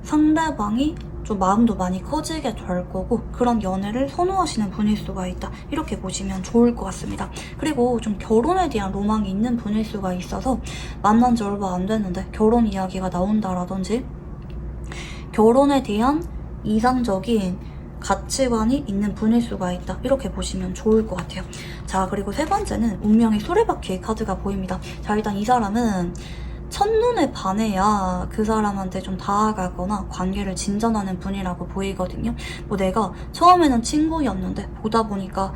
상대방이 좀 마음도 많이 커지게 될 거고 그런 연애를 선호하시는 분일 수가 있다, 이렇게 보시면 좋을 것 같습니다. 그리고 좀 결혼에 대한 로망이 있는 분일 수가 있어서 만난 지 얼마 안 됐는데 결혼 이야기가 나온다라든지 결혼에 대한 이상적인 가치관이 있는 분일 수가 있다, 이렇게 보시면 좋을 것 같아요. 자, 그리고 세 번째는 운명의 수레바퀴의 카드가 보입니다. 자, 일단 이 사람은 첫눈에 반해야 그 사람한테 좀 다가가거나 관계를 진전하는 분이라고 보이거든요. 뭐 내가 처음에는 친구였는데 보다 보니까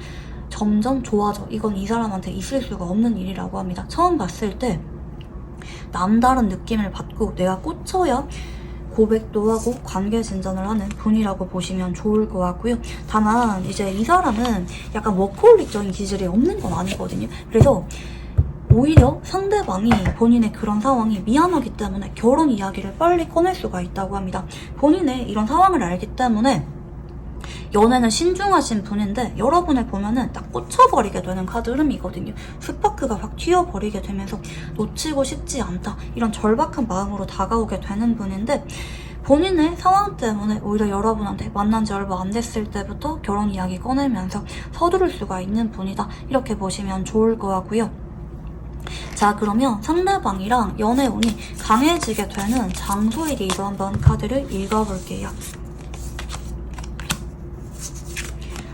점점 좋아져, 이건 이 사람한테 있을 수가 없는 일이라고 합니다. 처음 봤을 때 남다른 느낌을 받고 내가 꽂혀야 고백도 하고 관계 진전을 하는 분이라고 보시면 좋을 것 같고요. 다만 이제 이 사람은 약간 워커홀릭적인 기질이 없는 건 아니거든요. 그래서 오히려 상대방이 본인의 그런 상황이 미안하기 때문에 결혼 이야기를 빨리 꺼낼 수가 있다고 합니다. 본인의 이런 상황을 알기 때문에 연애는 신중하신 분인데 여러분을 보면은 딱 꽂혀버리게 되는 카드 흐름이거든요. 스파크가 확 튀어버리게 되면서 놓치고 싶지 않다, 이런 절박한 마음으로 다가오게 되는 분인데 본인의 상황 때문에 오히려 여러분한테 만난 지 얼마 안 됐을 때부터 결혼 이야기 꺼내면서 서두를 수가 있는 분이다, 이렇게 보시면 좋을 것 같고요. 자, 그러면 상대방이랑 연애운이 강해지게 되는 장소에 대해서 한번 카드를 읽어볼게요.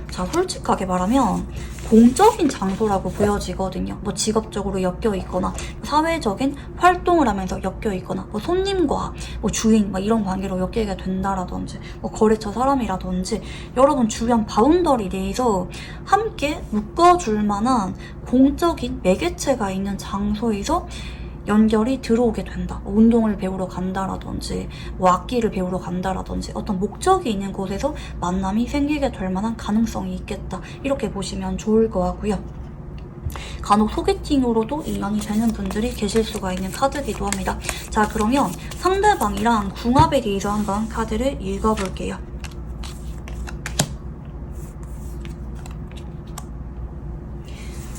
자, 솔직하게 말하면 공적인 장소라고 보여지거든요. 뭐 직업적으로 엮여있거나 사회적인 활동을 하면서 엮여있거나 뭐 손님과 뭐 주인 막 이런 관계로 엮이게 된다라든지 뭐 거래처 사람이라든지 여러분 주변 바운더리 내에서 함께 묶어줄 만한 공적인 매개체가 있는 장소에서 연결이 들어오게 된다. 운동을 배우러 간다라든지 뭐 악기를 배우러 간다라든지 어떤 목적이 있는 곳에서 만남이 생기게 될 만한 가능성이 있겠다, 이렇게 보시면 좋을 것 같고요. 간혹 소개팅으로도 인연이 되는 분들이 계실 수가 있는 카드이기도 합니다. 자, 그러면 상대방이랑 궁합에 대해서 한번 카드를 읽어볼게요.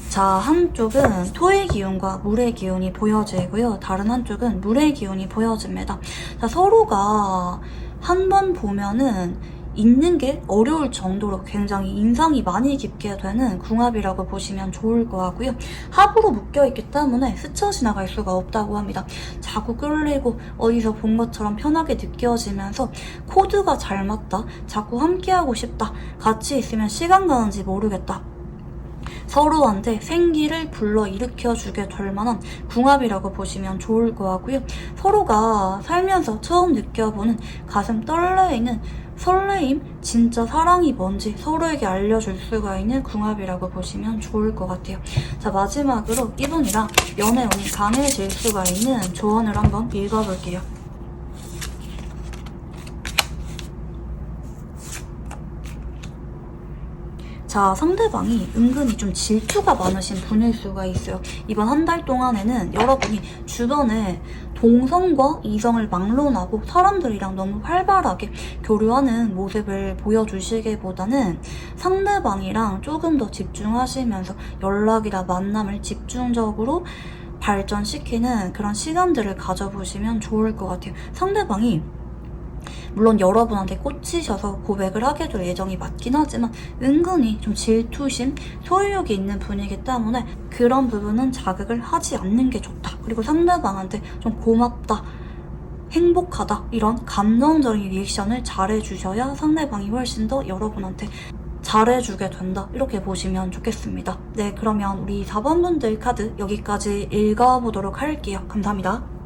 자, 한쪽은 토의 기운과 물의 기운이 보여지고요. 다른 한쪽은 물의 기운이 보여집니다. 자, 서로가 한 번 보면은 있는 게 어려울 정도로 굉장히 인상이 많이 깊게 되는 궁합이라고 보시면 좋을 것 같고요. 합으로 묶여있기 때문에 스쳐 지나갈 수가 없다고 합니다. 자꾸 끌리고 어디서 본 것처럼 편하게 느껴지면서 코드가 잘 맞다, 자꾸 함께하고 싶다, 같이 있으면 시간 가는지 모르겠다, 서로한테 생기를 불러일으켜주게 될 만한 궁합이라고 보시면 좋을 것 같고요. 서로가 살면서 처음 느껴보는 가슴 떨려있는 설레임, 진짜 사랑이 뭔지 서로에게 알려줄 수가 있는 궁합이라고 보시면 좋을 것 같아요. 자, 마지막으로 이분이랑 연애운이 강해질 수가 있는 조언을 한번 읽어볼게요. 자, 상대방이 은근히 좀 질투가 많으신 분일 수가 있어요. 이번 한 달 동안에는 여러분이 주변에 동성과 이성을 막론하고 사람들이랑 너무 활발하게 교류하는 모습을 보여주시기보다는 상대방이랑 조금 더 집중하시면서 연락이나 만남을 집중적으로 발전시키는 그런 시간들을 가져보시면 좋을 것 같아요. 상대방이 물론 여러분한테 꽂히셔서 고백을 하게 될 예정이 맞긴 하지만 은근히 좀 질투심, 소유욕이 있는 분이기 때문에 그런 부분은 자극을 하지 않는 게 좋다. 그리고 상대방한테 좀 고맙다, 행복하다, 이런 감정적인 리액션을 잘해주셔야 상대방이 훨씬 더 여러분한테 잘해주게 된다, 이렇게 보시면 좋겠습니다. 네, 그러면 우리 4번 분들 카드 여기까지 읽어보도록 할게요. 감사합니다.